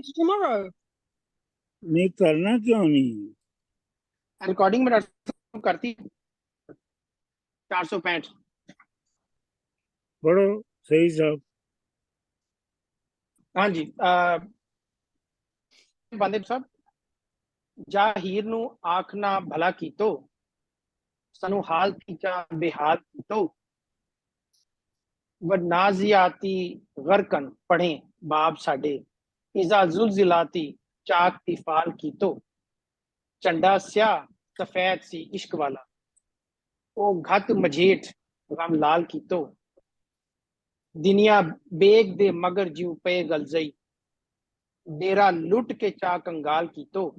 to tomorrow. नहीं करना क्यों नहीं? रिकॉर्डिंग में करती 465 पढ़ो सही साहब। हाँ जी। बंदे साहब, जा हीर नू आखना भला कीतो, सनु हाल थीचा बेहाल कीतो, व नाजियाती गरकन पढ़े बाब साडे, इजा जुलजिलाती चाक तिफाल कीतो, चंडा स्या सफेद सी इश्क वाला, ओ घत मझेठ गम लाल कीतो, दिनिया बेग दे मगर जीव पे गलजई, डेरा लुट के चा कंगाल कीतो,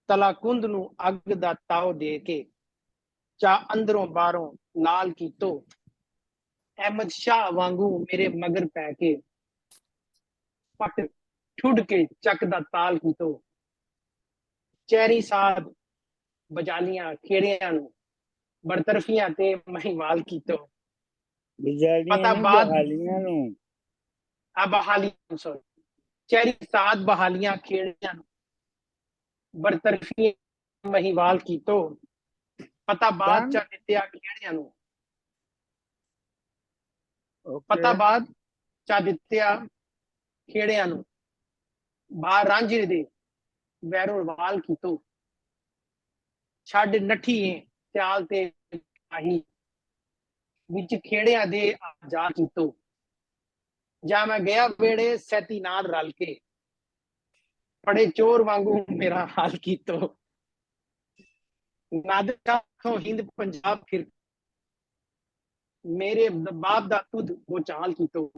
तलाकुंद नू अग दा ताव दे के चा अंदरों बारों लाल कीतो, अहमद शाह वांगू मेरे मगर पै के पट ठुड के चक दा ताल कीतो, चेरी साध बजालियां खेड़ियां नू बरतरफियां ते महिवाल कीतो, पता बाद बहालियां नू बहालियां सॉरी चेरी साध बहालियां खेड़ियां नू बरतरफियां महिवाल कीतो, पता बाद चा दित्या खेड़ियां नू पता बाद चा दित्या खेड़ियां नू बाहर रांझे दे वैरों वाल कीतो, छड़ नठी त्याल ते आही विच खेड़ियां दे जा कीतो, जा मैं गया वेड़े सैती नाल रल के पड़े चोर वांगू मेरा हाल कीतो, नादर हिंद पंजाब फिर मेरे बाप दा खुद वो चाल कीतो,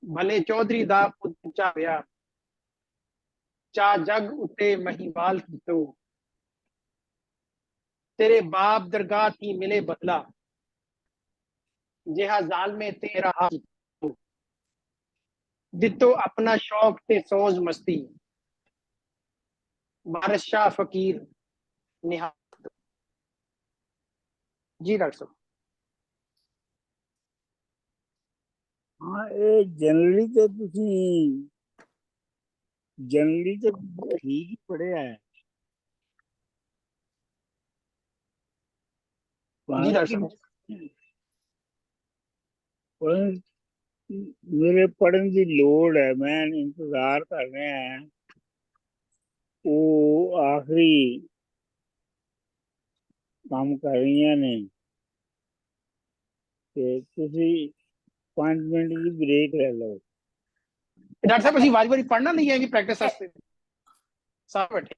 भले चौधरी दा पुत चाव्या चा जग उते महिवाल कीतो, तेरे बाप दरगाह थी मिले बदला जिहा जाल में तेरा हाल दितो अपना शौक ते सोज मस्ती, बादशाह फकीर निहाल। जी डॉक्टर साहब। हाँ ये जनरली तो तुसी जनरली तो ठीक ही पढ़िया है। जी डॉक्टर साहब। मेरे पढ़न की लोड़ है, मैं इंतजार कर रहे हैं वो आखिरी काम कर रही ने ते तुसी 5 मिनट की ब्रेक ले लो। डॉक्टर साहब ਅਸੀਂ ਵਾਰੀ-ਵਾਰੀ ਪੜਨਾ ਨਹੀਂ ਹੈ ਕਿ ਪ੍ਰੈਕਟਿਸ ਵਾਸਤੇ ਸਾਰੇ ਬੈਠੇ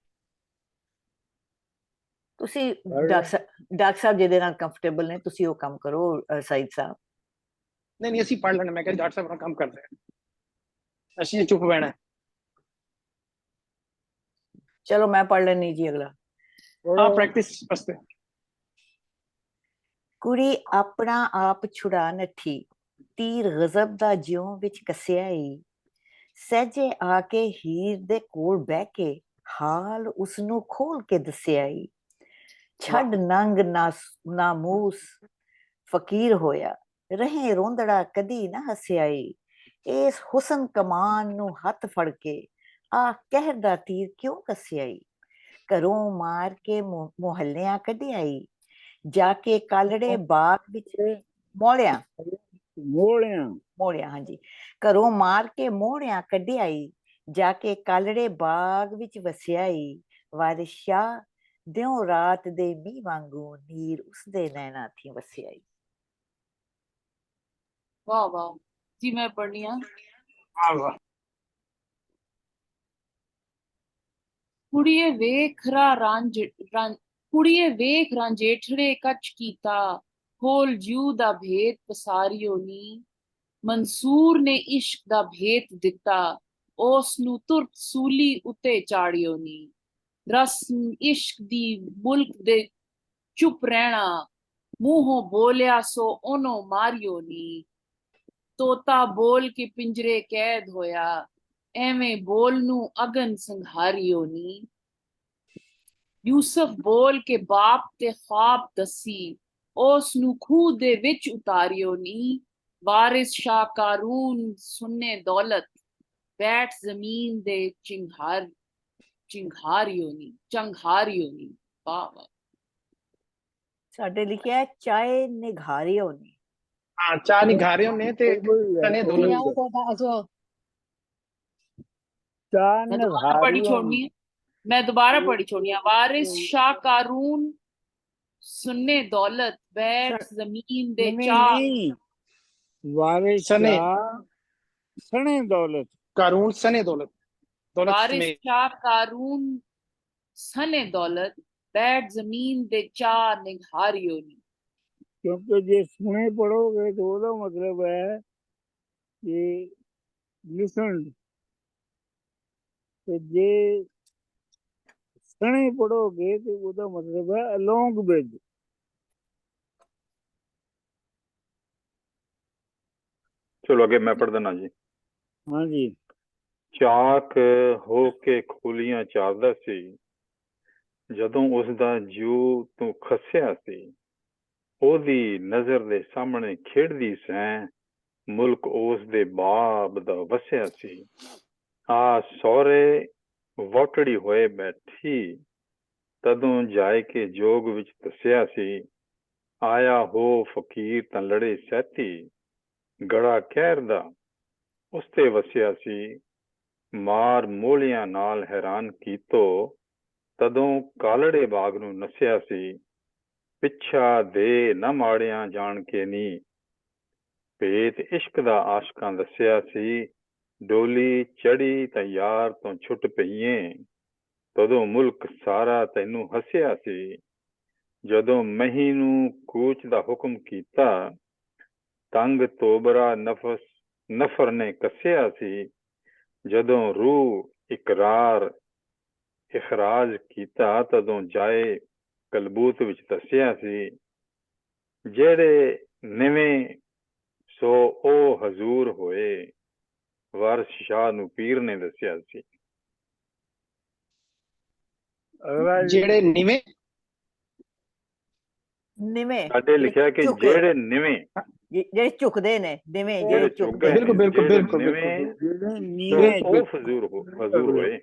ਤੁਸੀਂ ਡਾਕਟਰ ਸਾਹਿਬ ਜਿਹਦੇ ਨਾਲ ਕੰਫਰਟੇਬਲ ਨੇ ਤੁਸੀਂ ਉਹ ਕੰਮ ਕਰੋ ਸਈਦ ਸਾਹਿਬ। ਨਹੀਂ ਅਸੀਂ ਪੜ ਲੈਣਾ, ਮੈਂ ਕਹਿੰਦਾ ਡਾਕਟਰ ਸਾਹਿਬ ਆਪਣਾ ਕੰਮ ਕਰਦੇ ਆ, ਅਸੀਂ ਚੁੱਪ ਬਹਿਣਾ। ਚਲੋ ਮੈਂ ਪੜ ਲੈਣੀ ਜੀ ਅਗਲਾ। ਹਾਂ ਪ੍ਰੈਕਟਿਸ ਵਾਸਤੇ। ਕੁੜੀ ਆਪਣਾ ਆਪ ਛੁੜਾ ਨੱਠੀ, ਤੀਰ ਗਜ਼ਬ ਦਾ ਜਿਉਂ ਵਿੱਚ ਕੱਸਿਆ ਈ, ਸਹਿਜੇ ਆ ਕੇ ਹੀਰ ਦੇ ਕੋਲ ਬਹਿ ਕੇ ਹਾਲ ਉਸਨੂੰ ਖੋਲ ਕੇ ਦੱਸਿਆ ਈ, ਛੱਡ ਨੰਗ ਨਾਮੂਸ ਫਕੀਰ ਹੋਇਆ, ਰਹੇ ਰੋਂਦੜਾ ਕਦੀ ਨਾ ਹੱਸਿਆ ਈ, ਇਸ ਹੁਸਨ ਕਮਾਨ ਨੂੰ ਹੱਥ ਫੜ ਕੇ ਆ ਕਹਿਰ ਦਾ ਤੀਰ ਕਿਉਂ ਕੱਸਿਆ ਈ, ਘਰੋਂ ਮਾਰ ਕੇ ਮੁਹੱਲਿਆਂ ਕੱਢਿਆ ਈ, ਜਾ ਕੇ ਕਾਲੜੇ ਬਾਗ ਵਿੱਚ ਮੋੜਿਆ ਹਾਂਜੀ, ਘਰੋਂ ਮਾਰ ਕੇ ਮੋੜਿਆਂ ਕੱਢਿਆ ਈ, ਜਾ ਕੇ ਕਾਲੜੇ ਬਾਗ ਵਿੱਚ ਵਸਿਆ ਈ, ਵਾਰਿਸ ਸ਼ਾਹ ਦਿਓ ਰਾਤ ਦੇ ਮੀਂਹ ਵਾਂਗੂ ਨੀਰ ਉਸਦੇ ਨੈਣਾ ਥੀ ਵਸਿਆ ਈ। वाह वाह जी, मैं पढ़नी हाँ। कुड़िए वेख रांझेठड़े कच कीता, खोल जू दा भेद पसारियो नी, मंसूर ने इश्क दा भेद दिता, उस नू तुरत सूली उते चाड़ियो नी, रस्म इश्क दी मुल्क दे चुप रहना, मुंहों बोलिया सो ओनो मारियो नी, तोता बोल के पिंजरे कैद होया, एवें बोल नू अगन संघारियो नी, यूसुफ बोल के बाप ते ख्वाब दसी, उस नू खूह दे विच उतारियो नी, वारिस शाह कारून सुन्ने दौलत, बैठ जमीन दे चंघारियों नी वाह वाह ਸਾਡੇ ਲਿਖਿਆ ਹੈ ਚਾਹੇ ਨਿਘਾਰਿਓ ਨੇ हाँ चाह निघारियों ने ते वही है, सने वही दौलत है। से। चांद मैं दोबारा पढ़ी घारियों छोड़नी है मैं दोबारा पढ़ी छोड़नी है वारिस शाह कारून सुन्ने दौलत बैठ जमीन दे नहीं चाक नहीं, वारिस सने शाह सने दौलत। कारून सने दौलत, दौलत वारिस समेत। शाह कारून सने दौलत बैठ जमीन दे चा निघारियों नी क्योंकि जे सुने पढ़ोगे तो ਉਹਦਾ मतलब है कि लिसन, ਤੇ ਜੇ ਸਣੇ ਪढ़ोगे तो ਉਹਦਾ मतलब है along with। ਚਲੋ ਅੱਗੇ ਮੈਂ ਪੜ੍ਹ ਦਿੰਦਾ ਜੀ। हाँ जी। ਚਾਕ ਹੋ ਕੇ ਖੋਲੀਆਂ ਚਾਰਦਾ ਸੀ ਜਦੋਂ ਉਸ ਦਾ ਜੂ ਤੂੰ ਖਸਿਆ ਸੀ ਉਹਦੀ ਨਜ਼ਰ ਦੇ ਸਾਹਮਣੇ ਖੇਡਦੀ ਸੈਂ ਮੁਲਕ ਉਸ ਦੇ ਬਾਬ ਦਾ ਵਸਿਆ ਸੀ ਆ ਸਹੁਰੇ ਵੋਟੜੀ ਹੋਏ ਬੈਠੀ ਤਦੋਂ ਜਾਇ ਕੇ ਜੋਗ ਵਿੱਚ ਦੱਸਿਆ ਸੀ ਆਇਆ ਹੋ ਫਕੀਰ ਤਾਂ ਲੜੇ ਸਹਿਤੀ ਗੜਾ ਕਹਿਰ ਦਾ ਉਸ ਤੇ ਵਸਿਆ ਸੀ ਮਾਰ ਮੋਹਲਿਆਂ ਨਾਲ ਹੈਰਾਨ ਕੀਤੋ ਤਦੋਂ ਕਾਲੜੇ ਬਾਗ ਨੂੰ ਨੱਸਿਆ ਸੀ ਪਿੱਛਾ ਦੇ ਨਾ ਮਾੜਿਆਂ ਜਾਣ ਕੇ ਨੀ ਭੇਤ ਇਸ਼ਕ ਦਾ ਆਸ਼ਕਾਂ ਦੱਸਿਆ ਸੀ ਡੋਲੀ ਚੜੀ ਤਾਂ ਯਾਰ ਤੋਂ ਛੁੱਟ ਪਈਏ ਤਦੋਂ ਮੁਲਕ ਸਾਰਾ ਤੈਨੂੰ ਹੱਸਿਆ ਸੀ ਜਦੋਂ ਮਹੀ ਨੂੰ ਕੂਚ ਦਾ ਹੁਕਮ ਕੀਤਾ ਤੰਗ ਤੋਬਰਾ ਨਫਰ ਨੇ ਕੱਸਿਆ ਸੀ ਜਦੋਂ ਰੂਹ ਇਕਰਾਰ ਇਖਰਾਜ ਕੀਤਾ ਤਦੋਂ ਜਾਏ ਕਲਬੂਤ ਵਿੱਚ ਦੱਸਿਆ ਸੀ ਜਿਹੜੇ ਨਿਵੇਂ ਸੋ ਉਹ ਹਜ਼ੂਰ ਹੋਏ ਵਾਰਿਸ ਸ਼ਾਹ ਨੂੰ ਪੀਰ ਨੇ ਦੱਸਿਆ ਸੀ ਅਗਲਾ ਜੀ। जेड़े निवे ਨਿਵੇਂ ਸਾਡੇ ਲਿਖਿਆ ਕਿ ਝੁਕੇ। ਜਿਹੜੇ ਨਿਵੇਂ ਜਿਹੜੇ ਝੁਕਦੇ ਨੇ ਨਿਵੇਂ ਜਿਹੜੇ ਜਿਹੜੇ ਝੁਕ ਝੁਕਦੇ ਗਏ ਨੇ बिल्कुल बिल्कुल ਜਿਹੜੇ बिल्कुल ਨਿਵੇਂ बिल्कुल ਜਿਹੜੇ ਸੋ ਨੀਵੇਂ ਉਹ ਹਜ਼ੂਰ ਹੋਏ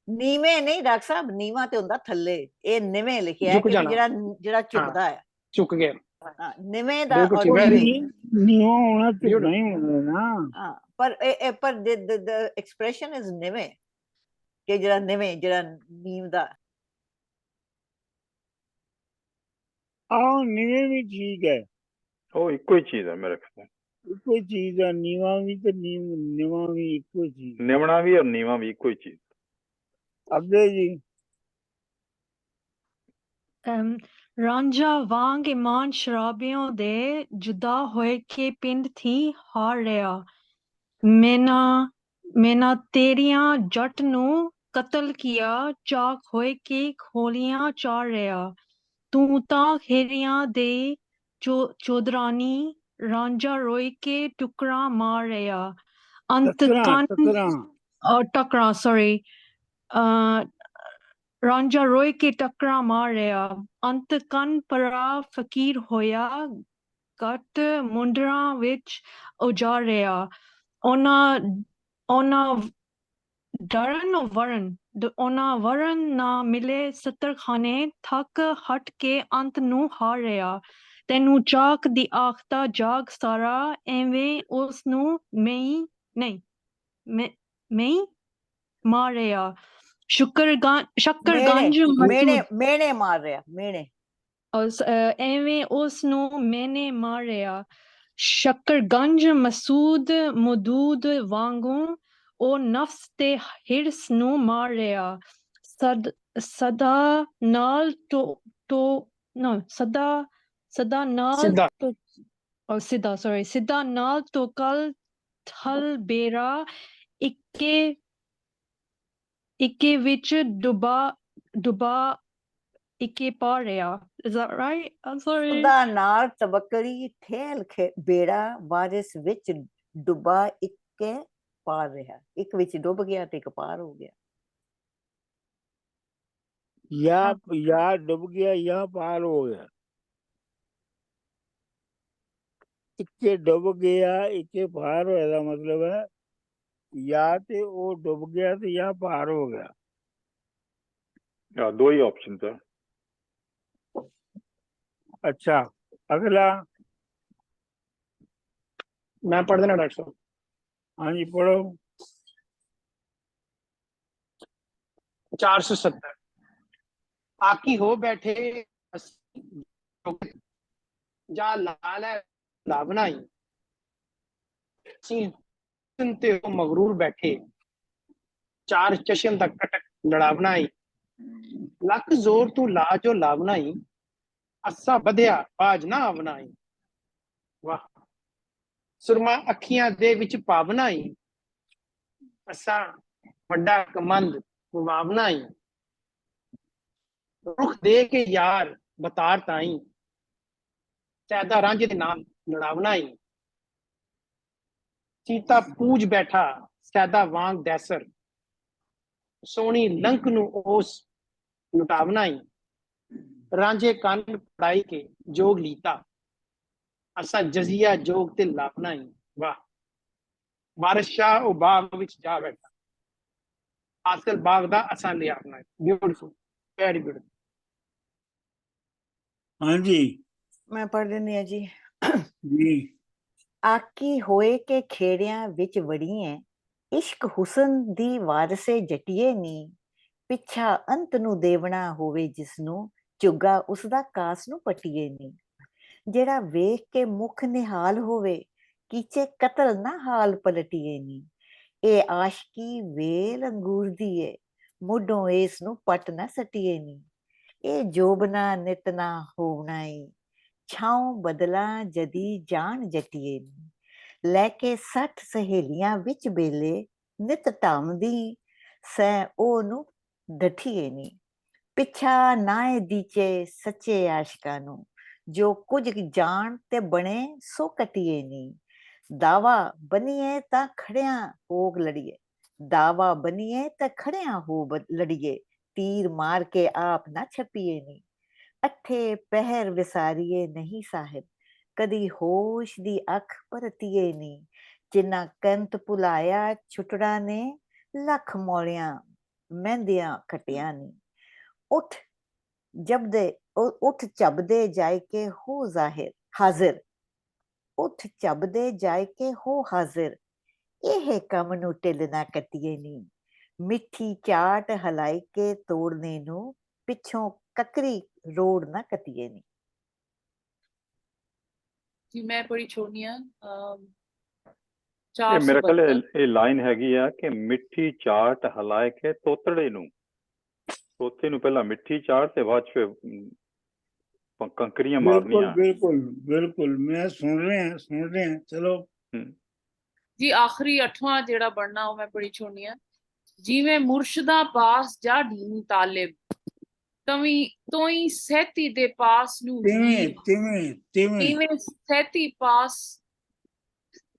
ਨੀਵੇਂ ਨਹੀਂ ਡਾਕਟਰ ਸਾਹਿਬ ਨੀਵਾਂ ਤੇ ਹੁੰਦਾ ਥੱਲੇ ਇਹ ਨਿਵੇਂ ਲਿਖਿਆ ਹੈ ਝੁਕ ਕਿ ਜਾਣਾ। ਜਿਹੜਾ ਝੁਕਦਾ ਹੈ चुक गए। ਹਾਂ, ਨਿਵੇਂ ਦਾ ਬਿਲਕੁਲ ਔਰ ਠੀਕ ਹੈ। ਨੀਵੇਂ ਨੀਵਾਂ ਹੋਣਾ ਝੁਕਣਾ ਹੀ ਹੋਣਾ ਨਾ। ਹਾਂ ਪਰ ਪਰ ਦ ਐਕਸਪ੍ਰੈਸ਼ਨ ਇਜ਼ ਨਿਵੇਂ ਕਿ ਜਿਹੜਾ ਨਿਵੇਂ ਜਿਹੜਾ ਨੀਮ ਦਾ ਆਹ ਨੀਵੇਂ ਵੀ ਠੀਕ ਹੈ, ਉਹ ਇੱਕੋ ਹੀ ਚੀਜ਼ ਹੈ ਮੇਰੇ ਖਿਆਲ ਇੱਕੋ ਹੀ ਚੀਜ਼ ਆ। ਨੀਵਾਂ ਵੀ ਤੇ ਨੀਵਾਂ ਵੀ ਇੱਕੋ ਹੀ ਚੀਜ਼। ਨਿਵਣਾ ਵੀ ਔਰ ਨੀਵਾਂ ਵੀ ਇੱਕੋ ਹੀ ਚੀਜ਼ ਅੱਗੇ ਜੀ। ਰਾਂਝਾ ਵਾਂਗ ਇਮਾਨ ਸ਼ਰਾਬੀਆਂ ਦੇ ਜੁਦਾ ਹੋਏ ਕੇ ਪਿੰਡ ਥੀ ਹਾਰ ਰਿਹਾ ਮੈਨਾ ਤੇਰੀਆਂ ਜੱਟ ਨੂੰ ਕਤਲ ਕੀਆ ਚਾਕ ਹੋਏ ਕੇ ਖੋਲੀਆਂ ਚਾਰ ਰਿਹਾ ਤੂੰ ਤਾਂ ਖੇਰੀਆਂ ਦੇ ਚੌਧਰਾਨੀ ਰਾਂਝਾ ਰੋਈ ਕੇ ਟੁਕੜਾ ਮਾਰ ਰਿਹਾ ਅੰਤ ਟਕਰਾ ਸੌਰੀ ਰਾਂਝਾ ਰੋਈ ਕੇ ਟੱਕਰਾਂ ਮਾਰ ਰਿਹਾ ਅੰਤ ਕੰਨ ਪਰਾ ਫਕੀਰ ਹੋਇਆ ਘੱਟ ਮੁੰਡਰਾਂ ਵਿੱਚ ਉਜਾੜ ਰਿਹਾ ਉਹਨਾਂ ਵਰਨ ਨਾ ਮਿਲੇ ਸੱਤਰਖਾਨੇ ਥੱਕ ਹਟ ਕੇ ਅੰਤ ਨੂੰ ਹਾਰ ਰਿਹਾ ਤੈਨੂੰ ਚਾਕ ਦੀ ਆਖਦਾ ਜਾਗ ਸਾਰਾ ਐਵੇਂ ਉਸ ਨੂੰ ਮੈਂ ਮਾਰ ਰਿਹਾ ਸ਼ੱਕਰਗੰਜ ਮੇਨੇ ਮਾਰ ਰਿਹਾ ਮੇਨੇ ਐਵੇਂ ਉਸ ਨੂੰ ਮੈਨੇ ਮਾਰਿਆ ਸ਼ੱਕਰਗੰਜ ਮਸੂਦ ਮਦੂਦ ਵਾਂਗੂ ਉਹ ਨਫਸ ਤੇ ਹਿਰਸ ਨੂੰ ਮਾਰ ਰਿਹਾ ਸਦਾ ਨਾਲ ਸਿੱਧਾ ਨਾਲ ਤੋਂ ਕਲ ਥਲ ਬੇਰਾ ਇੱਕੇ ਵਿੱਚ ਡੁਬਾ ਇੱਕੇ ਪਾ ਰਿਹਾ is that right I'm sorry ਸਦਾ ਨਾਲ ਤਬਕਰੀ ਠੇਲ ਬੇੜਾ ਵਾਰਿਸ ਵਿੱਚ ਡੁੱਬਾ ਇੱਕੇ ਪਾਰ ਰਿਹਾ ਇੱਕ ਵਿੱਚ ਡੁੱਬ ਗਿਆ ਤੇ ਇੱਕ ਪਾਰ ਹੋ ਗਿਆ या डूब गया या पार हो गया। इक्के डूब गया इक्के पार होया दा मतलब है या ते वो डूब गया ते या पार हो गया। दो ही ऑप्शन है। अच्छा, अगला। मैं पढ़ देना डॉक्टर साहब। हाँ जी, पढ़ो। 470। आकी हो बैठे जा लाल है ला बनाई, सुनते हो मगरूर बैठे, चार चश्म तक कटक लड़ा बनाई, लख जोर तू ला जो ला बनाई, असा बधिया बाज ना बनाई। वाह। सुरमा अखियां दे विच पा बनाई, असा वड्डा कमंद वा बनाई, रुख दे के यार बतार ताई, सैदा रांझे दे नाल लड़ा बनाई, सीता पूज बैठा सैदा वांग दैसर, सोनी लंक नु ओस लुटा बनाई, रांझे कान पड़ाई के जोग लीता, असा जजिया जोग ते ला बनाई। वाह। वारिस शाह ओ बाग विच जा बैठा, आजकल बाग दा असा लिया बनाई। Beautiful, very beautiful. हाँ जी मैं पढ़ रही है जी। जी। ਆਕੀ ਹੋਏ ਕੇ ਖੇੜਿਆਂ ਵਿੱਚ ਵੜੀਏ, ਇਸ਼ਕ ਹੁਸਨ ਦੀ ਵਾਰਸੇ ਜਟੀਏ ਨੀ, ਪਿੱਛਾ ਅੰਤ ਨੂੰ ਦੇਵਣਾ ਹੋਵੇ ਜਿਸਨੂੰ, ਝੁੱਗਾ ਉਸਦਾ ਕਾਸ ਨੂੰ ਪਟੀਏ ਨੀ। ਜਿਹੜਾ ਵੇਖ ਕੇ ਮੁਖ ਨਿਹਾਲ ਹੋਵੇ, ਕੀਚੇ ਕਤਲ ਨਾ ਹਾਲ ਪਲਟੀਏ ਨੀ। ਇਹ ਆਸ਼ਕੀ ਵੇਲ ਅੰਗੂਰ ਦੀ ਏ, ਮੁੱਢੋਂ ਇਸ ਨੂੰ ਪਟ ਨਾ ਸਟੀਏ ਨੀ। ਇਹ ਜੋਬਨਾ ਨਿਤ ਨਾ ਹੋਵਣਾ ਈ, ਛਾਉ ਬਦਲਾ ਜਦੀ ਜਾਣ ਜਟੀਏ ਨੀ। ਲੈ ਕੇ 60 ਸਹੇਲੀਆਂ ਵਿੱਚ ਬੇਲੇ, ਨਿਤ ਢਾਉਂਦੀ ਸੈ ਉਹਨੂੰ ਡਠੀਏ ਨੀ। ਪਿੱਛਾ ਨਾਏ ਦੀਚੇ ਸੱਚੇ ਆਸ਼ਕਾਂ ਨੂੰ, ਜੋ ਕੁਝ ਜਾਣ ਤੇ ਬਣੇ ਸੋ ਕਟੀਏ ਨੀ। ਦਾਵਾ ਬਨੀਏ ਤਾਂ ਖੜਿਆਂ ਹੋ ਲੜੀਏ, ਦਾਵਾ ਬਨੀਏ ਤਾਂ ਖੜਿਆਂ ਹੋ ਲੜੀਏ, ਤੀਰ ਮਾਰ ਕੇ ਆਪ ਨਾ ਛਪੀਏ ਨੀ। ਅੱਠੇ ਪਹਿਰ ਵਿਸਾਰੀਏ ਨਹੀਂ ਸਾਹਿਬ, ਕਦੀ ਹੋਸ਼ ਦੀ ਅੱਖ ਪਰਤੀਏ ਨੀ। ਜਿੰਨਾ ਕੰਤ ਭੁਲਾਇਆ ਛੁਟੜਾ ਨੇ, ਲੱਖ ਮੌਲਿਆਂ ਮਹਿੰਦਿਆਂ ਖਟਿਆ ਨੀ। ਉੱਠ ਜਬਦੇ ਉੱਠ ਝਬਦੇ ਜਾਇ ਕੇ ਹੋ ਜ਼ਾਹਿਰ ਹਾਜ਼ਰ, ਉੱਠ ਝਬਦੇ ਜਾਇ ਕੇ ਹੋ ਹਾਜ਼ਰ, ਇਹ ਕੰਮ ਨੂੰ ਢਿੱਲ ਨਾ ਕੱਟੀਏ ਨੀ। ਮਿੱਠੀ ਚਾਟ ਹਲਾਈ ਕੇ ਤੋੜਨੇ ਨੂੰ, ਪਿੱਛੋਂ ਕਕਰੀ ਰੋੜ ਨਾ ਕੱਟੀਏ ਨੀ। जी मैं पढ़ी छोड़नी है। ਇਹ ਮੇਰਾ ਖਿਆਲ 472। ਇਹ ਲਾਈਨ ਹੈਗੀ ਆ ਕਿ ਮਿੱਠੀ ਚਾਟ ਹਲਾਏ ਕੇ ਤੋਤੜੇ ਨੂੰ, ਤੋਤੇ ਨੂੰ ਪਹਿਲਾਂ ਮਿੱਠੀ ਚਾਟ ਤੇ ਬਾਅਦ ਚ ਕੰਕਰੀਆਂ बिल्कुल ਮਾਰਨੀਆਂ। बिल्कुल बिल्कुल, मैं सुन रहे हैं चलो। जी आखिरी 8वां जेड़ा बनना वो मैं पढ़ी छोड़नी है। जिवें मुर्शदा पास जा ढीन तालिब, तवी तोई सहती दे पास नू तिवें हीर, तिवें तिवें तीवें सहती पास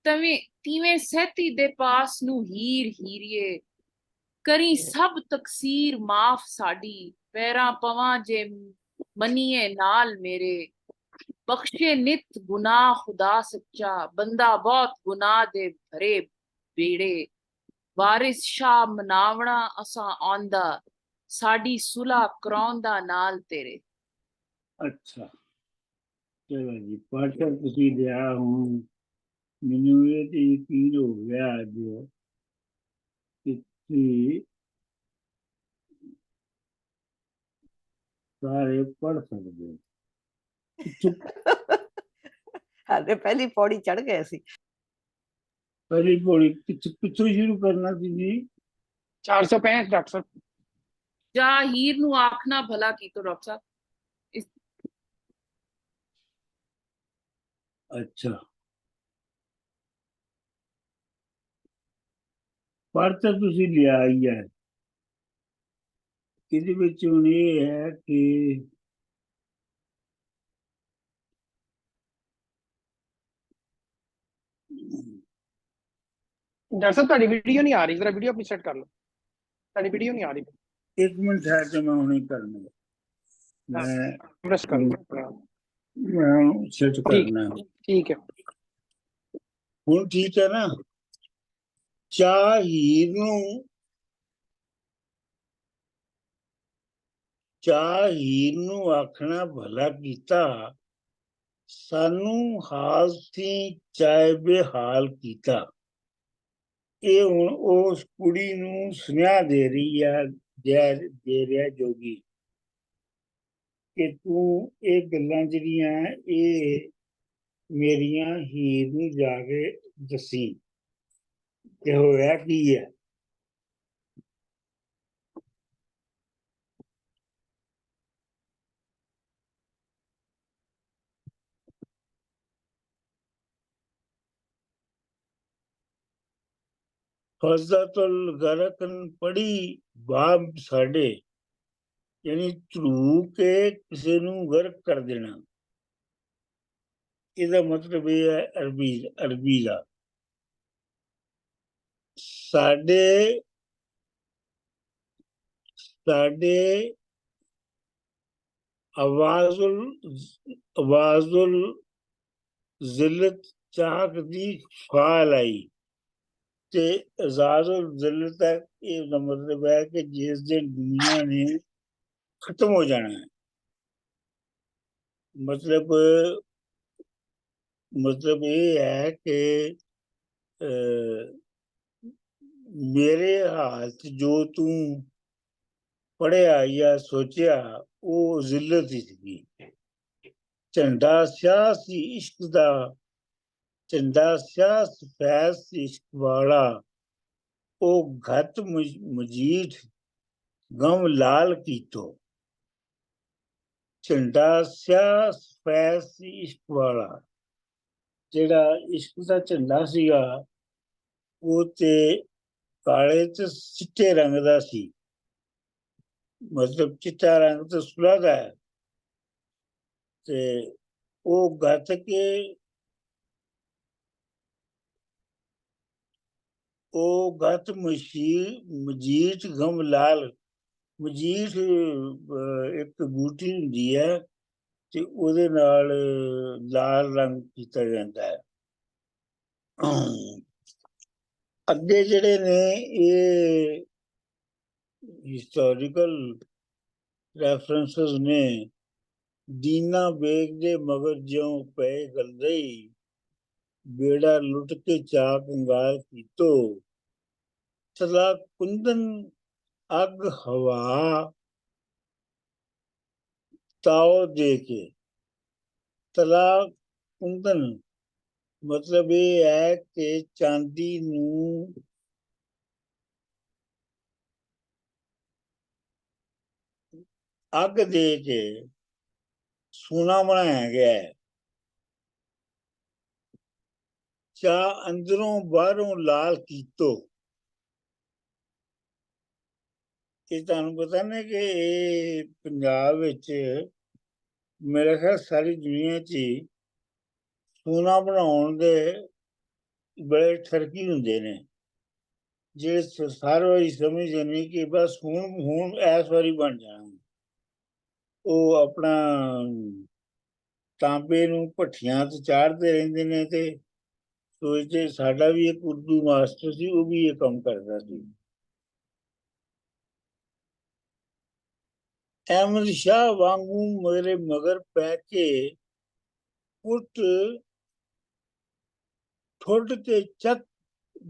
तीवें सहती दे पास नू हीर हीरिए, करी सब तकसीर माफ साडी, पैरां पवां जे मनीए नाल मेरे, बख्शे नित गुनाह खुदा सच्चा, बंदा बहुत गुनाह दे भरे बेड़े, वारिस शाह मनावना असां आंदा, साडी सुलह कराउंदा नाल तेरे। अच्छा चलो जी, पाठक ਤੁਸੀਂ ਲਿਆ ਹੁਣ ਮੈਨੂੰ ਇਹ ਤੇ ਯਕੀਨ ਹੋ ਗਿਆ ਅੱਜ ਕਿ ਤੁਸੀਂ ਸਾਰੇ ਪੜ੍ਹ ਸਕਦੇ ਹੋ। ਹਾਲੇ ਪਹਿਲੀ ਪੌੜੀ ਚੜ ਗਏ ਸੀ। ਪਹਿਲੀ ਪੌੜੀ ਕਿੱਥੋਂ ਸ਼ੁਰੂ ਕਰਨਾ ਸੀ ਜੀ? 465 डॉक्टर साहब। जा हीर नू आखना भला की तो डॉक्टर साहब। अच्छा, ਪੜ੍ਹ ਤਾਂ ਤੁਸੀਂ ਲਿਆ ਹੀ ਹੈ। ਇਹਦੇ ਵਿੱਚ ਹੁਣ ਇਹ ਹੈ ਕਿ डॉक्टर साहब ਤੁਹਾਡੀ ਵੀਡੀਓ ਨਹੀਂ ਆ ਰਹੀ, ਜ਼ਰਾ ਵੀਡੀਓ ਆਪਣੀ ਸੈੱਟ ਕਰ ਲਓ, ਤੁਹਾਡੀ ਵੀਡੀਓ ਨਹੀਂ ਆ ਰਹੀ। ਇੱਕ ਮਿੰਟ ਠਹਿਰ ਕੇ ਮੈਂ ਹੁਣੇ ਕਰਨਾ, ਮੈਂ प्रेस कर लो। ਸੈੱਟ ਕਰਨਾ। ठीक है। ਹੁਣ ਠੀਕ ਹੈ ਨਾ? ਚਾਹ ਹੀਰ ਨੂੰ ਆਖਣਾ ਭਲਾ ਕੀਤਾ, ਸਾਨੂੰ ਹਾਲ ਸੀ ਚਾਹੇ ਬੇਹਾਲ ਕੀਤਾ। ਇਹ ਹੁਣ ਉਸ ਕੁੜੀ ਨੂੰ ਸੁਨੇਹਾ ਦੇ ਰਹੀ ਆ, ਦੇ ਰਿਹਾ ਜੋਗੀ ਕਿ ਤੂੰ ਇਹ ਗੱਲਾਂ ਜਿਹੜੀਆਂ ਇਹ ਮੇਰੀਆਂ ਹੀਰ ਨੂੰ ਜਾ ਕੇ ਦੱਸੀ ਕਿ ਹੋਇਆ ਕੀ ਹੈ। ਫਜ਼ਲਤੁਲ ਗਰਕਨ ਪੜੀ ਬਾਬ ਸਾਡੇ, ਯਾਨੀ ਧਰੂ ਕੇ ਕਿਸੇ ਨੂੰ ਗਰਕ ਕਰ ਦੇਣਾ। ਇਹਦਾ ਮਤਲਬ ਇਹ ਹੈ ਅਰਬੀ ਦਾ ਸਾਡੇ ਆਵਾਜ਼ੁਲ ਜ਼ਿਲਤ ਚਾਕ ਦੀ ਫਾਲ ਆਈ ਤੇ ਆਜ਼ਾਜ਼ੁਲ ਜ਼ਿਲਤ ਹੈ। ਇਹਦਾ ਮਤਲਬ ਹੈ ਕਿ ਜਿਸ ਦਿਨ ਦੁਨੀਆ ਨੇ ਖਤਮ ਹੋ ਜਾਣਾ ਹੈ। ਮਤਲਬ ਇਹ ਹੈ ਕਿ ਮੇਰੇ ਹਾਲਤ ਜੋ ਤੂੰ ਪੜਿਆ ਜਾਂ ਸੋਚਿਆ ਉਹ ਜ਼ਿਲਤ ਹੀ ਸੀਗੀ। ਝੰਡਾ ਸਿਆਹ ਸੀ ਇਸ਼ਕ ਦਾ, ਝੰਡਾ ਸਿਆਹ ਸਫੈਦ ਸੀ ਇਸ਼ਕ ਵਾਲਾ, ਉਹ ਘਤ ਮਜੀਠ ਗਮ ਲਾਲ ਕੀਤੋ। ਝੰਡਾ ਸਿਆਹ ਸਫੈਦ ਸੀ ਇਸ਼ਕ ਵਾਲਾ, ਜਿਹੜਾ ਇਸ਼ਕ ਦਾ ਝੰਡਾ ਸੀਗਾ ਉਹ ਤੇ ਕਾਲੇ ਤੇ ਚਿੱਟੇ ਰੰਗ ਦਾ ਸੀ। ਮਤਲਬ ਚਿੱਟਾ ਰੰਗ ਤੇ ਸੁਲਗ ਹੈ ਤੇ ਉਹ ਗੱਤ ਕੇ ਉਹ ਗੱਤ ਮਜੀਠ ਗਮ ਲਾਲ। ਮਜੀਠ ਇੱਕ ਬੂਟੀ ਹੁੰਦੀ ਹੈ ਤੇ ਉਹਦੇ ਨਾਲ ਲਾਲ ਰੰਗ ਕੀਤਾ ਜਾਂਦਾ ਹੈ। ਅੱਗੇ ਜਿਹੜੇ ਨੇ ਇਹ ਹਿਸਟੋਰੀਕਲ ਰੈਫਰੈਂਸਸ ਨੇ। ਦੀਨਾ ਬੇਗ ਦੇ ਮਗਰ ਜਿਉਂ ਪਏ ਗਲਦਈ, ਬੇੜਾ ਲੁੱਟ ਕੇ ਚਾਕ ਕੰਗਾਲ ਕੀਤੋ। ਤਲਾ ਕੁੰਦਨ ਅੱਗ ਹਵਾ ਤਾਓ ਦੇ ਕੇ। ਤਲਾ ਕੁੰਦਨ ਮਤਲਬ ਇਹ ਹੈ ਕਿ ਚਾਂਦੀ ਨੂੰ ਅੱਗ ਦੇ ਕੇ ਸੋਨਾ ਬਣਾਇਆ ਗਿਆ ਹੈ। ਚਾਹ ਅੰਦਰੋਂ ਬਾਹਰੋਂ ਲਾਲ ਕੀਤੋ। ਇਹ ਤੁਹਾਨੂੰ ਪਤਾ ਨਾ ਕਿ ਇਹ ਪੰਜਾਬ ਵਿੱਚ ਮੇਰੇ ਖਿਆਲ ਸਾਰੀ ਦੁਨੀਆ 'ਚ ਸੋਨਾ ਬਣਾਉਣ ਦੇ ਬੜੇ ਠਰਕੀ ਹੁੰਦੇ ਨੇ, ਜਿਹੜੇ ਹਰ ਵਾਰੀ ਸਮਝਦੇ ਨੇ ਕਿ ਬਸ ਹੁਣ ਇਸ ਵਾਰੀ ਬਣ ਜਾਣਾ। ਉਹ ਆਪਣਾ ਤਾਂਬੇ ਨੂੰ ਭੱਠੀਆਂ ਤੇ ਚਾੜਦੇ ਰਹਿੰਦੇ ਨੇ ਤੇ ਸੋਚਦੇ। ਸਾਡਾ ਵੀ ਇੱਕ ਉਰਦੂ ਮਾਸਟਰ ਸੀ, ਉਹ ਵੀ ਇਹ ਕੰਮ ਕਰਦਾ ਸੀ। ਅਹਿਮਦ ਸ਼ਾਹ ਵਾਂਗੂ ਮੇਰੇ ਮਗਰ ਪੈ ਕੇ ਪੁੱਟ ਠੁੱਡ ਕੇ ਚੱਕ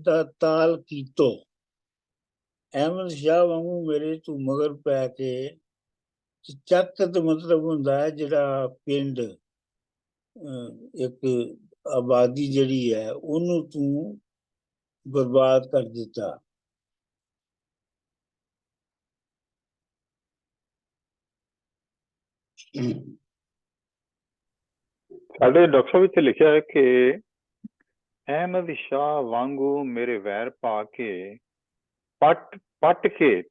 ਦਾ ਤਾਲ ਕੀਤੋ। ਅਹਿਮਦ ਸ਼ਾਹ ਵਾਂਗੂ ਮੇਰੇ ਤੂੰ ਮਗਰ ਪੈ ਕੇ। ਚੱਕ ਦਾ ਮਤਲਬ ਹੁੰਦਾ ਹੈ ਜਿਹੜਾ ਪਿੰਡ, ਇੱਕ ਆਬਾਦੀ ਜਿਹੜੀ ਹੈ ਉਹਨੂੰ ਤੂੰ ਬਰਬਾਦ ਕਰ ਦਿੱਤਾ। ਸਾਡੇ ਡਾਕਟਰ ਸਾਹਿਬ ਇੱਥੇ ਲਿਖਿਆ ਹੈ ਕਿ ਅਹਿਮਦ ਸ਼ਾਹ ਵਾਂਗੂ ਮੇਰੇ ਵੈਰ ਪਾ ਕੇ ਪੱਟ ਕੇ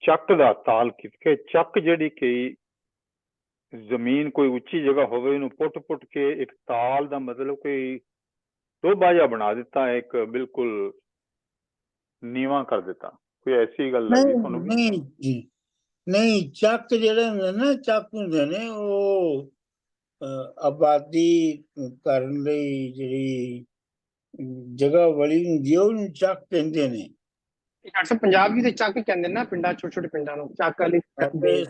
ਚੱਕ ਦਾ ਤਾਲ ਕੇ। ਚੱਕ ਜਿਹੜੀ ਕਿ ਜ਼ਮੀਨ ਕੋਈ ਉੱਚੀ ਜਗ੍ਹਾ ਹੋਵੇ ਉਹਨੂੰ ਪੁੱਟ ਕੇ ਇੱਕ ਤਾਲ ਦਾ ਮਤਲਬ ਕੋਈ ਟੋਭਾ ਜਿਹਾ ਬਣਾ ਦਿੱਤਾ, ਇੱਕ ਬਿਲਕੁਲ ਨੀਵਾਂ ਕਰ ਦਿੱਤਾ। ਕੋਈ ਐਸੀ ਗੱਲ ਲੱਗਦੀ ਤੁਹਾਨੂੰ ਵੀ? ਨਹੀਂ, ਚੱਕ ਜਿਹੜੇ ਹੁੰਦੇ ਨੇ, ਚੱਕ ਹੁੰਦੇ ਨੇ ਉਹ ਆਬਾਦੀ ਕਰਨ ਲਈ ਜਿਹੜੀ ਜਗ੍ਹਾ ਵਾਲੀ ਹੁੰਦੀ ਹੈ ਉਹਨੂੰ ਚੱਕ ਕਹਿੰਦੇ ਨੇ। ਡਾਕਟਰ ਸਾਹਿਬ ਪੰਜਾਬ ਵੀ ਤੇ ਚੱਕ ਕਹਿੰਦੇ ਨਾ, ਪਿੰਡਾਂ ਛੋਟੇ ਛੋਟੇ ਪਿੰਡਾਂ ਨੂੰ ਚੱਕ ਵਾਲੇ ਕਸਬੇ।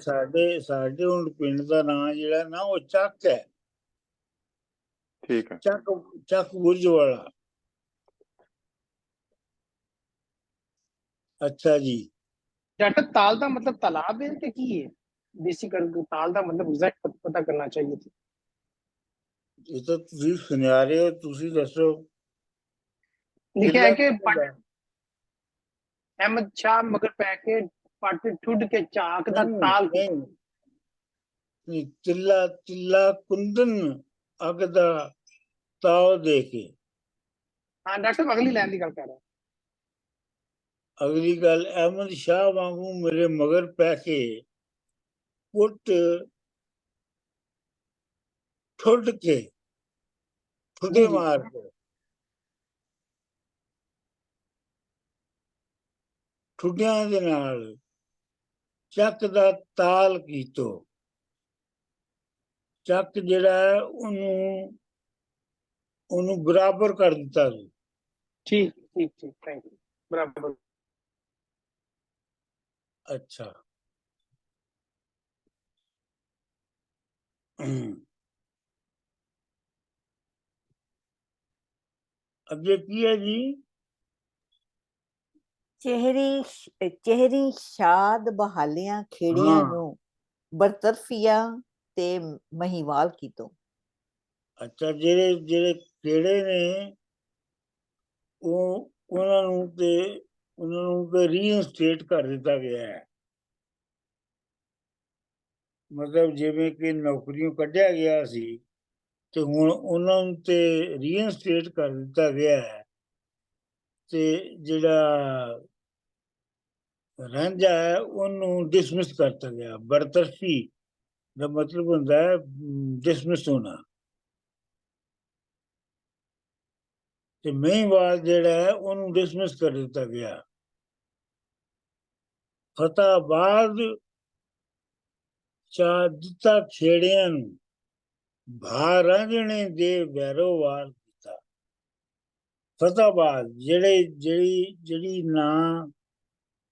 ਸਾਡੇ ਹੁਣ ਪਿੰਡ ਦਾ ਨਾਂ ਜਿਹੜਾ ਨਾ ਉਹ ਚੱਕ ਹੈ। ਠੀਕ ਹੈ। ਚੱਕ ਬੁਰਜ ਵਾਲਾ। ਅੱਛਾ ਜੀ। डॉक्टर ताल का मतलब तालाब है कि की है? बेसिक ताल का मतलब एग्जैक्ट पता करना चाहिए थी। ਇਹ ਤਾਂ ਤੁਸੀਂ ਸੁਣਿਆ ਰਹੇ ਹੋ, ਤੁਸੀਂ ਦੱਸੋ। लिखा है कि ਕਿੱਲਾ अहमद शाह मगर पैके पट ठुड के चाक दा ਨਹੀਂ ताल। ਨਹੀਂ ਤਿੱਲਾ ਕੁੰਦਨ ਅੱਗ ਦਾ ਤਾव ਦੇ ਕੇ। हाँ डॉक्टर साहब अगली लाइन की गल कर रहा। ਅਗਲੀ ਗੱਲ, ਅਹਿਮਦ ਸ਼ਾਹ ਵਾਂਗੂ ਮੇਰੇ ਮਗਰ ਪੈ ਕੇ ਕੁੱਟ ਠੁੱਡ ਕੇ ਠੁੱਡੇ ਜੀ, ਜੀ। ਮਾਰ ਕੇ ਠੁੱਡਿਆਂ ਦੇ ਨਾਲ ਚੱਕ ਦਾ ਤਾਲ ਕੀਤੋ। ਚੱਕ ਜਿਹੜਾ ਹੈ ਉਹਨੂੰ ਬਰਾਬਰ ਕਰ ਦਿੱਤਾ ਸੀ। ठीक ठीक ठीक, थैंक यू, बराबर। अच्छा। ਅੱਗੇ ਕੀ ਹੈ ਜੀ? ਚਿਹਰੀ ਸ਼ਾਦ ਬਹਾਲੀਆਂ ਖੇੜੀਆਂ ਹਾਂ। ਨੂੰ ਬਰਤਰਫੀਆਂ ਤੇ ਮਹੀਵਾਲ ਕੀਤੋ। ਅੱਛਾ, ਜਿਹੜੇ ਕਿਹੜੇ ਨੇ ਉਹਨਾਂ ਨੂੰ ਤੇ ਰੀਇਨਸਟੇਟ ਕਰ ਦਿੱਤਾ ਗਿਆ ਹੈ। ਮਤਲਬ ਜਿਵੇਂ ਕਿ ਨੌਕਰੀਆਂ ਕੱਢਿਆ ਗਿਆ ਸੀ ਤੇ ਹੁਣ ਉਹਨਾਂ ਨੂੰ ਤੇ ਰੀਇਨਸਟੇਟ ਕਰ ਦਿੱਤਾ ਗਿਆ ਹੈ। ਤੇ ਜਿਹੜਾ ਰਾਂਝਾ ਹੈ ਉਹਨੂੰ ਡਿਸਮਿਸ ਕਰਤਾ ਗਿਆ। ਬਰਤਰਫੀ ਦਾ ਮਤਲਬ ਹੁੰਦਾ ਹੈ ਡਿਸਮਿਸ ਹੋਣਾ। ਤੇ ਮਹੀਂਵਾਲ ਜਿਹੜਾ ਹੈ ਉਹਨੂੰ ਡਿਸਮਿਸ ਕਰ ਦਿੱਤਾ ਗਿਆ। ਫਤਿਹਾਬਾਦ ਚਾ ਦਿੱਤਾ ਖੇੜਿਆਂ ਨੂੰ ਭਾ ਰਾਂਝਣੇ ਦੇ ਵੈਰੋਵਾਰ ਕੀਤਾ। ਫਤਿਹਾਬਾਦ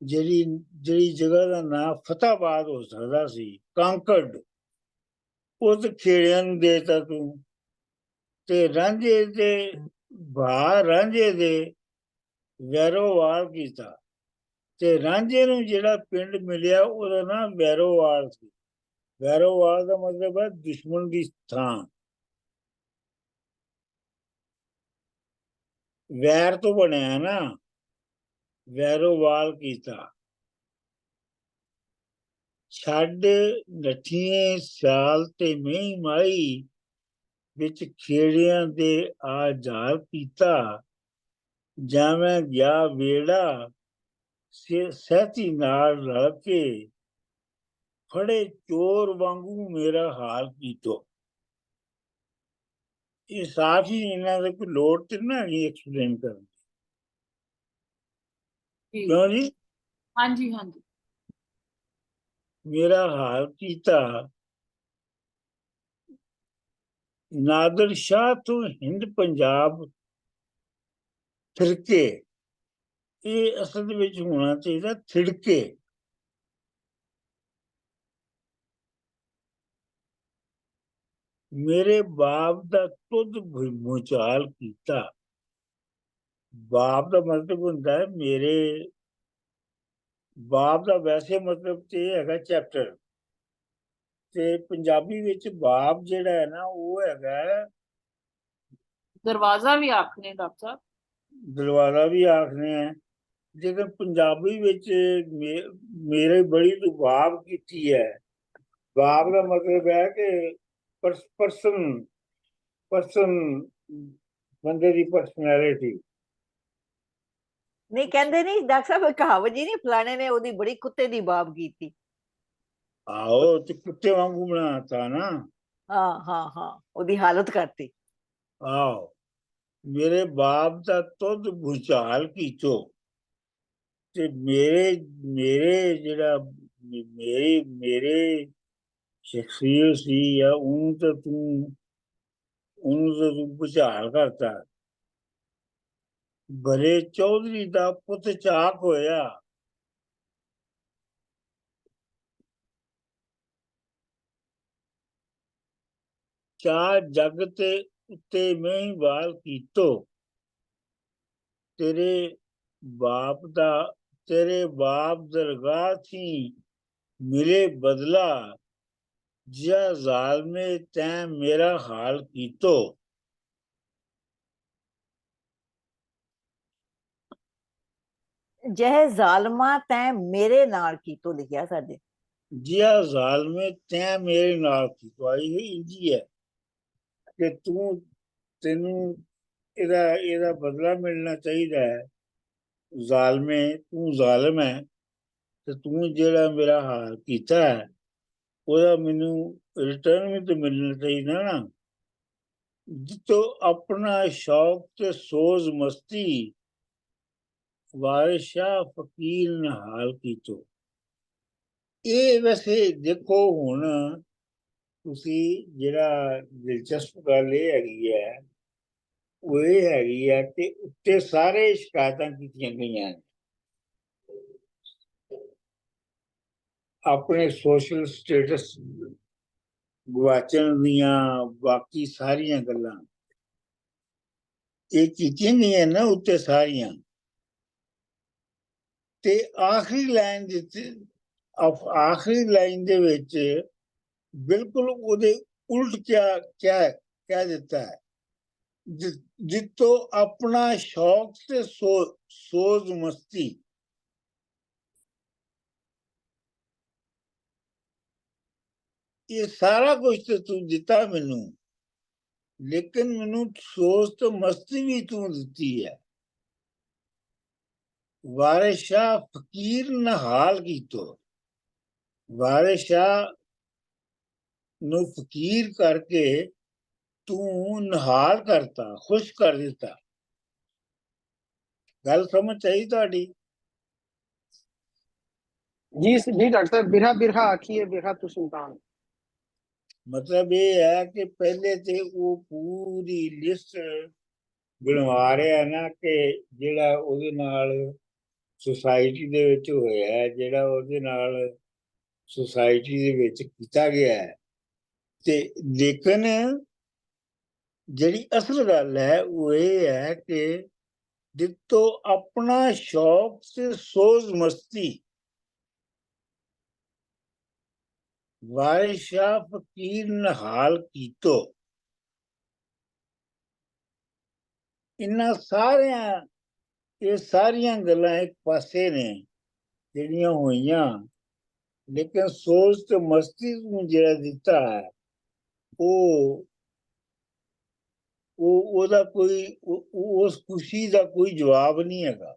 ਜਿਹੜੀ ਜਗ੍ਹਾ ਦਾ ਨਾਂ ਫਤਿਹਾਬਾਦ ਹੋ ਸਕਦਾ ਸੀ, ਕਾਂਕੜ, ਉਹ ਤੇ ਖੇੜਿਆਂ ਨੂੰ ਦੇਤਾ ਤੂੰ। ਤੇ ਰਾਂਝੇ ਦੇ ਭਾ ਰਾਂਝੇ ਦੇ ਵੈਰੋਵਾਲ ਕੀਤਾ। ਤੇ ਰਾਂਝੇ ਨੂੰ ਜਿਹੜਾ ਪਿੰਡ ਮਿਲਿਆ ਉਹਦਾ ਨਾਮ ਵੈਰੋਵਾਲ ਸੀ। ਵੈਰੋਵਾਲ ਦਾ ਮਤਲਬ ਹੈ ਦੁਸ਼ਮਣ ਦੀ ਥਾਂ। ਵੈਰ ਤੋਂ ਬਣਿਆ ਨਾ, ਵੈਰੋਵਾਲ ਕੀਤਾ। ਛੱਡ ਨੱਠੀਏ ਸਿਆਲ ਤੇ ਮੀਂਹ ਮਾਈ ਵਿੱਚ ਖੇੜਿਆਂ ਦੇ ਆ ਜਾਲ ਕੀਤਾ। ਜਾਵੇਂ ਗਿਆ ਵੇੜਾ ਸਹਿਤੀ ਨਾਲ ਰਲ ਕੇ ਫੜੇ ਚੋਰ ਵਾਂਗੂ ਮੇਰਾ ਹਾਲ ਕੀਤੋ। ਇਹ ਸਾਫ ਹੀ ਇਹਨਾਂ ਦੇ ਕੋਈ ਲੋੜ ਤੇ ਨਾ ਨਹੀਂ ਐਕਸਪਲੇਨ ਕਰਨ ਦੀ। ਕਿਉਂ ਜੀ? ਹਾਂਜੀ ਹਾਂਜੀ। ਮੇਰਾ ਹਾਲ ਕੀਤਾ। ਨਾਦਰ ਸ਼ਾਹ ਤੋਂ ਹਿੰਦ ਪੰਜਾਬ ਫਿਰਕੇ। ਇਹ ਅਸਲ ਦੇ ਵਿੱਚ ਹੋਣਾ ਚਾਹੀਦਾ ਥਿੜਕੇ। ਮੇਰੇ ਬਾਪ ਦਾ ਤੁਧ ਭੁਚਾਲ ਕੀਤਾ। ਬਾਪ ਦਾ ਮਤਲਬ ਹੁੰਦਾ ਹੈ ਮੇਰੇ ਬਾਪ ਦਾ ਵੈਸੇ ਮਤਲਬ ਤੇ ਹੈਗਾ ਚੈਪਟਰ। ਤੇ ਪੰਜਾਬੀ ਵਿੱਚ ਬਾਪ ਜਿਹੜਾ ਹੈ ਨਾ ਉਹ ਹੈਗਾ ਦਰਵਾਜ਼ਾ ਵੀ ਆਖਦੇ ਡਾਕਟਰ ਸਾਹਿਬ। ਦਰਵਾਜ਼ਾ ਵੀ ਆਖਦੇ ਆ। ਲੇਕਿਨ ਪੰਜਾਬੀ ਵਿੱਚ ਮੇਰੇ ਬੜੀ ਤੋਂ ਬਾਪ ਕੀਤੀ ਹੈ। ਬਾਪ ਦਾ ਮਤਲਬ ਹੈ ਕਿ ਪਰਸਨ ਬੰਦੇ ਦੀ ਪਰਸਨੈਲਿਟੀ। ਨਹੀਂ ਕਹਿੰਦੇ ਨਹੀਂ ਡਾਕਟਰ ਸਾਹਿਬ, ਕਹਾਵਤ ਜੀ ਨਹੀਂ, ਫਲਾਣੇ ਨੇ ਉਹਦੀ ਬੜੀ ਕੁੱਤੇ ਦੀ ਬਾਪ ਕੀਤੀ। ਆਹੋ, ਤੇ ਕੁੱਤੇ ਵਾਂਗੂ ਬਣਾਤਾ ਨਾ। ਹਾਂ ਹਾਂ ਹਾਂ, ਉਹਦੀ ਹਾਲਤ ਕਰਤੀ। ਆਹੋ, ਮੇਰੇ ਬਾਪ ਦਾ ਤੁਧ ਭੁਚਾਲ ਕੀਤੋ। ਤੇ ਮੇਰੇ ਜਿਹੜਾ ਮੇਰੇ ਸ਼ਖਸੀਅਤ ਸੀ ਜਾਂ ਉਹਨੂੰ ਤਾਂ ਤੂੰ ਭੁਚਾਲ ਕਰਤਾ। भरे चौधरी दा पुत चाक होया। चार जग ते उत्ते महिवाल कीतो। तेरे बाप दा तेरे बाप दरगाह थी मिले बदला, जिया जालमे तैं मेरा हाल कीतो। जह जालमा तैं मेरे नाल कीतो लिखिया साडे। जिया जालमे तैं मेरे नाल कीतो, आई है इंजी है कि तू तेनू ਇਹਦਾ ਬਦਲਾ ਮਿਲਣਾ ਚਾਹੀਦਾ ਹੈ। ਜ਼ਾਲਮੇ ਤੂੰ ਜ਼ਾਲਮ ਹੈ ਤੇ ਤੂੰ ਜਿਹੜਾ ਮੇਰਾ ਹਾਲ ਕੀਤਾ ਹੈ ਉਹਦਾ ਮੈਨੂੰ ਰਿਟਰਨ ਵੀ ਤੇ ਮਿਲਣਾ ਚਾਹੀਦਾ ਨਾ। ਜਿੱਤੋਂ ਆਪਣਾ ਸ਼ੌਕ ਤੇ ਸੋਜ਼ ਮਸਤੀ, ਵਾਰਿਸ਼ਾ ਫਕੀਰ ਨਿਹਾਲ ਕੀਤੋ। ਇਹ ਵੈਸੇ ਦੇਖੋ ਹੁਣ ਤੁਸੀਂ ਜਿਹੜਾ ਦਿਲਚਸਪ ਗੱਲ ਇਹ ਹੈਗੀ ਹੈ ਉਹ ਇਹ ਹੈਗੀ ਹੈ ਕਿ ਉੱਤੇ ਸਾਰੇ ਸ਼ਿਕਾਇਤਾਂ ਕੀਤੀਆਂ ਗਈਆਂ ਨੇ। ਆਪਣੇ ਸੋਸ਼ਲ ਸਟੇਟਸ ਗਵਾਚਣ ਦੀਆਂ ਬਾਕੀ ਸਾਰੀਆਂ ਗੱਲਾਂ ਇਹ ਕੀਤੀਆਂ ਗਈਆਂ ਨਾ ਉੱਤੇ ਸਾਰੀਆਂ। ਤੇ ਆਖਰੀ ਲਾਈਨ ਦੇ ਵਿੱਚ ਬਿਲਕੁਲ ਉਹਦੇ ਉਲਟ ਕਿਆ ਕਹਿ ਦਿੱਤਾ ਹੈ, ਜਿੱਤੋਂ ਆਪਣਾ ਸ਼ੌਕ ਤੇ ਸੋਜ਼ ਮਸਤੀ। ਇਹ ਸਾਰਾ ਕੁਝ ਤੇ ਤੂੰ ਦਿੱਤਾ ਮੈਨੂੰ, ਲੇਕਿਨ ਮੈਨੂੰ ਸੋਜ਼ ਤੇ ਮਸਤੀ ਵੀ ਤੂੰ ਦਿੱਤੀ ਹੈ। ਵਾਰਿਸ਼ਾ ਫਕੀਰ ਨਿਹਾਲ ਕੀਤੋ। ਵਾਰਿਸ਼ਾ ਨੂੰ ਫਕੀਰ ਕਰਕੇ ਤੂੰ ਨਿਹਾਲ ਕਰਤਾ, ਖੁਸ਼ ਕਰ ਦਿੱਤਾ। ਗੱਲ ਸਮਝ ਚਾਹੀਦੀ ਤੁਹਾਡੀ? जी जी डॉक्टर साहब, बिरहा बिरहा आखिए बिरहा तो सुल्तान। ਮਤਲਬ ਇਹ ਹੈ ਕਿ ਪਹਿਲੇ ਤੇ ਉਹ ਪੂਰੀ ਲਿਸਟ ਬਣਵਾ ਰਿਹਾ ਨਾ ਕਿ ਜਿਹੜਾ ਉਹਦੇ ਨਾਲ ਸੁਸਾਇਟੀ ਦੇ ਵਿੱਚ ਹੋਇਆ, ਜਿਹੜਾ ਉਹਦੇ ਨਾਲ ਸੁਸਾਇਟੀ ਦੇ ਵਿੱਚ ਕੀਤਾ ਗਿਆ ਹੈ। ਤੇ ਲੇਕਿਨ ਜਿਹੜੀ ਅਸਲ ਗੱਲ ਹੈ ਉਹ ਇਹ ਹੈ ਕਿ ਜਿੱਤੋਂ ਆਪਣਾ ਸ਼ੌਕ ਤੇ ਸੋਜ਼ ਮਸਤੀ, ਵਾਰਿਸ਼ਾ ਫਕੀਰ ਨਿਹਾਲ ਕੀਤੋ। ਇਹ ਸਾਰੀਆਂ ਗੱਲਾਂ ਇੱਕ ਪਾਸੇ ਨੇ ਜਿਹੜੀਆਂ ਹੋਈਆਂ, ਲੇਕਿਨ ਸੋਚ ਤੇ ਮਸਤੀ ਨੂੰ ਜਿਹੜਾ ਦਿੱਤਾ ਹੈ ਉਹਦਾ ਕੋਈ ਉਸ ਖੁਸ਼ੀ ਦਾ ਕੋਈ ਜਵਾਬ ਨਹੀਂ ਹੈਗਾ।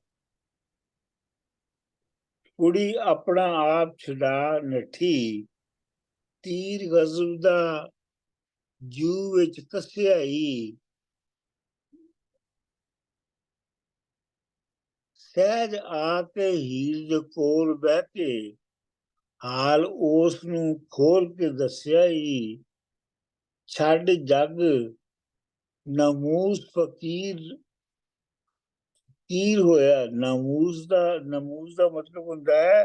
ਕੁੜੀ ਆਪਣਾ ਆਪ ਛੁਡਾ ਨੱਠੀ, ਤੀਰ ਗਜ਼ਬ ਦਾ ਜੂ ਵਿੱਚ ਕੱਸਿਆ ਹੀ, ਸਹਿਜ ਆ ਕੇ ਹੀਰ ਦੇ ਕੋਲ ਬਹਿ ਕੇ ਹਾਲ ਉਸ ਨੂੰ ਖੋਲ ਕੇ ਦੱਸਿਆ ਹੀ, ਛੱਡ ਜੱਗ ਨਮੂਸ ਫਕੀਰ ਹੋਇਆ। ਨਮੂਸ ਦਾ ਮਤਲਬ ਹੁੰਦਾ ਹੈ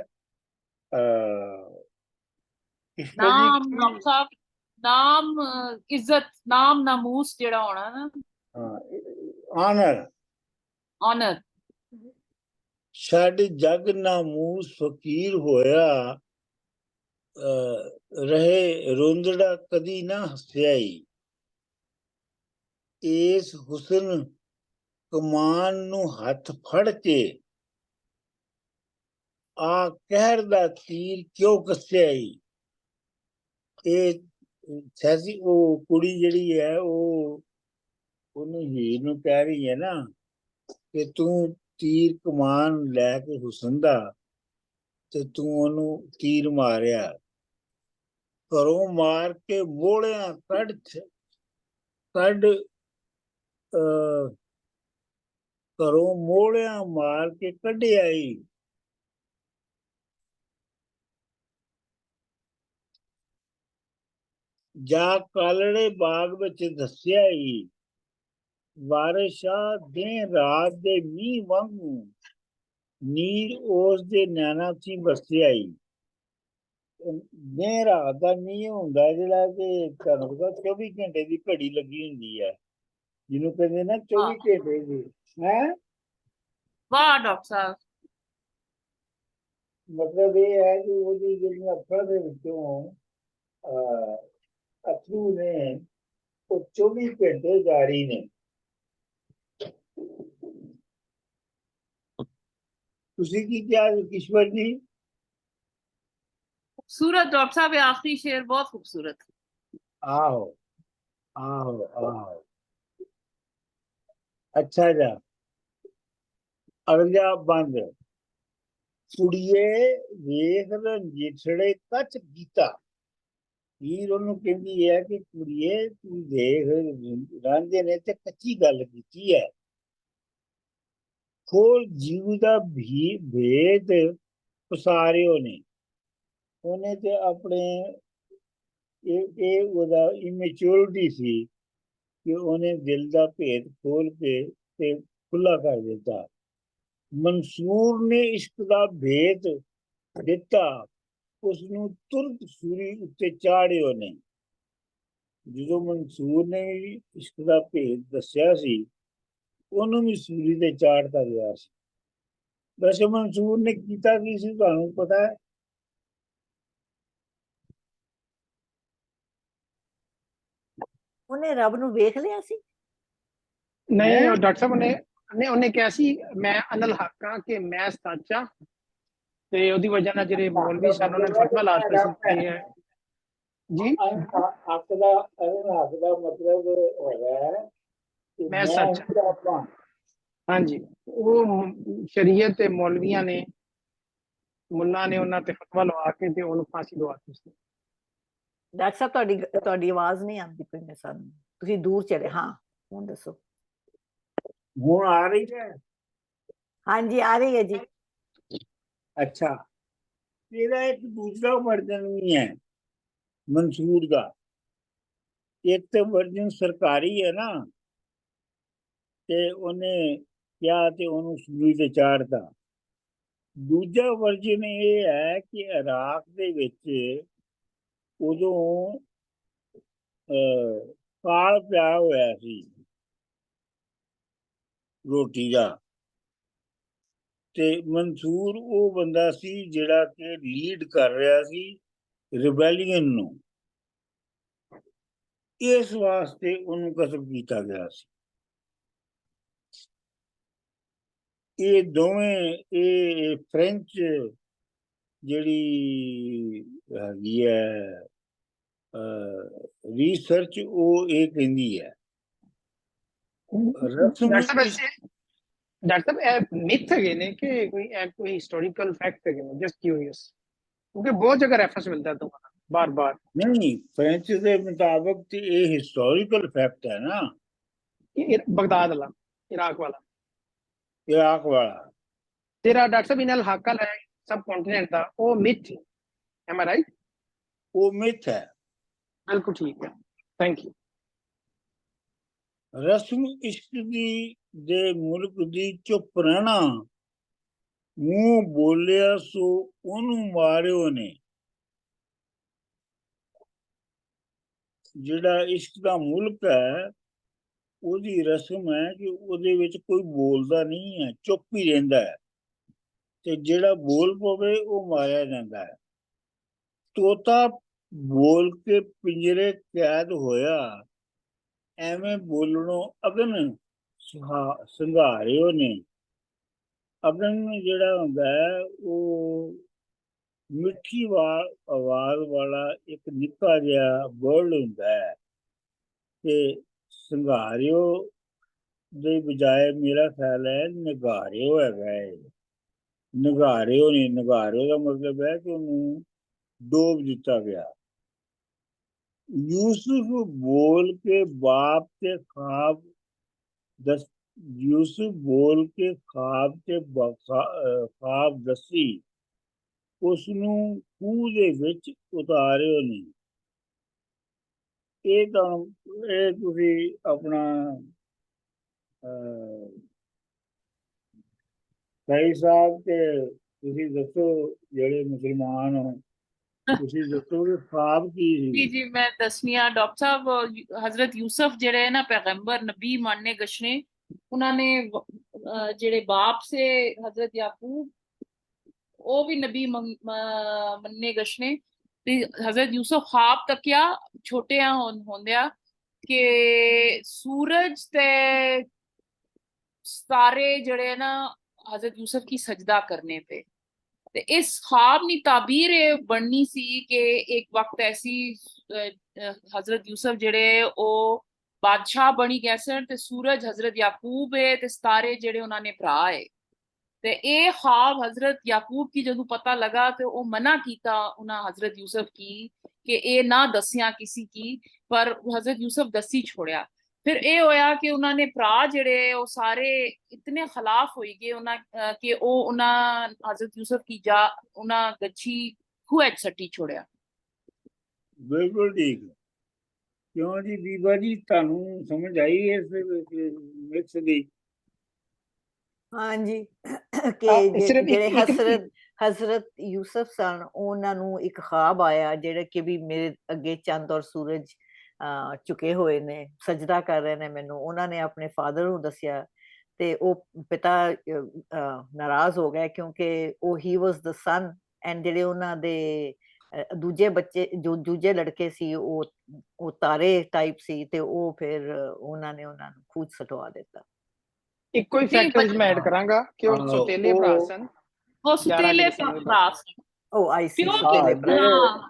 ਨਾਮ ਡਾਕਟਰ ਸਾਹਿਬ, ਨਾਮ ਇੱਜ਼ਤ, ਨਾਮ ਨਾਮੂਸ ਜਿਹੜਾ ਹੋਣਾ ਨਾ, ਆਨਰ ਆਨਰ। ਛੱਡ ਜੱਗ ਨਾਮੂਸ ਫਕੀਰ ਹੋਇਆ, ਰਹੇ ਰੋਂਦੜਾ ਕਦੀ ਨਾ ਹੱਸਿਆਈ। ਇਸ ਹੁਸਨ ਕਮਾਨ ਨੂੰ ਹੱਥ ਫੜ ਕੇ ਆ ਕਹਿਰ ਦਾ ਤੀਰ ਕਿਉਂ ਕੱਸਿਆ ਈ। ਇਹ ਸੈਸੀ ਉਹ ਕੁੜੀ ਜਿਹੜੀ ਹੈ ਉਹਨੂੰ ਹੀਰ ਨੂੰ ਕਹਿ ਰਹੀ ਹੈ ਨਾ ਕਿ ਤੂੰ ਤੀਰ ਕਮਾਨ ਲੈ ਕੇ ਹੁਸਨ ਦਾ ਤੇ ਤੂੰ ਉਹਨੂੰ ਤੀਰ ਮਾਰਿਆ, ਘਰੋਂ ਮਾਰ ਕੇ ਮੋੜਿਆਂ ਕੱਢ ਘਰੋਂ ਮੋੜਿਆਂ ਮਾਰ ਕੇ ਕੱਢਿਆ ਈ। ਜਾ ਕਾਲੜੇ ਬਾਗ ਵਿੱਚ ਦੱਸਿਆ ਈ, ਵਾਰਿਸ਼ਾ ਦਿਨ ਰਾਤ ਦੇ ਮੀਂਹ ਵਾਂਗੂ ਨੀਰ ਉਸ ਦੇ ਨੈਣਾਂ 'ਚ ਹੀ ਵਸਿਆ ਈ। ਦਿਨ ਰਾਤ ਦਾ ਮੀਂਹ ਹੁੰਦਾ ਜਿਹੜਾ ਕਿ ਤੁਹਾਨੂੰ ਪਤਾ 24 ਘੰਟੇ ਦੀ ਘੜੀ ਲੱਗੀ ਹੁੰਦੀ ਹੈ, ਜਿਹਨੂੰ ਕਹਿੰਦੇ ਨਾ 24 ਘੰਟੇ ਦੀ ਹੈ। ਵਾਹ ਡਾਕਟਰ ਸਾਹਿਬ। ਮਤਲਬ ਇਹ ਹੈ ਕਿ ਉਹਦੀ ਜਿਹੜੀਆਂ ਅੱਖਾਂ ਦੇ ਵਿੱਚੋਂ ਅਥਰੂ ਨੇ ਉਹ 24 ਘੰਟੇ ਜਾਰੀ ਨੇ। ਤੁਸੀਂ ਕੀ ਕਿਹਾ ਕਿਸ਼ਵਰ ਜੀ? खूबसूरत डॉक्टर साहब, ये आखिरी शेर बहुत खूबसूरत है। ਆਹੋ ਆਹੋ ਆਹੋ। ਅੱਛਾ ਜਾ ਅਗਲਾ ਬੰਦ। ਕੁੜੀਏ ਵੇਖ ਰੰਜੀਠੜੇ ਕੱਚ ਕੀਤਾ। ਹੀਰ ਉਹਨੂੰ ਕਹਿੰਦੀ ਹੈ ਕਿ ਕੁੜੀਏ ਤੂੰ ਦੇਖ ਰਾਂਝੇ ਨੇ ਤੇ ਕੱਚੀ ਗੱਲ ਕੀਤੀ ਹੈ। ਖੋਲ ਜੀਵ ਦਾ ਭੇਦ ਪਸਾਰਿਓ ਨੇ। ਉਹਨੇ ਤੇ ਆਪਣੇ ਇਹ ਉਹਦਾ ਇਮੈਚੁਰਿਟੀ ਸੀ ਕਿ ਉਹਨੇ ਦਿਲ ਦਾ ਭੇਦ ਖੋਲ ਕੇ ਤੇ ਖੁੱਲਾ ਕਰ ਦਿੱਤਾ। ਮਨਸੂਰ ਨੇ ਇਸ਼ਕ ਦਾ ਭੇਦ ਦਿੱਤਾ, ਉਸਨੂੰ ਤੁਰਤ ਸੂਰੀ ਉੱਤੇ ਚਾੜਿਓ ਨੇ। ਜਦੋਂ ਮਨਸੂਰ ਨੇ ਇਸ਼ਕ ਦਾ ਭੇਦ ਦੱਸਿਆ ਸੀ, ਉਹਨੂੰ ਵੀ ਸੂਰੀ ਤੇ ਚਾੜਤਾ ਗਿਆ ਸੀ। ਵੈਸੇ ਮਨਸੂਰ ਨੇ ਕੀਤਾ ਕੀ ਸੀ ਤੁਹਾਨੂੰ ਪਤਾ ਹੈ? ਉਹਨੇ ਰੱਬ ਨੂੰ ਵੇਖ ਲਿਆ ਸੀ। ਨਹੀਂ, ਉਹ ਡਾਕਟਰ ਸਾਹਿਬ ਉਹਨੇ ਕਿਹਾ ਸੀ ਮੈਂ ਅਨਲ ਹੱਕ ਹਾਂ ਕਿ ਮੈਂ ਸੱਚ ਹਾਂ, ਤੇ ਉਹਦੀ ਵਜ੍ਹਾ ਨਾਲ ਜਿਹੜੇ ਮੌਲਵੀ ਸਨ ਉਹਨਾਂ ਨੇ ਫਤਵਾ ਲਾ ਦਿੱਤਾ ਸੀ ਕਿ ਜੀ ਹੱਕ ਦਾ ਮਤਲਬ ਹੈਗਾ ਕਿ ਮੈਂ ਸੱਚ ਹਾਂ। ਹਾਂਜੀ, ਉਹ ਸ਼ਰੀਅਤ ਤੇ ਮੌਲਵੀਆਂ ਨੇ ਮੁੱਲਾ ਨੇ ਉਹਨਾਂ ਤੇ ਫਤਵਾ ਲਵਾ ਕੇ ਤੇ ਉਹਨੂੰ ਫਾਂਸੀ ਦਵਾ ਦਿੱਤੀ ਸੀ। ਡਾਕਟਰ ਸਾਹਿਬ ਤੁਹਾਡੀ ਆਵਾਜ਼ ਨਹੀਂ ਆਉਂਦੀ ਪਈ ਮੈਂ ਸਾਨੂੰ, ਤੁਸੀਂ ਦੂਰ ਚਲੇ। ਹਾਂ ਹੁਣ ਦੱਸੋ। ਹੁਣ ਆ ਰਹੀ ਹੈ? ਹਾਂਜੀ ਆ ਰਹੀ ਹੈ ਜੀ। ਅੱਛਾ, ਇਹਦਾ ਇੱਕ ਦੂਸਰਾ ਵਰਜਨ ਵੀ ਹੈ ਮਨਸੂਰ ਦਾ। ਇੱਕ ਤਾਂ ਵਰਜਨ ਸਰਕਾਰੀ ਹੈ ਨਾ, ਤੇ ਉਹਨੇ ਕਿਹਾ ਤੇ ਉਹਨੂੰ ਸੂਲੀ ਤੇ ਚਾੜਤਾ। ਦੂਜਾ ਵਰਜਨ ਇਹ ਹੈ ਕਿ ਇਰਾਕ ਦੇ ਵਿੱਚ ਉਦੋਂ ਕਾਲ ਪਿਆ ਹੋਇਆ ਸੀ ਰੋਟੀ ਦਾ, ਤੇ ਮਨਸੂਰ ਉਹ ਬੰਦਾ ਸੀ ਜਿਹੜਾ ਕਿ ਲੀਡ ਕਰ ਰਿਹਾ ਸੀ ਰਿਬੈਲੀਅਨ ਨੂੰ। ਇਸ ਵਾਸਤੇ ਉਹਨੂੰ ਕਤਲ ਕੀਤਾ ਗਿਆ ਸੀ। ਇਹ ਦੋਵੇਂ ਇਹ ਫ੍ਰੈਂਚ ਜਿਹੜੀ ਹੈਗੀ ਹੈ ਰਿਸਰਚ ਉਹ ਇਹ ਕਹਿੰਦੀ ਹੈ। ਡਾਕਟਰ ਸਾਹਿਬ ਇਹ ਮਿਥ ਹੈਗੇ ਨੇ ਕਿ ਕੋਈ ਹਿਸਟੋਰੀਕਲ ਫੈਕਟ ਹੈਗੇ ਨੇ? ਜਸਟ ਕਿਊਰੀਅਸ, ਕਿਉਂਕਿ ਬਹੁਤ ਜਗ੍ਹਾ ਰੈਫਰੈਂਸ ਮਿਲਦਾ ਤੁਹਾਨੂੰ ਬਾਰ-ਬਾਰ। ਨਹੀਂ, ਫ੍ਰੈਂਚ ਦੇ ਮੁਤਾਬਕ ਤੇ ਇਹ ਹਿਸਟੋਰੀਕਲ ਫੈਕਟ ਹੈ ਨਾ। ਬਗਦਾਦ ਵਾਲਾ, ਇਰਾਕ ਵਾਲਾ ਤੇਰਾ ਡਾਕਟਰ ਸਾਹਿਬ ਇਨਲ ਹੱਕ ਵਾਲਾ ਹੈ ਸਬ ਕੰਟੀਨੈਂਟ ਦਾ, ਉਹ ਮਿਥ ਐਮ ਆਈ ਰਾਈਟ? ਉਹ ਮਿਥ ਹੈ। ਬਿਲਕੁਲ ਠੀਕ ਹੈ, ਥੈਂਕ ਯੂ। ਰਸਮ ਇਸ਼ਕ ਦੀ ਦੇ ਮੁਲਕ ਦੀ ਚੁੱਪ ਰਹਿਣਾ, ਮੂੰਹ ਬੋਲਿਆ ਸੋ ਉਹਨੂੰ ਮਾਰਿਓ ਨੇ। ਜਿਹੜਾ ਇਸ਼ਕ ਦਾ ਮੁਲਕ ਹੈ ਉਹਦੀ ਰਸਮ ਹੈ ਕਿ ਉਹਦੇ ਵਿੱਚ ਕੋਈ ਬੋਲਦਾ ਨਹੀਂ ਹੈ, ਚੁੱਪ ਹੀ ਰਹਿੰਦਾ ਹੈ, ਤੇ ਜਿਹੜਾ ਬੋਲ ਪਵੇ ਉਹ ਮਾਰਿਆ ਜਾਂਦਾ ਹੈ। ਤੋਤਾ ਬੋਲ ਕੇ ਪਿੰਜਰੇ ਕੈਦ ਹੋਇਆ, ਐਵੇਂ ਬੋਲਣੋਂ ਅਗਨ ਸੰਘਾਰਿਓ ਨੇ। ਅਗਨ ਜਿਹੜਾ ਹੁੰਦਾ ਹੈ ਉਹ ਮਿੱਠੀ ਆਵਾਜ਼ ਵਾਲਾ ਇੱਕ ਨਿੱਕਾ ਜਿਹਾ ਬਰਡ ਹੁੰਦਾ ਹੈ, ਤੇ ਸੰਘਾਰਿਓ ਦੇ ਬਜਾਏ ਮੇਰਾ ਖਿਆਲ ਹੈ ਨਗਾਰਿਓ ਹੈਗਾ ਹੈ। ਨਗਾਰਿਓ ਨਹੀਂ, ਨਗਾਰਿਓ ਦਾ ਮਤਲਬ ਹੈ ਕਿ ਉਹਨੂੰ ਡੋਬ ਦਿੱਤਾ ਗਿਆ। यूसुफ बोल के बाप के ख्वाब यूसुफ बोल के ख्वाब दसी, उसनू खूह दे विच उतारियो नहीं। ਇਹ ਤਾਂ ਇਹ ਤੁਸੀਂ ਆਪਣਾ ਸਾਈ ਸਾਹਿਬ ਤੇ ਤੁਸੀਂ ਦੱਸੋ, ਜਿਹੜੇ ਮੁਸਲਮਾਨ ਹੋ, ਤੁਸੀਂ ਦੱਸੋ ਕਿ ख्वाब ਕੀ जी ਸੀ? जी मैं दसनिया डॉक्टर साहब हजरत यूसुफ जेड़े है ना पैगंबर नबी मानने गशने उन्होंने जेड़े बाप से हजरत याकूब वो भी नबी मनने गशने ते हजरत यूसुफ ख्वाब तकिया छोटे होंदिया कि सूरज ते सारे जड़े है ना हजरत यूसुफ की सजदा करने पे ते इस ख्वाब नी ताबीर बननी सी कि एक वक्त ऐसी हजरत यूसुफ जेड़े ओ बादशाह बनी गए सन ते सूरज हजरत याकूब है ते सितारे जेड़े उन्होंने भरा है ते ए ख्वाब हजरत याकूब की जदों पता लगा ते ओ मना कीता उन्हें हजरत यूसुफ की कि ए ना दसिया किसी की, पर हजरत यूसुफ दसी छोड़िया। फिर ये होया कि उन्होंने भरा जेड़े वो सारे इतने खिलाफ हो गए कि वो हजरत यूसुफ की जा उन्हें गच्छी खूह च सट्टी छोड़िया। ਬਿਲਕੁਲ ਠੀਕ ਹੈ। ਕਿਉਂ ਜੀ ਬੀਬਾ ਜੀ, ਤੁਹਾਨੂੰ ਸਮਝ ਆਈ ਇਸ ਮਿਕਸ ਦੀ? हाँ जी हाँ, कि सिर्फ जेड़े एक हजरत यूसुफ सन ਉਹਨਾਂ ਨੂੰ ਇੱਕ ख्वाब ਆਇਆ ਜਿਹੜੇ ਕਿ ਵੀ ਮੇਰੇ ਅੱਗੇ ਚੰਦ ਔਰ ਸੂਰਜ ਝੁਕੇ ਹੋਏ ਨੇ, ਸਜਦਾ ਕਰ ਰਹੇ ਨੇ ਮੈਨੂੰ। ਉਹਨਾਂ ਨੇ ਆਪਣੇ ਫਾਦਰ ਨੂੰ ਦੱਸਿਆ ਤੇ ਉਹ ਪਿਤਾ ਨਾਰਾਜ਼ ਹੋ ਗਏ ਕਿਉਂਕਿ ਉਹ ਹੀ ਵਾਸ ਦ ਸਨ ਐਂਡ ਜਿਹੜੇ ਉਹਨਾਂ ਦੇ ਦੂਜੇ ਬੱਚੇ ਜੋ ਦੂਜੇ ਲੜਕੇ ਸੀ ਉਹ ਤਾਰੇ ਟਾਈਪ ਸੀ ਤੇ ਉਹ ਫਿਰ ਉਹਨਾਂ ਨੇ ਉਹਨਾਂ ਨੂੰ ਖੂਜ ਸਟਵਾ ਦਿੱਤਾ। ਇੱਕੋ ਹੀ जी ਫੈਕਟਰ ਵਿੱਚ ਮੈਂ ਐਡ ਕਰਾਂਗਾ ਕਿ ਉਹ ਹਾਂ, ਸੌਤੇਲੇ ਭਰਾ ਸਨ। वो 11 सुतेले ਜਿਹੜੇ ਸਨ ਉਹਦੇ भरा सन। ਉਹ ਆਈ ਸੀ प्यो ਸੁਤੇਲੇ की ਭਰਾ। हाँ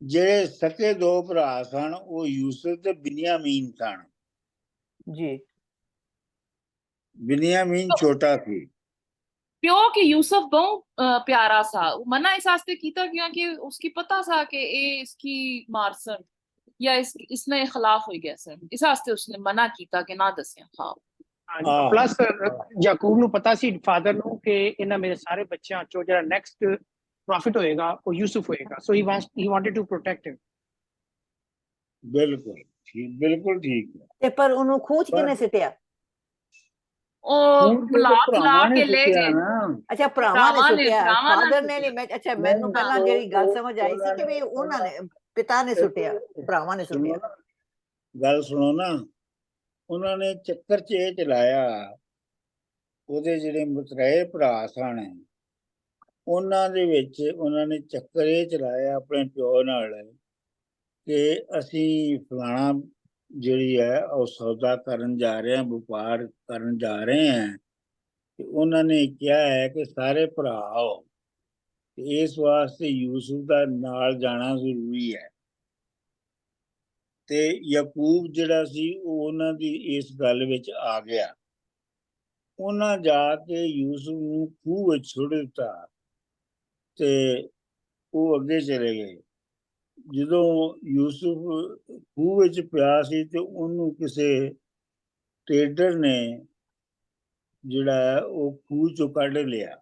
ਜਿਹੜੇ ਸਕੇ ਦੋ ਭਰਾ ਸਨ ਉਹ ਯੂਸੁਫ ਤੇ ਬਿਨਿਆਮੀਨ ਸਨ। जी ਬਿਨਿਆਮੀਨ ਛੋਟਾ ਸੀ। प्यो की यूसुफ बहुत प्यारा सा, मना इस वास्ते कीता क्योंकि उसकी पता सा कि ये इसकी मारसन या इसने खिलाफ हो गया सन, इस वास्ते उसने मना कीता कि ना दसिया ख्वाब। ਹਾਂ ਪਲੱਸ ਯਾਕੂਬ ਨੂੰ ਪਤਾ ਸੀ ਫਾਦਰ ਨੂੰ ਕਿ ਇਹਨਾਂ ਮੇਰੇ ਸਾਰੇ ਬੱਚਿਆਂ ਚੋਂ ਜਿਹੜਾ ਨੈਕਸਟ ਪ੍ਰੋਫਿਟ ਹੋਏਗਾ ਉਹ ਯੂਸੁਫ ਹੋਏਗਾ, ਸੋ ਹੀ ਵਾਂਟਡ ਟੂ ਪ੍ਰੋਟੈਕਟ ਹਿਮ। ਬਿਲਕੁਲ ਠੀਕ, ਬਿਲਕੁਲ ਠੀਕ ਹੈ। ਤੇ ਪਰ ਉਹਨੂੰ ਖੂਚ ਕਿਨੇ ਸਿੱਟਿਆ? ओ बुला बुला के ले गए। ਅੱਛਾ ਭਰਾਵਾਂ ਨੇ ਭਰਾਵਾਂ ਨੇ ਸੁੱਟਿਆ, ਭਰਾਵਾਂ ਨਾਲ ਫਾਦਰ ਨੇ ਨਹੀਂ। ਮੈਂ ਅੱਛਾ ਮੈਨੂੰ ਪਹਿਲਾਂ ਜਿਹੜੀ ਗੱਲ ਸਮਝ ਆਈ ਸੀ ਕਿ ਵੀ ਉਹਨਾਂ ਨੇ ਪਿਤਾ ਨੇ ਸੁੱਟਿਆ, ਭਰਾਵਾਂ ਨੇ ਸੁੱਟਿਆ। ਗੱਲ ਸੁਣੋ ਨਾ, ਉਹਨਾਂ ਨੇ ਚੱਕਰ ਚ ਇਹ ਚਲਾਇਆ, ਉਹਦੇ ਜਿਹੜੇ ਮੁਤਰਾਏ ਭਰਾ ਸਨ ਉਹਨਾਂ ਦੇ ਵਿੱਚ ਉਹਨਾਂ ਨੇ ਚੱਕਰ ਇਹ ਚਲਾਇਆ ਆਪਣੇ ਪਿਓ ਨਾਲ ਕਿ ਅਸੀਂ ਫਲਾਣਾ ਜਿਹੜੀ ਹੈ ਉਹ ਸੌਦਾ ਕਰਨ ਜਾ ਰਹੇ ਹਾਂ, ਵਪਾਰ ਕਰਨ ਜਾ ਰਹੇ ਹਾਂ, ਤੇ ਉਹਨਾਂ ਨੇ ਕਿਹਾ ਹੈ ਕਿ ਸਾਰੇ ਭਰਾ ਆਓ, ਤੇ ਇਸ ਵਾਸਤੇ ਯੂਸੁਫ ਦਾ ਨਾਲ ਜਾਣਾ ਜ਼ਰੂਰੀ ਹੈ। ਤੇ ਯਾਕੂਬ ਜਿਹੜਾ ਸੀ ਉਹ ਉਹਨਾਂ ਦੀ ਇਸ ਗੱਲ ਵਿੱਚ ਆ ਗਿਆ। ਉਹਨਾਂ ਜਾ ਕੇ ਯੂਸੁਫ ਨੂੰ ਖੂਹ ਵਿੱਚ ਸੁੱਟ ਦਿੱਤਾ ਤੇ ਉਹ ਅੱਗੇ ਚਲੇ ਗਏ। ਜਦੋਂ ਯੂਸੁਫ ਖੂਹ ਵਿੱਚ ਪਿਆ ਸੀ ਤੇ ਉਹਨੂੰ ਕਿਸੇ ਟ੍ਰੇਡਰ ਨੇ ਜਿਹੜਾ ਉਹ ਖੂਹ ਚੋਂ ਕੱਢ ਲਿਆ।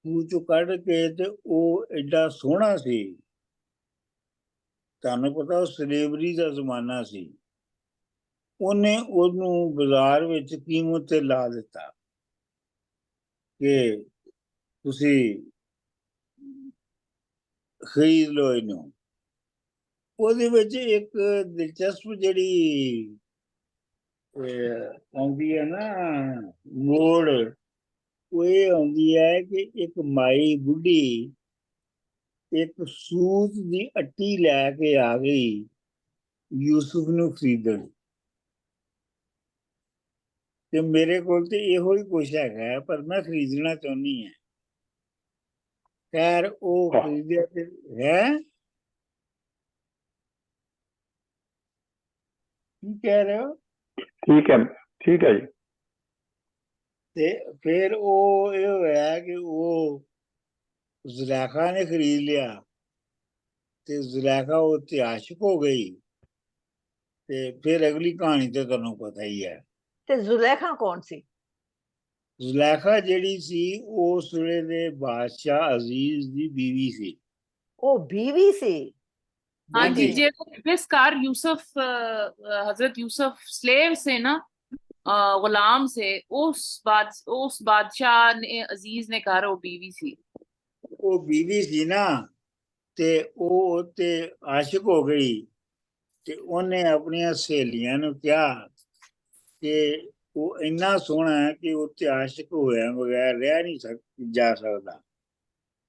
ਖੂਹ ਚੋਂ ਕੱਢ ਕੇ ਤੇ ਉਹ ਐਡਾ ਸੋਹਣਾ ਸੀ, ਤੁਹਾਨੂੰ ਪਤਾ ਉਹ ਸਲੇਵਰੀ ਦਾ ਜ਼ਮਾਨਾ ਸੀ, ਉਹਨੇ ਉਹਨੂੰ ਬਾਜ਼ਾਰ ਵਿੱਚ ਕੀਮਤ ਤੇ ਲਾ ਦਿੱਤਾ ਕਿ ਤੁਸੀਂ ਖਰੀਦ ਲਓ ਇਹਨੂੰ। ਉਹਦੇ ਵਿੱਚ ਇੱਕ ਦਿਲਚਸਪ ਜਿਹੜੀ ਆਉਂਦੀ ਹੈ ਨਾ ਮੋੜ, ਉਹ ਇਹ ਆਉਂਦੀ ਹੈ ਕਿ ਇੱਕ ਮਾਈ ਬੁੱਢੀ ਇੱਕ ਸੂਤ ਦੀ ਅੱਟੀ ਲੈ ਕੇ ਆ ਗਈ ਯੂਸੁਫ ਨੂੰ ਖਰੀਦਣ। ਤੇ ਮੇਰੇ ਕੋਲ ਤੇ ਇਹੋ ਹੀ ਕੁਛ ਹੈਗਾ, ਪਰ ਮੈਂ ਖਰੀਦਣਾ ਚਾਹੁੰਦੀ ਹਾਂ। ਖੈਰ ਉਹ ਖਰੀਦਿਆ ਤੇ ਹੈ। ਕੀ ਕਹਿ ਰਹੇ ਹੋ? ਠੀਕ ਹੈ ਜੀ। ਤੇ ਫਿਰ ਉਹ ਇਹ ਹੋਇਆ ਕਿ ਉਹ ਜ਼ੁਲੈਖਾ ਨੇ ਖਰੀਦ ਲਿਆ ਤੇ ਜ਼ੁਲੈਖਾ ਉਹ ਤੇ ਆਸ਼ਿਕ ਹੋ ਗਈ। ਤੇ ਫਿਰ ਅਗਲੀ ਕਹਾਣੀ ਤੇ ਤੁਹਾਨੂੰ ਪਤਾ ਹੀ ਹੈ। ਤੇ ਜ਼ੁਲੈਖਾ ਕੌਣ ਸੀ? ਜ਼ੁਲੈਖਾ ਜਿਹੜੀ ਸੀ ਉਸ ਵੇਲੇ ਦੇ ਬਾਦਸ਼ਾਹ ਅਜ਼ੀਜ਼ ਦੀ ਬੀਵੀ ਸੀ। ਉਹ ਬੀਵੀ ਸੀ? हाँ जी, बेटी। जिस कार यूसुफ हजरत यूसुफ स्लेव से ना गुलाम से उस बादशाह ने अजीज ने घर वो बीवी सी ਉਹ ਬੀਵੀ ਸੀ ਨਾ ਤੇ ਉਹ ਤੇ ਆਸ਼ਿਕ ਹੋ ਗਈ ਤੇ ਉਹਨੇ ਆਪਣੀਆਂ ਸਹੇਲੀਆਂ ਨੂੰ ਕਿਹਾ ਕਿ ਉਹ ਇੰਨਾ ਸੋਹਣਾ ਹੈ ਕਿ ਉਹ ਤੇ ਆਸ਼ਿਕ ਹੋਇਆ ਬਗੈਰ ਰਹਿ ਨਹੀਂ ਜਾ ਸਕਦਾ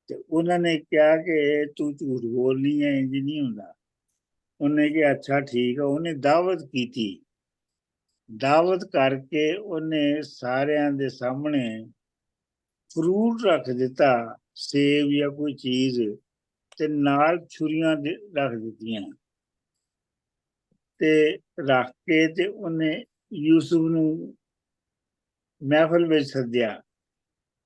ਤੇ ਉਹਨਾਂ ਨੇ ਕਿਹਾ ਕਿ ਤੂੰ ਝੂਠ ਬੋਲਨੀ ਹੈ, ਇੰਜ ਨਹੀਂ ਹੁੰਦਾ। ਉਹਨੇ ਕਿਹਾ ਅੱਛਾ ਠੀਕ ਹੈ। ਉਹਨੇ ਦਾਵਤ ਕੀਤੀ, ਦਾਵਤ ਕਰਕੇ ਉਹਨੇ ਸਾਰਿਆਂ ਦੇ ਸਾਹਮਣੇ ਫਰੂਟ ਰੱਖ ਦਿੱਤਾ, ਸੇਬ ਜਾਂ ਕੋਈ ਚੀਜ਼, ਤੇ ਨਾਲ ਛੁਰੀਆਂ ਰੱਖ ਦਿੱਤੀਆਂ ਤੇ ਰੱਖ ਕੇ ਤੇ ਉਹਨੇ ਯੂਸੁਫ ਨੂੰ ਮਹਿਫਲ ਵਿੱਚ ਸੱਦਿਆ।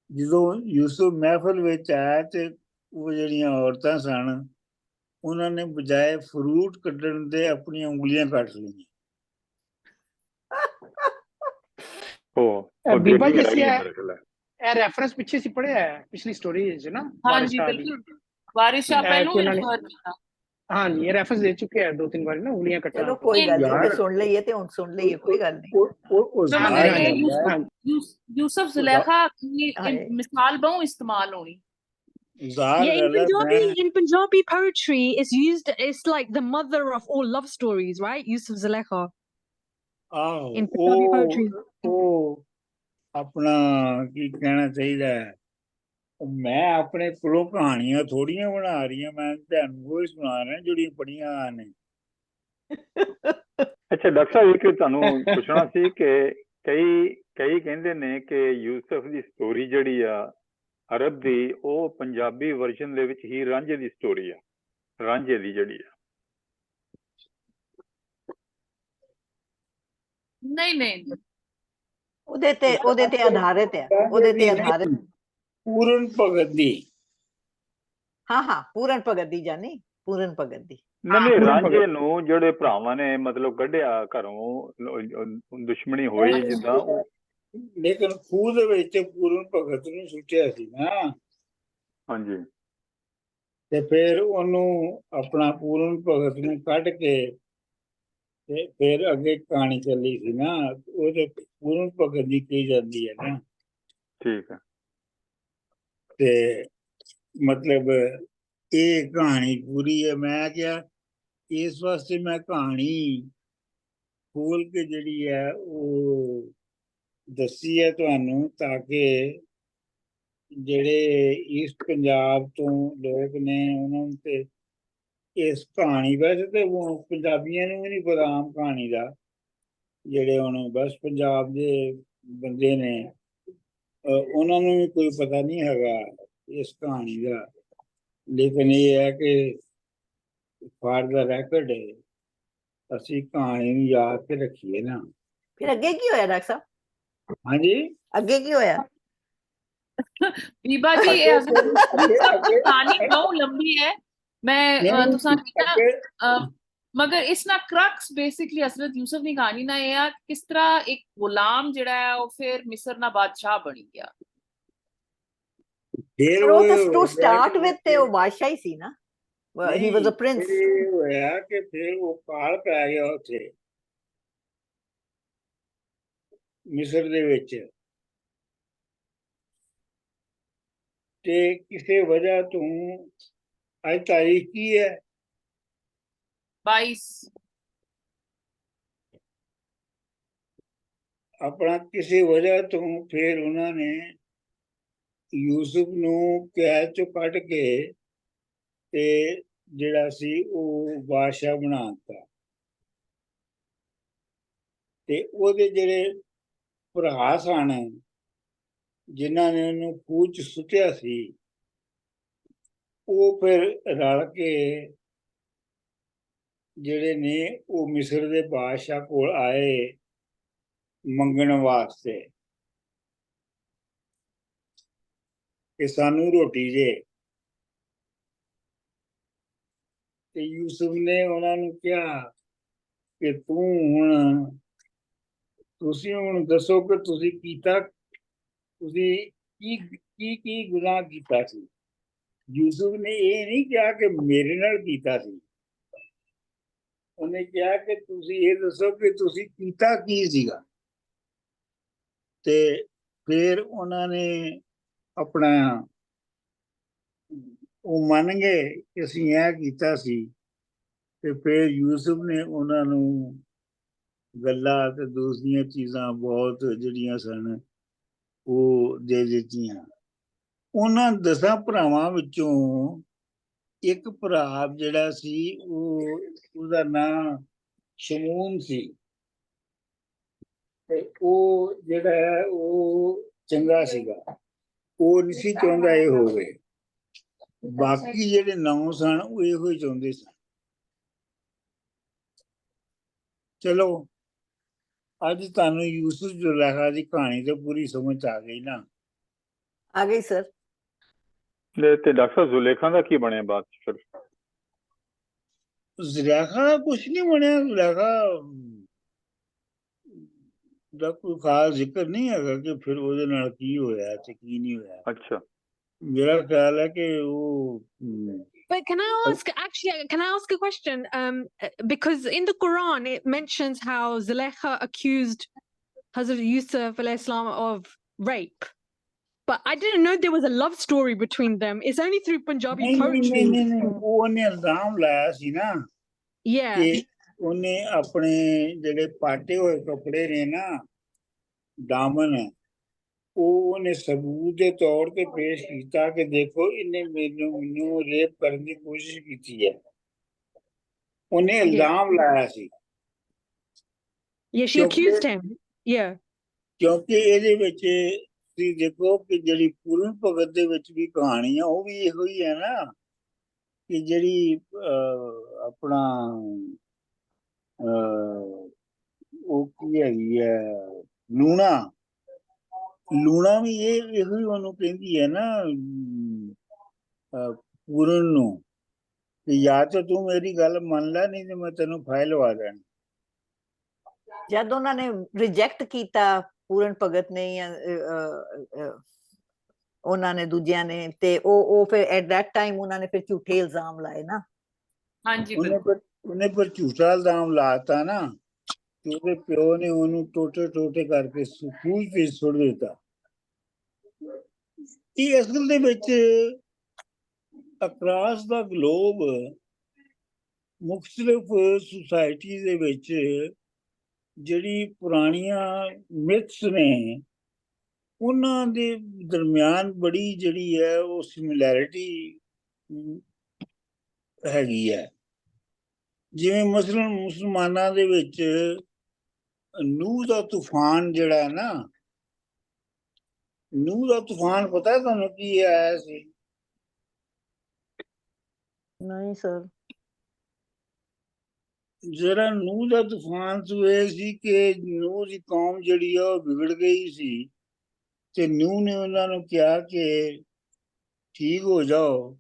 ਜਦੋਂ ਯੂਸੁਫ ਮਹਿਫਲ ਵਿੱਚ ਆਇਆ ਤੇ ਉਹ ਜਿਹੜੀਆਂ ਔਰਤਾਂ ਸਨ ਉਹਨਾਂ ਨੇ ਬਜਾਏ ਫਰੂਟ ਕੱਢਣ ਦੇ ਆਪਣੀਆਂ ਉਂਗਲੀਆਂ ਕੱਟ ਲਈਆਂ। ਉਹ ਬੀਬਾ ਅੱਗੇ ਜੀ ਰਹਿ ਅਸੀਂ ਗਈ ਮੇਰੇ ਖਿਆਲ ਇਹ ਰੈਫਰੈਂਸ ਪਿੱਛੇ ਸੀ ਪੜਿਆ ਹੈ ਪਿਛਲੀ ਸਟੋਰੀ ਚ ਨਾ हाँ ਵਾਰਿਸ जी ਸ਼ਾਹ ਦੀ। बिल्कुल वारिस शाह ਇਹ पहलू ਕਿ भी ਉਹਨਾਂ ਨੇ refer किया ਹਾਂਜੀ ਇਹ ਰੈਫਰੈंਸ ਦੇ ਚੁੱਕੇ ਆ 2-3 ਵਾਰੀ ਨਾ ਉਂਗਲੀਆਂ ਕੱਟਣ ਚਲੋ ਤੋਂ। ਕੋਈ ਗੱਲ ਨਹੀਂ, ਫਿਰ ਯਾਰ ਸੁਣ ਲਈਏ ਤੇ ਹੁਣ ਸੁਣ ਲਈਏ, ਕੋਈ ਗੱਲ ਨਹੀਂ। ਉਹ तो हाँ, मगर हाँ, ये हाँ, हाँ। यूसुफ जुलेखा की हाय। मिसाल बहु इस्तेमाल होनी ਜ਼ਾਹਰ Yeah, in ਗੱਲ ਹੈ Punjabi poetry is used. It's like the mother of all love stories, right? Yusuf Zulaikha. ਆਹੋ In Punjabi poetry. ਉਹ ਆਪਣਾ ਕੀ ਕਹਿਣਾ ਚਾਹੀਦਾ ਹੈ, ਮੈਂ ਆਪਣੇ ਕੋਲੋਂ ਕਹਾਣੀਆਂ ਥੋੜੀਆਂ ਬਣਾ ਰਹੀ ਹਾਂ, ਮੈਂ ਤੁਹਾਨੂੰ ਉਹ ਸੁਣਾ ਰਿਹਾ ਜਿਹੜੀਆਂ ਪੜੀਆਂ ਨੇ। ਅੱਛਾ ਡਾਕਟਰ ਸਾਹਿਬ ਇੱਕ ਤੁਹਾਨੂੰ ਪੁੱਛਣਾ ਸੀ ਕਿ ਕਈ ਕਹਿੰਦੇ ਨੇ ਕਿ ਯੂਸਫ ਦੀ ਸਟੋਰੀ ਜਿਹੜੀ ਆ ਅਰਬ ਦੀ ਉਹ ਪੰਜਾਬੀ ਵਰਜ਼ਨ ਦੇ ਵਿੱਚ ਹੀ ਰਾਂਝੇ ਦੀ ਸਟੋਰੀ ਆ, ਰਾਂਝੇ ਦੀ ਜਿਹੜੀ ਆ। नहीं नहीं ਉਹਦੇ ਤੇ ਆਧਾਰਿਤ ਹੈ, ਉਹਦੇ ਤੇ ਆਧਾਰਿਤ। ਪੂਰਨ ਭਗਤ ਦੀ ਹਾਂ ਪੂਰਨ ਭਗਤ ਦੀ ਜਾਨੀ, ਪੂਰਨ ਭਗਤ ਦੀ। ਨਹੀਂ ਰਾਂਝੇ ਨੂੰ ਜਿਹੜੇ ਭਰਾਵਾਂ ਨੇ ਮਤਲਬ ਕੱਢਿਆ ਘਰੋਂ, ਦੁਸ਼ਮਣੀ ਹੋਈ ਜਿੱਦਾਂ ਉਹ। ਲੇਕਿਨ ਖੂਹ ਦੇ ਵਿੱਚ ਪੂਰਨ ਭਗਤ ਨੂੰ ਸੁੱਟਿਆ ਸੀ ਨਾ, ਹਾਂਜੀ ਤੇ ਫਿਰ ਉਹਨੂੰ ਆਪਣਾ ਪੂਰਨ ਭਗਤ ਨੂੰ ਕੱਢ ਕੇ ਤੇ ਫਿਰ ਅੱਗੇ ਕਹਾਣੀ ਚੱਲੀ ਸੀ ਨਾ, ਉਹ ਤੇ ਪੂਰਨ ਭਗਤ ਦੀ ਕਹੀ ਜਾਂਦੀ ਹੈ ਨਾ। ਠੀਕ ਹੈ। ਤੇ ਮਤਲਬ ਇਹ ਕਹਾਣੀ ਪੂਰੀ ਹੈ। ਮੈਂ ਕਿਹਾ ਇਸ ਵਾਸਤੇ ਮੈਂ ਕਹਾਣੀ ਖੋਲ ਕੇ ਜਿਹੜੀ ਹੈ ਉਹ ਦੱਸੀ ਹੈ ਤੁਹਾਨੂੰ, ਤਾਂ ਕਿ ਜਿਹੜੇ ਈਸਟ ਪੰਜਾਬ ਤੋਂ ਲੋਕ ਨੇ ਉਹਨਾਂ ਨੂੰ ਤੇ ਇਸ ਕਹਾਣੀ, ਵੈਸੇ ਤੇ ਪੰਜਾਬੀਆਂ ਨੂੰ ਵੀ ਨਹੀਂ ਪਤਾ ਆਮ ਕਹਾਣੀ ਦਾ, ਜਿਹੜੇ ਹੁਣ ਬਸ ਪੰਜਾਬ ਦੇ ਬੰਦੇ ਨੇ ਉਹਨਾਂ ਨੂੰ ਵੀ ਕੋਈ ਪਤਾ ਨਹੀਂ ਹੈਗਾ ਇਸ ਕਹਾਣੀ ਦਾ। ਲੇਕਿਨ ਇਹ ਹੈ ਕਿ ਫਾਰ ਦਾ ਰੈਕਰਡ ਅਸੀਂ ਕਹਾਣੀ ਨੂੰ ਯਾਦ ਕੇ ਰੱਖੀਏ ਨਾ। ਫਿਰ ਅੱਗੇ ਕੀ ਹੋਇਆ ਡਾਕਟਰ ਸਾਹਿਬ? ਹਾਂਜੀ ਅੱਗੇ ਕੀ ਹੋਇਆ? बीबा जी कहानी बहुत लंबी है, मैं तुसा मगर इस ना क्रक्स बेसिकली हजरत यूसुफ की कहानी ना ये किस तरह एक गुलाम जिहड़ा है वो फिर मिस्र ना बादशाह बन गया। ਪਰ ਉਹ ਤਾਂ ਟੂ ਸਟਾਰਟ ਵਿਦ ਤੇ ਉਹ ਬਾਦਸ਼ਾਹ ਹੀ ਸੀ ਨਾ, ਹੀ ਵਾਸ ਅ ਪ੍ਰਿੰਸ। ਇਹ ਹੋਇਆ ਕਿ ਫਿਰ ਉਹ ਕਾਲ ਪੈ ਗਿਆ ਉੱਥੇ ਮਿਸਰ ਦੇ ਵਿੱਚ, ਤੇ ਕਿਸੇ ਵਜ੍ਹਾ ਤੋਂ ਅੱਜ ਤਾਰੀਖ ਕੀ ਹੈ? 22 ਆਪਣਾ ਕਿਸੇ ਵਜ੍ਹਾ ਤੋਂ ਫਿਰ ਉਹਨਾਂ ਨੇ ਯੂਸੁਫ ਨੂੰ ਕੈਦ ਚੋਂ ਕੱਢ ਕੇ ਤੇ ਜਿਹੜਾ ਸੀ ਉਹ ਬਾਦਸ਼ਾਹ ਬਣਾ ਦਿੱਤਾ। ਤੇ ਉਹਦੇ ਜਿਹੜੇ ਭਰਾ ਸਨ ਜਿਨ੍ਹਾਂ ਨੇ ਉਹਨੂੰ ਖੂਹ 'ਚ ਸੁੱਟਿਆ ਸੀ, ਉਹ ਫਿਰ ਰਲ ਕੇ ਜਿਹੜੇ ਨੇ ਉਹ ਮਿਸਰ ਦੇ ਬਾਦਸ਼ਾਹ ਕੋਲ ਆਏ ਮੰਗਣ ਵਾਸਤੇ ਕਿ ਸਾਨੂੰ ਰੋਟੀ ਦੇ। ਤੇ ਯੂਸੁਫ ਨੇ ਉਹਨਾਂ ਨੂੰ ਕਿਹਾ ਕਿ ਤੁਸੀਂ ਹੁਣ ਦੱਸੋ ਕਿ ਤੁਸੀਂ ਕੀਤਾ, ਤੁਸੀਂ ਕੀ ਗੁਨਾਹ ਕੀਤਾ ਸੀ। ਯੂਸੁਫ ਨੇ ਇਹ ਨਹੀਂ ਕਿਹਾ ਕਿ ਮੇਰੇ ਨਾਲ ਕੀਤਾ ਸੀ, ਉਹਨੇ ਕਿਹਾ ਕਿ ਤੁਸੀਂ ਇਹ ਦੱਸੋ ਕਿ ਤੁਸੀਂ ਕੀਤਾ ਕੀ ਸੀਗਾ। ਤੇ ਫਿਰ ਉਹਨਾਂ ਨੇ ਆਪਣਾ ਉਹ ਮੰਨ ਗਏ ਕਿ ਅਸੀਂ ਇਹ ਕੀਤਾ ਸੀ। ਤੇ ਫਿਰ ਯੂਸਫ ਨੇ ਉਹਨਾਂ ਨੂੰ ਗੱਲਾਂ ਤੇ ਦੂਸਰੀਆਂ ਚੀਜ਼ਾਂ ਬਹੁਤ ਜਿਹੜੀਆਂ ਸਨ ਉਹ ਦੇ ਦਿੱਤੀਆਂ। ਉਹਨਾਂ 10 ਭਰਾਵਾਂ ਵਿੱਚੋਂ ਇੱਕ ਭਰਾ ਜਿਹੜਾ ਸੀ ਉਹਦਾ ਨਾਂ ਸ਼ਮੂਨ ਸੀ, ਤੇ ਉਹ ਜਿਹੜਾ ਹੈ ਉਹ ਚੰਗਾ ਸੀਗਾ, ਉਹ ਨਹੀਂ ਸੀ ਚਾਹੁੰਦਾ ਇਹ ਹੋਵੇ। ਬਾਕੀ ਜਿਹੜੇ 9 ਸਨ ਉਹ ਇਹੋ ਹੀ ਚਾਹੁੰਦੇ ਸਨ। ਚਲੋ ਅੱਜ ਤੁਹਾਨੂੰ ਯੂਸੁਫ ਜ਼ੁਲੈਖਾ ਦੀ ਕਹਾਣੀ ਤੇ ਪੂਰੀ ਸਮਝ ਆ ਗਈ ਨਾ? ਆ ਗਈ ਸਰ। ਤੇ ਡਾਕਟਰ ਸਾਹਿਬ ਜ਼ੁਲੇਖਾ ਦਾ ਕੀ ਬਣਿਆ ਬਾਅਦ ਚ ਫਿਰ? ਜ਼ੁਲੈਖਾ ਦਾ ਕੁਛ ਨਹੀਂ ਬਣਿਆ। ਜ਼ੁਲੈਖਾ ਦਾ ਕੋਈ ਖਾਸ ਜ਼ਿਕਰ ਨਹੀਂ ਹੈਗਾ ਕਿ ਫਿਰ ਉਹਦੇ ਨਾਲ ਕੀ ਹੋਇਆ ਤੇ ਕੀ ਨਹੀਂ ਹੋਇਆ। ਅੱਛਾ, ਮੇਰਾ ਖਿਆਲ ਹੈ ਕਿ ਉਹ But can I ask, actually, can I ask a question? Because in the Quran, it mentions how Zulaikha accused Hazrat Yusuf alayhi salam of rape. But I didn't know there was a love story between them. It's only through Punjabi ਨਹੀਂ poetry. ਉਹਨੇ ਇਲਜ਼ਾਮ ਲਾਇਆ ਸੀ ਨਾ Yeah. ਕਿ ਉਹਨੇ ਆਪਣੇ ਜਿਹੜੇ ਪਾਟੇ ਹੋਏ ਕੱਪੜੇ ਨੇ ਨਾ, ਦਾਮਨ, ਉਹਨੇ ਸਬੂਤ ਦੇ ਤੌਰ ਤੇ ਪੇਸ਼ ਕੀਤਾ ਕਿ ਦੇਖੋ ਇਹਨੇ ਮੈਨੂੰ ਰੇਪ ਕਰਨ ਦੀ ਕੋਸ਼ਿਸ਼ ਕੀਤੀ ਹੈ। ਉਹਨੇ ਇਲਜ਼ਾਮ ਲਾਇਆ ਸੀ। Yeah, she accused him. Yeah. ਕਿਉਂਕਿ ਇਹਦੇ ਵਿੱਚ ਤੁਸੀਂ ਦੇਖੋ ਕਿ ਜਿਹੜੀ ਪੂਰਨ ਭਗਤ ਦੇ ਵਿੱਚ ਵੀ ਕਹਾਣੀ ਆ ਉਹ ਵੀ ਇਹੋ ਹੀ ਹੈ ਨਾ, ਕਿ ਜਿਹੜੀ ਆਪਣਾ ਉਹ ਕੀ ਹੈਗੀ ਹੈ ਲੂਣਾ ਵੀ ਇਹੋ ਹੀ ਉਹਨੂੰ ਕਹਿੰਦੀ ਹੈ ਨਾ ਪੂਰਨ ਨੂੰ, ਕਿ ਜਾਂ ਤਾਂ ਤੂੰ ਮੇਰੀ ਗੱਲ ਮੰਨ ਲੈ, ਨਹੀਂ ਤੇ ਮੈਂ ਤੈਨੂੰ ਫਾਇਲ ਲਵਾ ਦੇਣੀ। ਜਦ ਉਹਨਾਂ ਨੇ ਰਿਜੈਕਟ ਕੀਤਾ ਪੂਰਨ ਭਗਤ ਨੇ ਜਾਂ ਉਹਨਾਂ ਨੇ ਦੂਜਿਆਂ ਨੇ, ਤੇ ਉਹ ਫਿਰ ਐਟ ਦੈਟ ਟਾਈਮ ਉਹਨਾਂ ਨੇ ਫਿਰ ਝੂਠੇ ਇਲਜ਼ਾਮ ਲਾਏ ਨਾ। ਹਾਂਜੀ ਉਹਨੇ ਪਰ ਝੂਠਾ ਇਲਜ਼ਾਮ ਲਾਤਾ ਨਾ, ਕਿ ਉਹਦੇ ਪਿਓ ਨੇ ਉਹਨੂੰ ਟੋਟੇ ਕਰਕੇ ਸਕੂਲ ਫੀਸ ਸੁੱਟ ਦਿੱਤਾ। ਇਹ ਅਸਲ ਦੇ ਵਿੱਚ ਅਕਰਾਸ ਦਾ ਗਲੋਬ ਮੁਖਤਲਿਫ ਸੁਸਾਇਟੀ ਦੇ ਵਿੱਚ ਜਿਹੜੀ ਪੁਰਾਣੀਆਂ ਮਿਥਸ ਨੇ ਉਹਨਾਂ ਦੇ ਦਰਮਿਆਨ ਬੜੀ ਜਿਹੜੀ ਹੈ ਉਹ ਸਿਮਿਲੈਰਿਟੀ ਹੈਗੀ ਹੈ। ਜਿਵੇਂ ਮਸਲਨ ਮੁਸਲਮਾਨਾਂ ਦੇ ਵਿੱਚ ਨੂਹ ਦਾ ਤੂਫਾਨ ਜਿਹੜਾ ਹੈ ਨਾ, ਨੂਹ ਦਾ ਤੂਫਾਨ ਪਤਾ ਤੁਹਾਨੂੰ ਕੀ ਆਇਆ ਸੀ? ਨਹੀਂ ਸਰ। ਜਿਹੜਾ ਨੂਹ ਦਾ ਤੂਫਾਨ ਇਹ ਸੀ ਕਿ ਨੂਹ ਦੀ ਕੌਮ ਜਿਹੜੀ ਆ ਉਹ ਵਿਗੜ ਗਈ ਸੀ, ਤੇ ਨੂਹ ਨੇ ਉਹਨਾਂ ਨੂੰ ਕਿਹਾ ਕਿ ਠੀਕ ਹੋ ਜਾਓ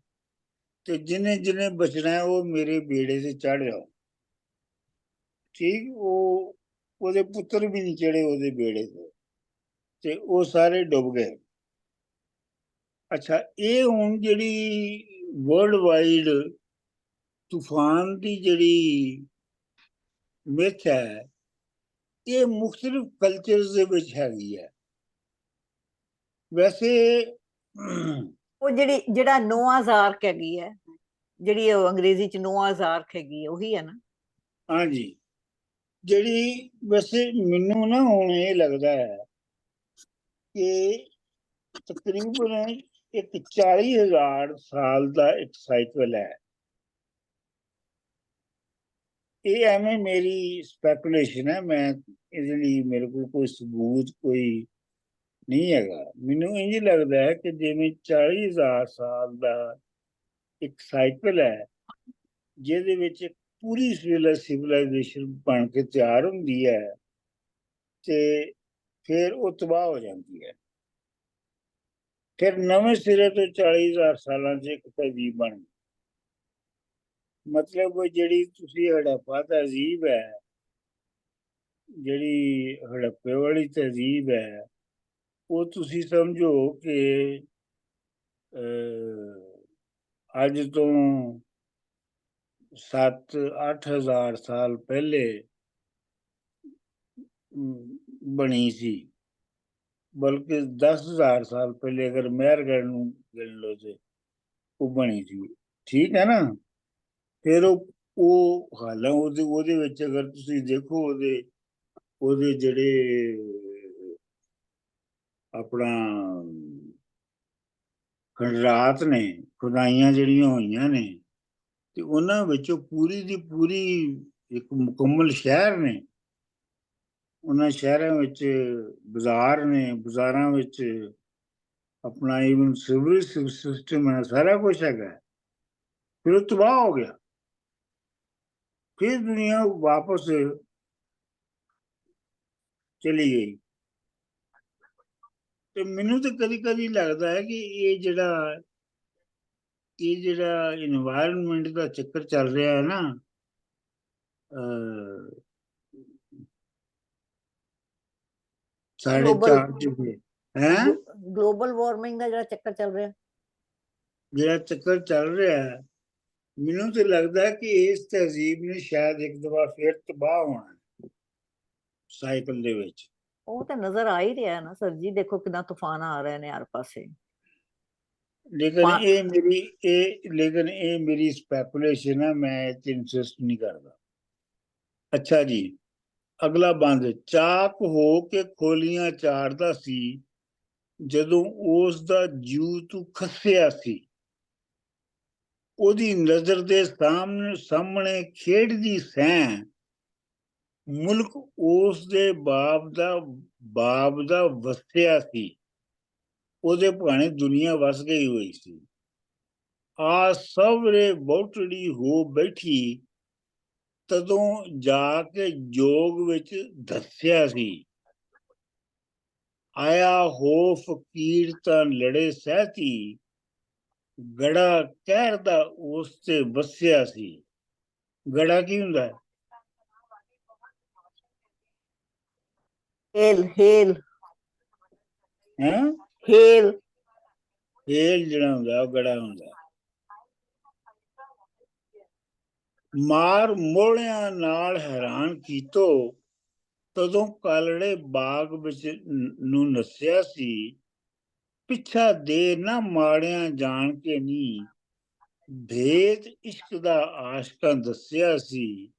ਤੇ ਜਿਹਨੇ ਬਚਣਾ ਉਹ ਮੇਰੇ ਬੇੜੇ ਤੇ ਚੜ ਜਾਓ। ਠੀਕ, ਉਹਦੇ ਪੁੱਤਰ ਵੀ ਨਹੀਂ ਚੜੇ ਉਹਦੇ ਬੇੜੇ ਤੇ ਉਹ ਸਾਰੇ ਡੁੱਬ ਗਏ। ਅੱਛਾ, ਇਹ ਹੁਣ ਜਿਹੜੀ ਵਰਲਡ ਵਾਈਡ ਤੂਫਾਨ ਦੀ ਜਿਹੜੀ ਮਿਥ ਹੈ, ਇਹ ਮੁਖਤਲਿਫ ਕਲਚਰਸ ਦੇ ਵਿੱਚ ਹੈਗੀ ਹੈ। ਵੈਸੇ ਉਹ ਜਿਹੜਾ ਨੋਆਜ਼ ਆਰਕ ਹੈਗੀ ਹੈ, ਜਿਹੜੀ ਉਹ ਅੰਗਰੇਜ਼ੀ ਚ ਨੋਆਜ਼ ਆਰਕ ਹੈਗੀ ਹੈ, ਉਹੀ ਹੈ ਨਾ? ਹਾਂਜੀ, ਜਿਹੜੀ ਵੈਸੇ ਮੈਨੂੰ ਨਾ ਹੁਣ ਇਹ ਲੱਗਦਾ ਹੈ ਕਿ ਤਕਰੀਬਨ ਇੱਕ 40,000 ਸਾਲ ਦਾ ਇੱਕ ਸਾਈਕਲ ਹੈ। ਇਹ ਐਵੇਂ ਮੇਰੀ ਸਪੈਕੂਲੇਸ਼ਨ ਹੈ, ਮੈਂ ਇਹਦੇ ਲਈ ਮੇਰੇ ਕੋਲ ਕੋਈ ਸਬੂਤ ਕੋਈ ਨਹੀਂ ਹੈਗਾ। ਮੈਨੂੰ ਇੰਝ ਲੱਗਦਾ ਹੈ ਕਿ ਜਿਵੇਂ 40,000 ਸਾਲ ਦਾ ਇੱਕ ਸਾਈਕਲ ਹੈ ਜਿਹਦੇ ਵਿੱਚ ਪੂਰੀ ਸਿਵਲਾਈਜੇਸ਼ਨ ਬਣ ਕੇ ਤਿਆਰ ਹੁੰਦੀ ਹੈ ਤੇ ਫਿਰ ਉਹ ਤਬਾਹ ਹੋ ਜਾਂਦੀ ਹੈ। ਫਿਰ ਨਵੇਂ ਸਿਰੇ ਤੋਂ 40,000 ਸਾਲਾਂ 'ਚ ਇੱਕ ਤਹਿਜ਼ੀਬ ਬਣ, ਮਤਲਬ ਜਿਹੜੀ ਤੁਸੀਂ ਹੜੱਪਾ ਤਹਿਜ਼ੀਬ ਹੈ, ਜਿਹੜੀ ਹੜੱਪੇ ਵਾਲੀ ਤਹਿਜ਼ੀਬ ਹੈ, ਉਹ ਤੁਸੀਂ ਸਮਝੋ ਕਿ ਅੱਜ ਤੋਂ 7-8 ਹਜ਼ਾਰ ਸਾਲ ਪਹਿਲੇ ਬਣੀ ਸੀ। ਬਲਕਿ 10,000 ਸਾਲ ਪਹਿਲੇ ਅਗਰ ਮਹਿਰਗੜ੍ਹ ਨੂੰ ਗਿਣ ਲਓ ਤੇ ਉਹ ਬਣੀ ਸੀ। ਠੀਕ ਹੈ ਨਾ। ਫਿਰ ਉਹ ਹਾਲਾਂ ਉਹਦੇ ਵਿੱਚ ਅਗਰ ਤੁਸੀਂ ਦੇਖੋ ਉਹਦੇ ਜਿਹੜੇ ਆਪਣਾ ਖੰਡਰਾਤ ਨੇ, ਖੁਦਾਈਆਂ ਜਿਹੜੀਆਂ ਹੋਈਆਂ ਨੇ, ਤੇ ਉਹਨਾਂ ਵਿੱਚੋਂ ਪੂਰੀ ਦੀ ਪੂਰੀ ਇੱਕ ਮੁਕੰਮਲ ਸ਼ਹਿਰ ਨੇ। ਉਹਨਾਂ ਸ਼ਹਿਰਾਂ ਵਿੱਚ ਬਾਜ਼ਾਰ ਨੇ, ਬਾਜ਼ਾਰਾਂ ਵਿੱਚ ਆਪਣਾ ਇਵਨ ਸਿਵਰੇਜ ਸਿਸਟਮ ਹੈ, ਸਾਰਾ ਕੁਝ ਹੈਗਾ। ਫਿਰ ਉਹ ਤਬਾਹ ਹੋ ਗਿਆ। ਫਿਰ ਦੁਨੀਆ ਵਾਪਸ ਚਲੀ ਗਈ। ਤੇ ਮੈਨੂੰ ਤਾਂ ਕਦੀ ਕਦੀ ਲੱਗਦਾ ਹੈ ਕਿ ਇਹ ਜਿਹੜਾ ਇਨਵਾਇਰਨਮੈਂਟ ਦਾ ਚੱਕਰ ਚੱਲ ਰਿਹਾ ਹੈ ਨਾ, ਸਾਡੇ Global- ਚਾਰ ਹੈ, ਗਲੋਬਲ ਵਾਰਮਿੰਗ ਦਾ ਜਿਹੜਾ ਚੱਕਰ ਚੱਲ ਰਿਹਾ, ਜਿਹੜਾ ਚੱਕਰ ਚੱਲ ਰਿਹਾ ਹੈ, ਮੈਨੂੰ ਤਾਂ ਲੱਗਦਾ ਹੈ ਕਿ ਇਸ ਤਹਿਜ਼ੀਬ ਨੇ ਸ਼ਾਇਦ ਇੱਕ ਦਫਾ ਫਿਰ ਤਬਾਹ ਹੋਣਾ ਸਾਈਕਲ ਦੇ ਵਿੱਚ। ਉਹ ਤਾਂ ਨਜ਼ਰ ਆ ਹੀ ਰਿਹਾ ਨਾ ਸਰ ਜੀ, ਦੇਖੋ ਕਿੰਨਾ ਤੂਫਾਨ ਆ ਰਹੇ ਨੇ ਹਰ ਪਾਸੇ। ਲੇਕਿਨ ਇਹ ਮੇਰੀ ਸਪੈਕੂਲੇਸ਼ਨ ਹੈ, ਮੈਂ ਇਹ 'ਚ ਇੰਟਰਸਟ ਨਹੀਂ ਕਰਦਾ। ਅੱਛਾ ਜੀ, ਅਗਲਾ ਬੰਦ। ਚਾਕ ਹੋ ਕੇ ਖੋਲੀਆਂ ਚਾੜਦਾ ਸੀ ਜਦੋਂ ਉਸ ਦਾ ਜੂ ਤੂੰ ਖੱਸਿਆ ਸੀ। ਉਹਦੀ ਨਜ਼ਰ ਦੇ ਸਾਹਮਣੇ ਖੇਡਦੀ ਸੈਂ, ਮੁਲਕ ਉਸ ਦੇ ਬਾਪ ਦਾ ਵਸਿਆ ਸੀ। ਉਹਦੇ ਭਾਣੇ ਦੁਨੀਆ ਵਸ ਗਈ ਹੋਈ ਸੀ। ਆ ਸਵਰੇ ਬੌਟੜੀ ਹੋ ਬੈਠੀ, ਤਦੋਂ ਜਾ ਕੇ ਜੋਗ ਵਿੱਚ ਧੱਸਿਆ ਸੀ। ਆਇਆ ਹੋ ਫਕੀਰ ਤਾਂ ਲੜੇ ਸਹਿਤੀ, ਗੜਾ ਕਹਿਰ ਦਾ ਉਸ ਤੇ ਵਸਿਆ ਸੀ। ਗੜਾ ਕੀ ਹੁੰਦਾ ਹੈ? ਹੇਲ ਹੈਂ? ਹੇਲ ਜਿਹੜਾ ਹੁੰਦਾ ਉਹ ਗੜਾ ਹੁੰਦਾ। ਮਾਰ ਮੋਹਲਿਆਂ ਨਾਲ ਹੈਰਾਨ ਕੀਤੋ, ਤਦੋਂ ਕਾਲੜੇ ਬਾਗ ਵਿੱਚ ਨੂੰ ਨੱਸਿਆ ਸੀ। ਪਿੱਛਾ ਦੇ ਨਾ ਮਾੜਿਆਂ ਜਾਣ ਕੇ ਨੀ, ਭੇਦ ਇਸ਼ਕ ਦਾ ਆਸ਼ਕਾਂ ਦੱਸਿਆ ਸੀ।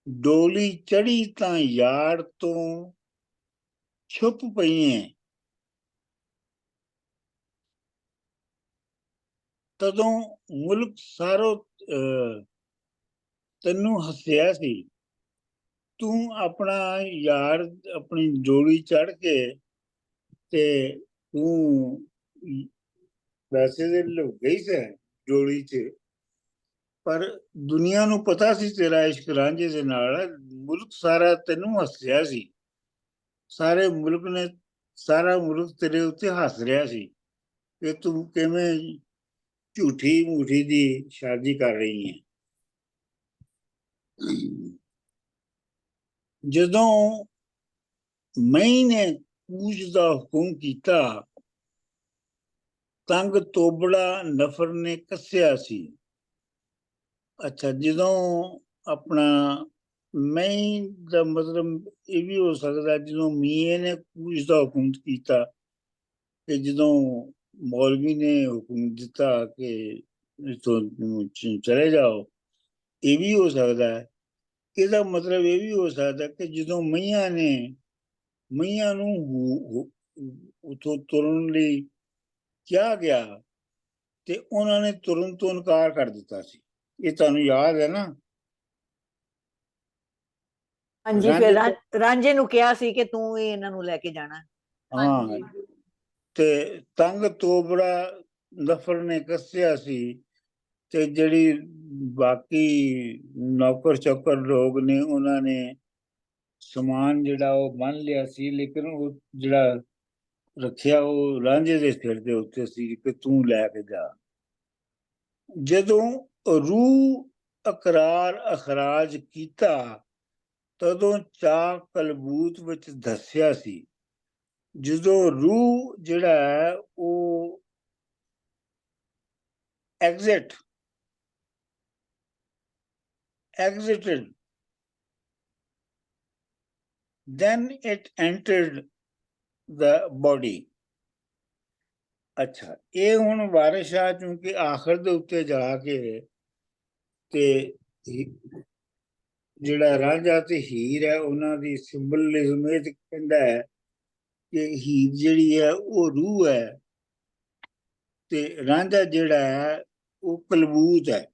ਡੋਲੀ ਚੜੀ ਤਾਂ ਯਾਰ ਤੋਂ ਛੁਪ ਪਈਏ, ਤਦੋਂ ਮੁਲਕ ਸਾਰੋ ਤੈਨੂੰ ਹੱਸਿਆ ਸੀ। ਤੂੰ ਆਪਣਾ ਯਾਰ ਆਪਣੀ ਡੋਲੀ ਚੜ ਕੇ ਤੇ ਤੂੰ ਵੈਸੇ ਤੇ ਲੁਕ ਗਈ ਸੀ ਡੋਲੀ 'ਚ, ਪਰ ਦੁਨੀਆ ਨੂੰ ਪਤਾ ਸੀ ਤੇਰਾ ਇਸ਼ਕ ਰਾਂਝੇ ਦੇ ਨਾਲ ਹੈ। ਮੁਲਕ ਸਾਰਾ ਤੈਨੂੰ ਹੱਸਿਆ ਸੀ। ਸਾਰਾ ਮੁਲਕ ਤੇਰੇ ਉੱਤੇ ਹੱਸ ਰਿਹਾ ਸੀ ਕਿ ਤੂੰ ਕਿਵੇਂ ਝੂਠੀ ਮੂਠੀ ਦੀ ਸ਼ਾਦੀ ਕਰ ਰਹੀ ਹੈ। ਜਦੋਂ ਮਈ ਨੇ ਕੂਚ ਦਾ ਹੁਕਮ ਕੀਤਾ, ਤੰਗ ਤੋਬੜਾ ਨਫਰ ਨੇ ਕੱਸਿਆ ਸੀ। ਅੱਛਾ, ਜਦੋਂ ਆਪਣਾ ਮਈ ਦਾ ਮਤਲਬ ਇਹ ਵੀ ਹੋ ਸਕਦਾ ਜਦੋਂ ਮੀਏ ਨੇ ਕੂਚ ਦਾ ਹੁਕਮ ਕੀਤਾ, ਤੇ ਜਦੋਂ ਮੌਲਵੀ ਨੇ ਹੁਕਮ ਦਿੱਤਾ ਕਿ ਇੱਥੋਂ ਚਲੇ ਜਾਓ, ਇਹ ਵੀ ਹੋ ਸਕਦਾ ਹੈ। ਇਹਦਾ ਮਤਲਬ ਇਹ ਵੀ ਹੋ ਸਕਦਾ ਕਿ ਜਦੋਂ ਮਈਆਂ ਨੂੰ ਉੱਥੋਂ ਤੁਰਨ ਲਈ ਕਿਹਾ ਗਿਆ ਤੇ ਉਹਨਾਂ ਨੇ ਤੁਰਨ ਤੋਂ ਇਨਕਾਰ ਕਰ ਦਿੱਤਾ ਸੀ। ਇਹ ਤੁਹਾਨੂੰ ਯਾਦ ਹੈ ਨਾ? ਹਾਂਜੀ, ਫਿਰ ਰਾਂਝੇ ਨੂੰ ਕਿਹਾ ਸੀ ਕਿ ਤੂੰ ਹੀ ਇਹਨਾਂ ਨੂੰ ਲੈ ਕੇ ਜਾਣਾ। ਹਾਂ, ਤੇ ਤੰਗ ਤੋਬੜਾ ਨਫਰ ਨੇ ਕੱਸਿਆ ਸੀ। ਤੇ ਜਿਹੜੀ ਬਾਕੀ ਨੌਕਰ ਚੌਕਰ ਲੋਕ ਨੇ ਉਹਨਾਂ ਨੇ ਸਮਾਨ ਜਿਹੜਾ ਉਹ ਬੰਨ ਲਿਆ ਸੀ, ਲੇਕਿਨ ਉਹ ਜਿਹੜਾ ਰੱਖਿਆ ਉਹ ਰਾਂਝੇ ਦੇ ਸਿਰ ਦੇ ਉੱਤੇ ਸੀ ਕਿ ਤੂੰ ਲੈ ਕੇ ਜਾ। ਜਦੋਂ ਰੂਹ ਅਕਰਾਰ ਅਖਰਾਜ ਕੀਤਾ, ਤਦੋਂ ਚਾਕ ਕਲਬੂਤ ਵਿੱਚ ਧੱਸਿਆ ਸੀ। ਜਦੋਂ ਰੂਹ ਜਿਹੜਾ ਹੈ ਉਹ exited, then it entered the body। ਅੱਛਾ, ਇਹ ਹੁਣ ਵਾਰਿਸ ਸ਼ਾਹ ਚੂੰਕਿ ਆਖਰ ਦੇ ਉੱਤੇ ਜਾ ਕੇ ਤੇ ਜਿਹੜਾ ਰਾਂਝਾ ਤੇ ਹੀਰ ਹੈ ਉਹਨਾਂ ਦੀ ਸਿੰਬਲਿਜ਼ਮ ਇਹ ਤੇ ਕਹਿੰਦਾ ਹੈ ਕਿ ਹੀਰ ਜਿਹੜੀ ਹੈ ਉਹ ਰੂਹ ਹੈ ਤੇ ਰਾਂਝਾ ਜਿਹੜਾ ਹੈ ਉਹ ਕਲਬੂਤ ਹੈ,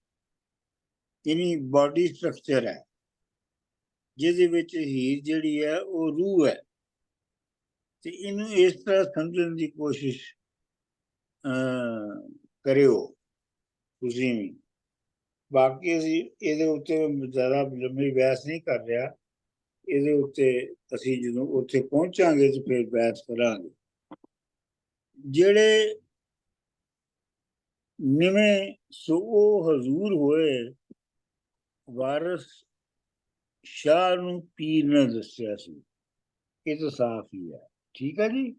ਯਾਨੀ ਬਾਡੀ ਸਟਰਕਚਰ ਹੈ ਜਿਹਦੇ ਵਿੱਚ ਹੀਰ ਜਿਹੜੀ ਹੈ ਉਹ ਰੂਹ ਹੈ। ਤੇ ਇਹਨੂੰ ਇਸ ਤਰ੍ਹਾਂ ਸਮਝਣ ਦੀ ਕੋਸ਼ਿਸ਼ ਕਰਿਓ ਤੁਸੀਂ ਵੀ। ਬਾਕੀ ਅਸੀਂ ਇਹਦੇ ਉੱਤੇ ਜ਼ਿਆਦਾ ਲੰਮੀ ਬਹਿਸ ਨਹੀਂ ਕਰ ਰਿਹਾ, ਇਹਦੇ ਉੱਤੇ ਅਸੀਂ ਜਦੋਂ ਉੱਥੇ ਪਹੁੰਚਾਂਗੇ ਤੇ ਫਿਰ ਬਹਿਸ ਕਰਾਂਗੇ। ਜਿਹੜੇ ਨਿਵੇਂ ਸੋ ਉਹ ਹਜ਼ੂਰ ਹੋਏ ਵਾਰਿਸ ਸ਼ਾਹ ਨੂੰ ਪੀਰ ਨੇ ਦੱਸਿਆ ਸੀ, ਇਹ ਤਾਂ ਸਾਫ਼ ਹੀ ਹੈ। ਠੀਕ ਹੈ ਜੀ।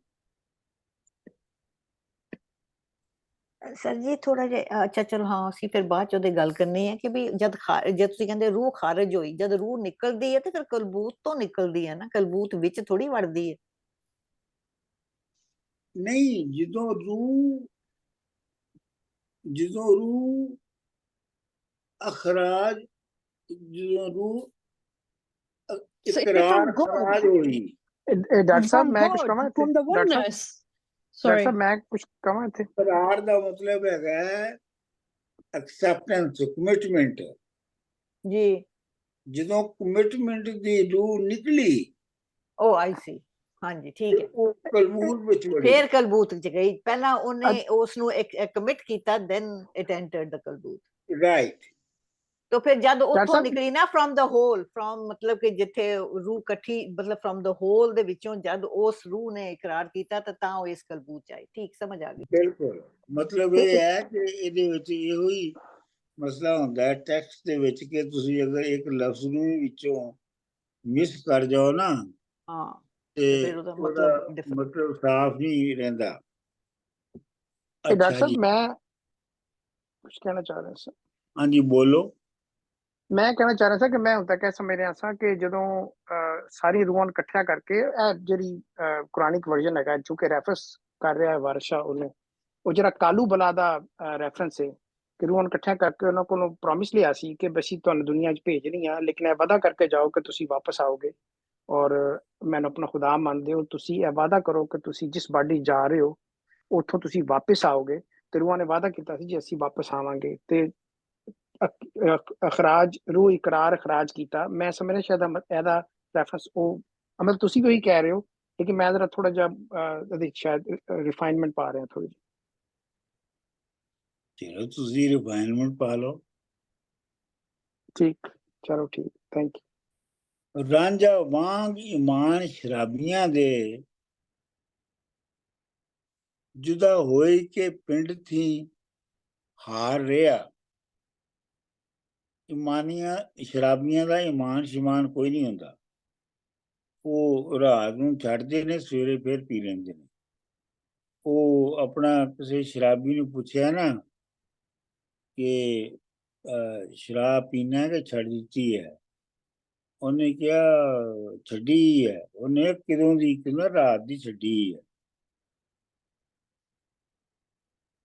ਸਰ ਜੀ ਥੋੜਾ ਜਿਹਾ ਅੱਛਾ ਚਲੋ ਹਾਂ ਅਸੀਂ ਫਿਰ ਬਾਅਦ ਚ ਉਹਦੇ ਗੱਲ ਕਰਨੀ ਹੈ ਕਿ ਵੀ ਜਦ ਤੁਸੀਂ ਕਹਿੰਦੇ ਰੂਹ ਖਾਰਜ ਹੋਈ, ਜਦ ਰੂਹ ਨਿਕਲਦੀ ਹੈ ਤੇ ਫਿਰ ਕਲਬੂਤ ਤੋਂ ਨਿਕਲਦੀ ਹੈ ਨਾ, ਕਲਬੂਤ ਵਿੱਚ ਥੋੜੀ ਵੜਦੀ ਹੈ। ਨਹੀਂ, ਜਦੋਂ ਰੂਹ ਅਖਰਾਜ, ਜਦੋਂ ਰੂਹ So if it's ਇਕਰਾਰ from God, ਅਖਰਾਜ ਹੋਈ। डॉक्टर साहब from मैं कुछ God, कमा थे from the डॉक्टर साहब oneness. Doctor Sorry. साहब मैं कुछ कमा थे ਇਕਰਾਰ ਦਾ ਮਤਲਬ ਹੈਗਾ ਐਕਸੈਪਟੈਂਸ, ਕਮਿਟਮੈਂਟ। ਜੀ ਜਦੋਂ ਕਮਿਟਮੈਂਟ ਦੀ ਰੂਹ ਨਿਕਲੀ ਉਹ ਆਈ ਸੀ, ਹਾਂਜੀ ਠੀਕ ਹੈ। ਉਹ ਕਲਬੂਤ ਵਿੱਚ ਵੜੀ। ਫਿਰ ਕਲਬੂਤ ਚ ਗਈ, ਪਹਿਲਾਂ ਉਹਨੇ ਉਸ ਨੂੰ ਇੱਕ ਕਮਿਟ ਕੀਤਾ, ਦੈਨ ਇਟ ਐਂਟਰਡ ਦ ਕਲਬੂਤ। ਰਾਈਟ। तो फिर जब डॉक्टर उथों साहब निकली ना फ्रॉम द होल, फ्रॉम मतलब कि जिथे रूह इकट्ठी, मतलब फ्रॉम द होल दे विचों जब उस रूह ने इकरार कीता तां वो इस कलबूत च आई। ठीक समझ आ गई। ਬਿਲਕੁਲ, ਮਤਲਬ ਇਹ ਹੈ ਕਿ ਇਹਦੇ ਵਿੱਚ ਇਹੋ ਹੀ ਮਸਲਾ ਹੁੰਦਾ ਹੈ ਟੈਕਸਟ ਦੇ ਵਿੱਚ ਕਿ ਤੁਸੀਂ ਅਗਰ ਇੱਕ ਲਫ਼ਜ਼ ਨੂੰ ਵਿੱਚੋਂ ਮਿਸ ਕਰ ਜਾਓ ਨਾ हाँ ਤੇ तो फिर ਉਹਦਾ ਉਹਦਾ मतलब डिफरेंट। ਮਤਲਬ ਸਾਫ਼ ਨਹੀਂ ਰਹਿੰਦਾ। डॉक्टर ਅੱਛਾ साहब ਜੀ, मैं कुछ कहना चाह रहा था ਹਾਂਜੀ ਬੋਲੋ। मैं कहना चाह रहा था कि मैं ਹੁਣ ਤੱਕ ਇਹ ਸਮਝ ਰਿਹਾ ਸਾਂ ਕਿ ਜਦੋਂ ਸਾਰੀ ਰੂਹਾਂ ਨੂੰ ਇਕੱਠਿਆ ਕਰਕੇ ਇਹ ਜਿਹੜੀ ਕੁਰਾਨਿਕ ਵਰਜ਼ਨ ਹੈਗਾ ਜੋ ਕਿ ਰੈਫਰੈਂਸ ਕਰ ਰਿਹਾ ਹੈ ਵਾਰਸ਼ਾ, ਉਹਨੂੰ ਉਹ ਜਿਹੜਾ ਕਾਲੂ ਬਲਾ ਦਾ ਰੈਫਰੈਂਸ ਹੈ ਕਿ ਰੂਹਾਂ ਨੂੰ ਇਕੱਠਿਆ ਕਰਕੇ ਉਹਨਾਂ ਕੋਲੋਂ ਪ੍ਰੋਮਿਸ ਲਿਆ ਸੀ ਕਿ ਅਸੀਂ ਤੁਹਾਨੂੰ ਦੁਨੀਆ 'ਚ ਭੇਜਣੀ ਆ, ਲੇਕਿਨ ਇਹ ਵਾਅਦਾ ਕਰਕੇ ਜਾਓ ਕਿ ਤੁਸੀਂ ਵਾਪਸ ਆਓਗੇ ਔਰ ਮੈਨੂੰ ਆਪਣਾ ਖੁਦਾ ਮੰਨਦੇ ਹੋ, ਤੁਸੀਂ ਇਹ ਵਾਅਦਾ ਕਰੋ ਕਿ ਤੁਸੀਂ ਜਿਸ ਬਾਡੀ ਜਾ ਰਹੇ ਹੋ ਉੱਥੋਂ ਤੁਸੀਂ ਵਾਪਸ ਆਓਗੇ। ਤੇ ਰੂਹਾਂ ਨੇ ਵਾਅਦਾ ਕੀਤਾ ਸੀ ਜੀ ਅਸੀਂ ਵਾਪਸ ਆਵਾਂਗੇ। ਤੇ ਅਖਰਾਜ ਰੂਹ ਇਕਰਾਰ ਅਖਰਾਜ ਕੀਤਾ। ਮੈਂ ਸਮਝ ਰਿਹਾ ਸ਼ਾਇਦ ਇਹਦਾ ਰੈਫਰੈਂਸ ਉਹ ਮਤਲਬ ਤੁਸੀਂ ਵੀ ਉਹੀ ਕਹਿ ਰਹੇ ਹੋ, ਲੇਕਿਨ ਮੈਂ ਜ਼ਰਾ ਥੋੜਾ ਜਿਹਾ ਇਹਦੇ ਸ਼ਾਇਦ ਰਿਫਾਈਨਮੈਂਟ ਪਾ ਰਿਹਾ ਥੋੜੀ ਜਿਹੀ। ਚਲੋ ਤੁਸੀਂ ਰਿਫਾਈਨਮੈਂਟ ਪਾ ਲਓ। ਠੀਕ, ਚਲੋ ਠੀਕ, ਥੈਂਕ ਯੂ। ਰਾਂਝਾ ਵਾਂਗ ਈਮਾਨ ਸ਼ਰਾਬੀਆਂ ਦੇ जुदा होई के पिंड थी हार रहा। ईमानिया शराबियां दा ईमान शिमान कोई नहीं होंदा, वो रात नूं छड्डदे ने सवेरे फिर पी लेंदे ने। वो अपना किसी शराबी नूं पुछया ना कि शराब पीना है कि छड्ड दित्ती है, उन्हें क्या छड्डी है, उन्हें किदों दी कहंदा रात दी छड्डी है।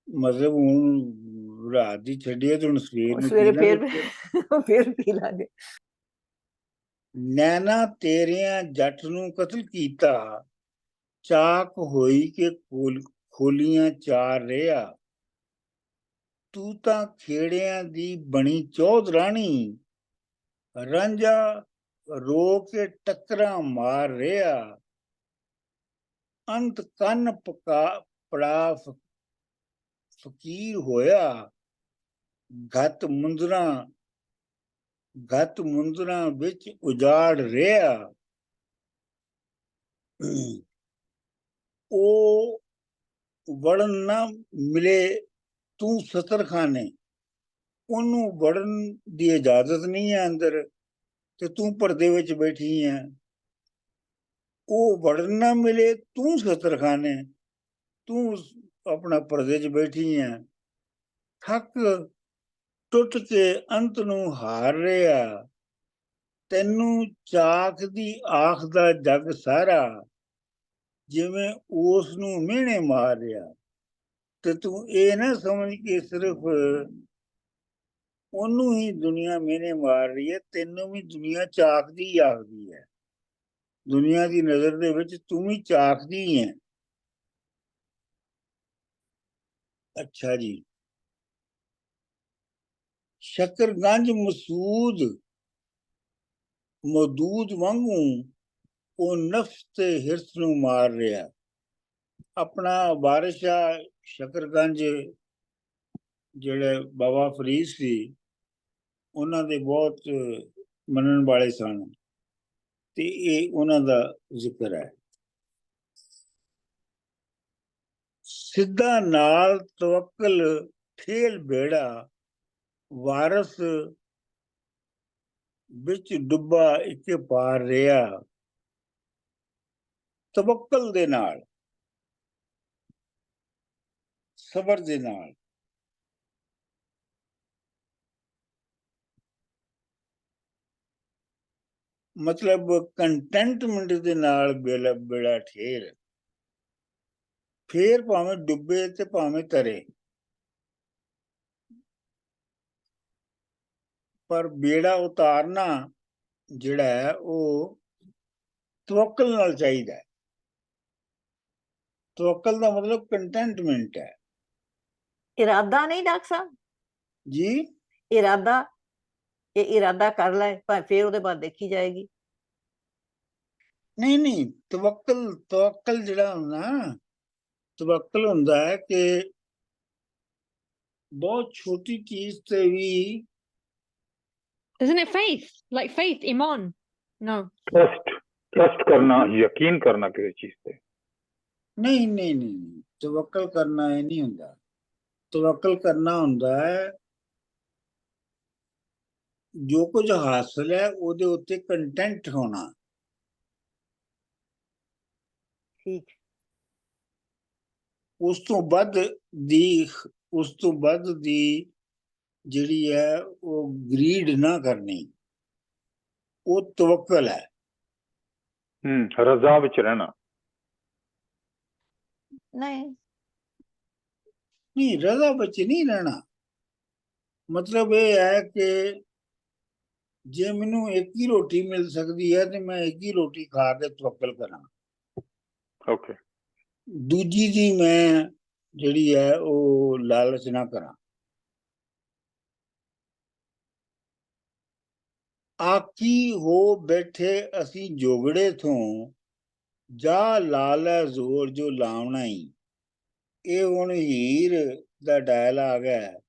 मतलब हुण रात दी छड्डी है ते हुण सवेर नूं सवेरे पी लांगे। फिर पी लांगे। नैना तेरियां जट नूं कतल कीता, चाक होई के खोलियां चार रिहा। तू तां खेड़ियां दी बनी चौधराणी, रांझा रो के टक्करां मार रिहा। अंत कन्न पड़ा फकीर होया, घत मुंदरां विच उजाड़ रिहा। ओ वड़न ना मिले तू सतरखाने, ओनू वड़न दी इजाजत नहीं है अंदर ते तू पर्दे विच बैठी है। ओ वड़न ना मिले तू सतरखाने, तू अपना पर्दे च बैठी है। थक टुट के अंत नू हार रिहा, तैनू चाक दी आख दा जग सारा, ਜਿਵੇਂ ਉਸ ਨੂੰ ਮਿਹਣੇ ਮਾਰ ਰਿਹਾ, ਤੇ ਤੂੰ ਇਹ ਨਾ ਸਮਝ ਕਿ ਸਿਰਫ ਉਹਨੂੰ ਹੀ ਦੁਨੀਆ ਮਿਹਣੇ ਮਾਰ ਰਹੀ ਹੈ, ਤੈਨੂੰ ਵੀ ਦੁਨੀਆ ਝਾਕਦੀ ਆਖਦੀ ਹੈ। ਦੁਨੀਆ ਦੀ ਨਜ਼ਰ ਦੇ ਵਿੱਚ ਤੂੰ ਵੀ ਝਾਕਦੀ ਹੈ। ਅੱਛਾ ਜੀ, ਸ਼ਕਰਗੰਜ ਮਸੂਦ ਮੌਦੂਦ ਵਾਂਗੂ ਉਹ ਨਫਸ ਤੇ ਹਿਰਸ ਨੂੰ ਮਾਰ ਰਿਹਾ। ਆਪਣਾ ਵਾਰਿਸ਼ਾ ਸ਼ਕਰਗੰਜ ਜਿਹੜੇ ਬਾਬਾ ਫਰੀਦ ਸੀ, ਉਹਨਾਂ ਦੇ ਬਹੁਤ ਮੰਨਣ ਵਾਲੇ ਸਨ, ਤੇ ਇਹ ਉਹਨਾਂ ਦਾ ਜ਼ਿਕਰ ਹੈ। ਸਿੱਧਾ ਨਾਲ ਤਵੱਕਲ ਠੇਲ ਬੇੜਾ, ਵਾਰਸ ਵਿੱਚ ਡੁੱਬਾ ਇੱਕ ਪਾਰ ਰਿਹਾ। ਤਵੱਕਲ ਦੇ ਨਾਲ, ਸਬਰ ਦੇ ਨਾਲ, ਮਤਲਬ ਕੰਟੈਂਟਮੈਂਟ ਦੇ ਨਾਲ ਬੇੜਾ ਠੇਲ, ਫੇਰ ਭਾਵੇਂ ਡੁੱਬੇ ਤੇ ਭਾਵੇਂ ਤਰੇ, ਪਰ ਬੇੜਾ ਉਤਾਰਨਾ ਜਿਹੜਾ ਹੈ ਉਹ ਤਵੱਕਲ ਨਾਲ ਚਾਹੀਦਾ ਹੈ। ਤਵੱਕਲ ਦਾ ਮਤਲਬ ਕੰਟੈਂਟਮੈਂਟ ਹੈ। ਇਰਾਦਾ ਨਹੀਂ ਡਾਕਟਰ ਸਾਹਿਬ? ਜੀ, ਇਰਾਦਾ, ਇਹ ਇਰਾਦਾ ਕਰ ਲੈ, ਪਰ ਫਿਰ ਉਹਦੇ ਬਾਅਦ ਦੇਖੀ ਜਾਏਗੀ। ਨਹੀਂ, ਤਵੱਕਲ ਜਿਹੜਾ ਹੁੰਦਾ, ਤਵੱਕਲ ਹੁੰਦਾ ਹੈ ਕਿ ਬਹੁਤ ਛੋਟੀ ਚੀਜ਼ ਤੇ ਵੀ Isn't it faith? Like faith, iman? No. Trust करना, यकीन करना किसी चीज पे। नहीं, तवक्कल करना ये नहीं ਹੁੰਦਾ। तवक्कल करना ਹੁੰਦਾ ਹੈ ਜੋ ਕੁਝ ਹਾਸਲ ਹੈ ਉਹਦੇ ਉੱਤੇ ਕੰਟੈਂਟ ਹੋਣਾ। ਠੀਕ। ਉਸ ਤੋਂ ਵੱਧ ਦੀ ਜਿਹੜੀ ਹੈ ਉਹ ਗਰੀਡ ਨਾ ਕਰਨੀ, ਉਹ ਤਵੱਕਲ ਹੈ। ਰਜ਼ਾ ਵਿੱਚ ਰਹਿਣਾ। ਨਹੀਂ, ਰਜ਼ਾ ਵਿੱਚ ਨਹੀਂ ਰਹਿਣਾ। ਮਤਲਬ ਇਹ ਹੈ ਕਿ ਜੇ ਮੈਨੂੰ ਇੱਕ ਹੀ ਰੋਟੀ ਮਿਲ ਸਕਦੀ ਹੈ ਤੇ ਮੈਂ ਇੱਕ ਹੀ ਰੋਟੀ ਖਾ ਕੇ ਤਵੱਕਲ ਕਰਾਂ। ਓਕੇ। ਦੂਜੀ ਦੀ ਮੈਂ ਜਿਹੜੀ ਹੈ ਉਹ ਲਾਲਚ ਨਾ ਕਰਾਂ। ਆਕੀ ਹੋ ਬੈਠੇ ਅਸੀਂ ਜੋਗੜੇ ਤੋਂ, ਜਾ ਲਾਲ ਜ਼ੋਰ ਜੋ ਲਾਉਣਾ ਹੀ। ਇਹ ਹੁਣ ਹੀਰ ਦਾ ਡਾਇਲਾਗ ਹੈ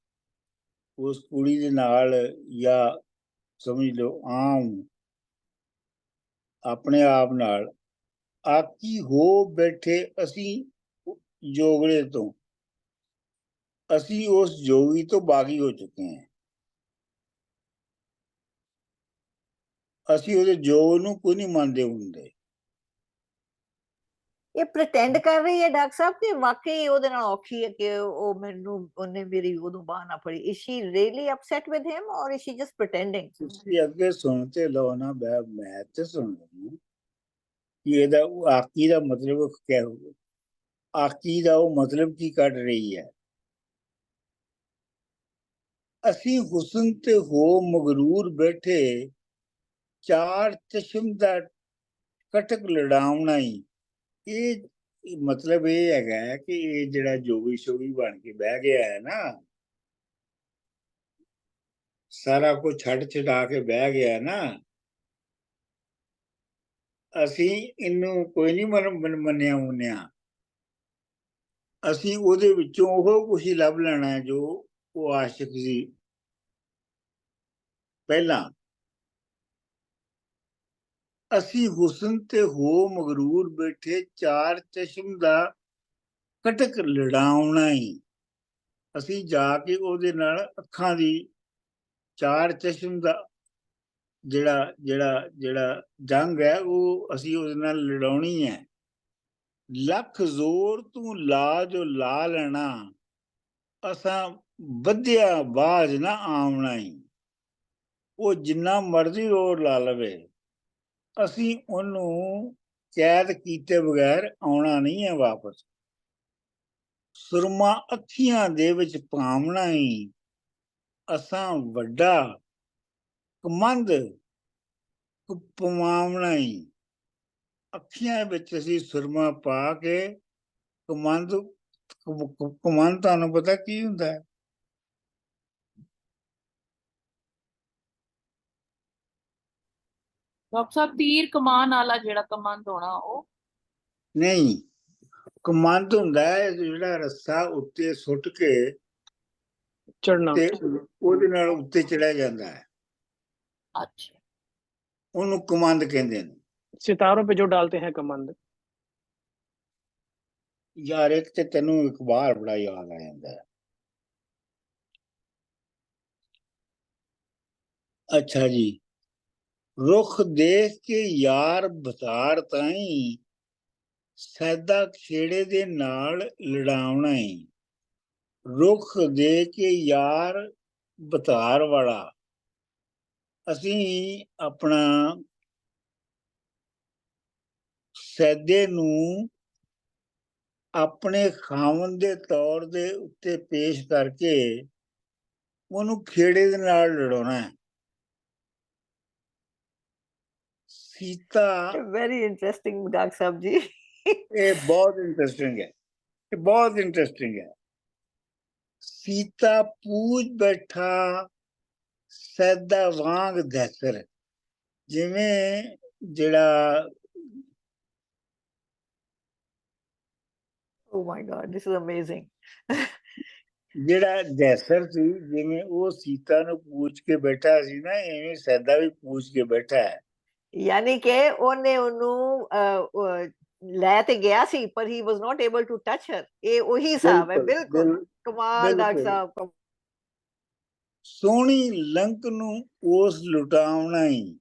ਉਸ ਕੁੜੀ ਦੇ ਨਾਲ, ਜਾਂ ਸਮਝ ਲਓ ਆਮ ਆਪਣੇ ਆਪ ਨਾਲ। ਆਕੀ ਹੋ ਬੈਠੇ ਅਸੀਂ ਜੋਗੜੇ ਤੋਂ, ਅਸੀਂ ਉਸ ਜੋਗੀ ਤੋਂ ਬਾਗੀ ਹੋ ਚੁੱਕੇ ਹਾਂ। ਅਸੀਂ ਉਹਦੇ ਜੋਗ ਨੂੰ ਕੋਈ ਨਹੀਂ ਮੰਨਦੇ ਹੁੰਦੇ। ਇਹ ਪ੍ਰਟੈਂਡ ਕਰ ਰਹੀ ਹੈ ਡਾਕਟਰ ਸਾਹਿਬ ਕਿ ਵਾਕਈ ਉਹਦੇ ਨਾਲ ਔਖੀ ਹੈ ਕਿ ਉਹ ਮੈਨੂੰ, ਉਹਨੇ ਮੇਰੀ ਉਦੋਂ ਬਾਹ ਨਾ ਫੜੀ? Is she really upset with him or is she just pretending? ਤੁਸੀਂ ਅੱਗੇ ਸੁਣ ਤੇ ਲਓ ਨਾ, ਮੈਂ ਤੇ ਸੁਣ ਰਹੀ ਕਿ ਇਹਦਾ ਆਕੀ ਦਾ ਮਤਲਬ ਕਿਆ ਹੋਊਗਾ। ਆਕੀ ਦਾ ਉਹ ਮਤਲਬ ਕੀ ਕੱਢ ਰਹੀ ਹੈ। ਅਸੀਂ ਹੁਸਨ ਤੇ ਹੋ ਮਗਰੂਰ ਬੈਠੇ, ਚਾਰ ਚਸ਼ਮ ਦਾ ਕਟਕ ਲੜਾਉਣਾ ਹੀ। ਇਹ ਮਤਲਬ ਇਹ ਹੈਗਾ ਕਿ ਇਹ ਜਿਹੜਾ ਜੋਗੀ ਸ਼ੋਗੀ ਬਣ ਕੇ ਬਹਿ ਗਿਆ ਹੈ ਨਾ, ਸਾਰਾ ਕੁਝ ਛੱਡ ਛਡਾ ਕੇ ਬਹਿ ਗਿਆ ਨਾ, ਅਸੀਂ ਇਹਨੂੰ ਕੋਈ ਨਹੀਂ ਮੰਨਿਆ। ਅਸੀਂ ਉਹਦੇ ਵਿੱਚੋਂ ਉਹ ਕੁਛ ਹੀ ਲੱਭ ਲੈਣਾ ਜੋ ਉਹ ਆਸ਼ਿਕ ਸੀ ਪਹਿਲਾਂ। ਅਸੀਂ ਹੁਸਨ ਤੇ ਹੋ ਮਗਰੂਰ ਬੈਠੇ, ਚਾਰ ਚਸ਼ਮ ਦਾ ਕਟਕ ਲੜਾਉਣਾ ਹੀ। ਅਸੀਂ ਜਾ ਕੇ ਉਹਦੇ ਨਾਲ ਅੱਖਾਂ ਦੀ ਚਾਰ ਚਸ਼ਮ ਦਾ ਜਿਹੜਾ ਜੰਗ ਹੈ ਉਹ ਅਸੀਂ ਉਹਦੇ ਨਾਲ ਲੜਾਉਣੀ ਹੈ। ਲੱਖ ਜ਼ੋਰ ਤੂੰ ਲਾ ਜੋ ਲਾ ਲੈਣਾ, ਅਸਾਂ ਵਧਿਆ ਬਾਜ਼ ਨਾ ਆਉਣਾ ਹੀ। ਉਹ ਜਿੰਨਾ ਮਰਜ਼ੀ ਜ਼ੋਰ ਲਾ ਲਵੇ, ਅਸੀਂ ਉਹਨੂੰ कैद कीते बगैर आउणा नहीं है वापस। सुरमा अखियां दे विच पावना ही असां वड्डा कमंद पवावना ही। अखियां विच असीं सुरमा पा के कमंद कमंद तुहानूं पता की हुंदा है? डॉक्टर साहब तीर कमान वाला जेड़ा कमंद होना वो नहीं, कमंद हुंदा है जिहड़ा रस्सा उत्ते सुੱਟ के चढ़ना। ਤੇ ਉਹਦੇ ਨਾਲ ਉੱਤੇ ਚੜਿਆ ਜਾਂਦਾ ਹੈ, अच्छा ਉਹਨੂੰ ਕਮੰਦ ਕਹਿੰਦੇ ਨੇ। सितारों पे जो डालते हैं कमंद। ਯਾਰ ਇੱਕ ਤੇ ਤੈਨੂੰ ਇਕਬਾਲ ਬੜਾ ਯਾਦ ਆ ਜਾਂਦਾ ਹੈ। ਅੱਛਾ ਜੀ, ਰੁੱਖ ਦੇਖ ਕੇ ਯਾਰ ਬਤਾਰ ਤਾਈਂ ਸੈਦਾ ਖੇੜੇ ਦੇ ਨਾਲ ਲੜਾਉਣਾ ਈ। ਰੁੱਖ ਦੇ ਕੇ ਯਾਰ ਬਤਾਰ ਵਾਲਾ ਅਸੀਂ ਆਪਣਾ ਸੈਦੇ ਨੂੰ ਆਪਣੇ ਖਾਵਨ ਦੇ ਤੌਰ ਦੇ ਉੱਤੇ ਪੇਸ਼ ਕਰਕੇ ਉਹਨੂੰ ਖੇੜੇ ਦੇ ਨਾਲ ਲੜਾਉਣਾ ਹੈ। ਸੀਤਾ वेरी इंटरेस्टिंग डॉक्टर साहब जी। ਇਹ ਬਹੁਤ ਇੰਟਰਸਟਿੰਗ ਹੈ, ਇਹ ਬਹੁਤ ਇੰਟਰਸਟਿੰਗ ਹੈ। ਸੀਤਾ ਪੂਜ ਬੈਠਾ ਸੈਦਾ ਵਾਂਗ ਦੈਸਰ, ਜਿਵੇਂ ਜਿਹੜਾ Oh my God, this is amazing. ਜਿਹੜਾ ਦੈਸਰ ਸੀ, ਜਿਵੇਂ ਉਹ ਸੀਤਾ ਨੂੰ ਪੂਜ ਕੇ ਬੈਠਾ ਸੀ ਨਾ, ਐਵੇਂ ਸੈਦਾ ਵੀ ਪੂਜ ਕੇ ਬੈਠਾ ਹੈ। यानी कि ਉਹਨੇ ਉਹਨੂੰ ਲੈ ਤੇ ਗਿਆ ਸੀ ਪਰ he was not able to touch her। ਇਹ ਉਹੀ ਹਿਸਾਬ ਹੈ। ਬਿਲਕੁਲ ਕਮਾਲ ਡਾਕਟਰ ਸਾਹਿਬ। ਸੋਹਣੀ ਲੰਕ ਨੂੰ ਉਸ ਲੁਟਾਉਣਾ ਹੀ,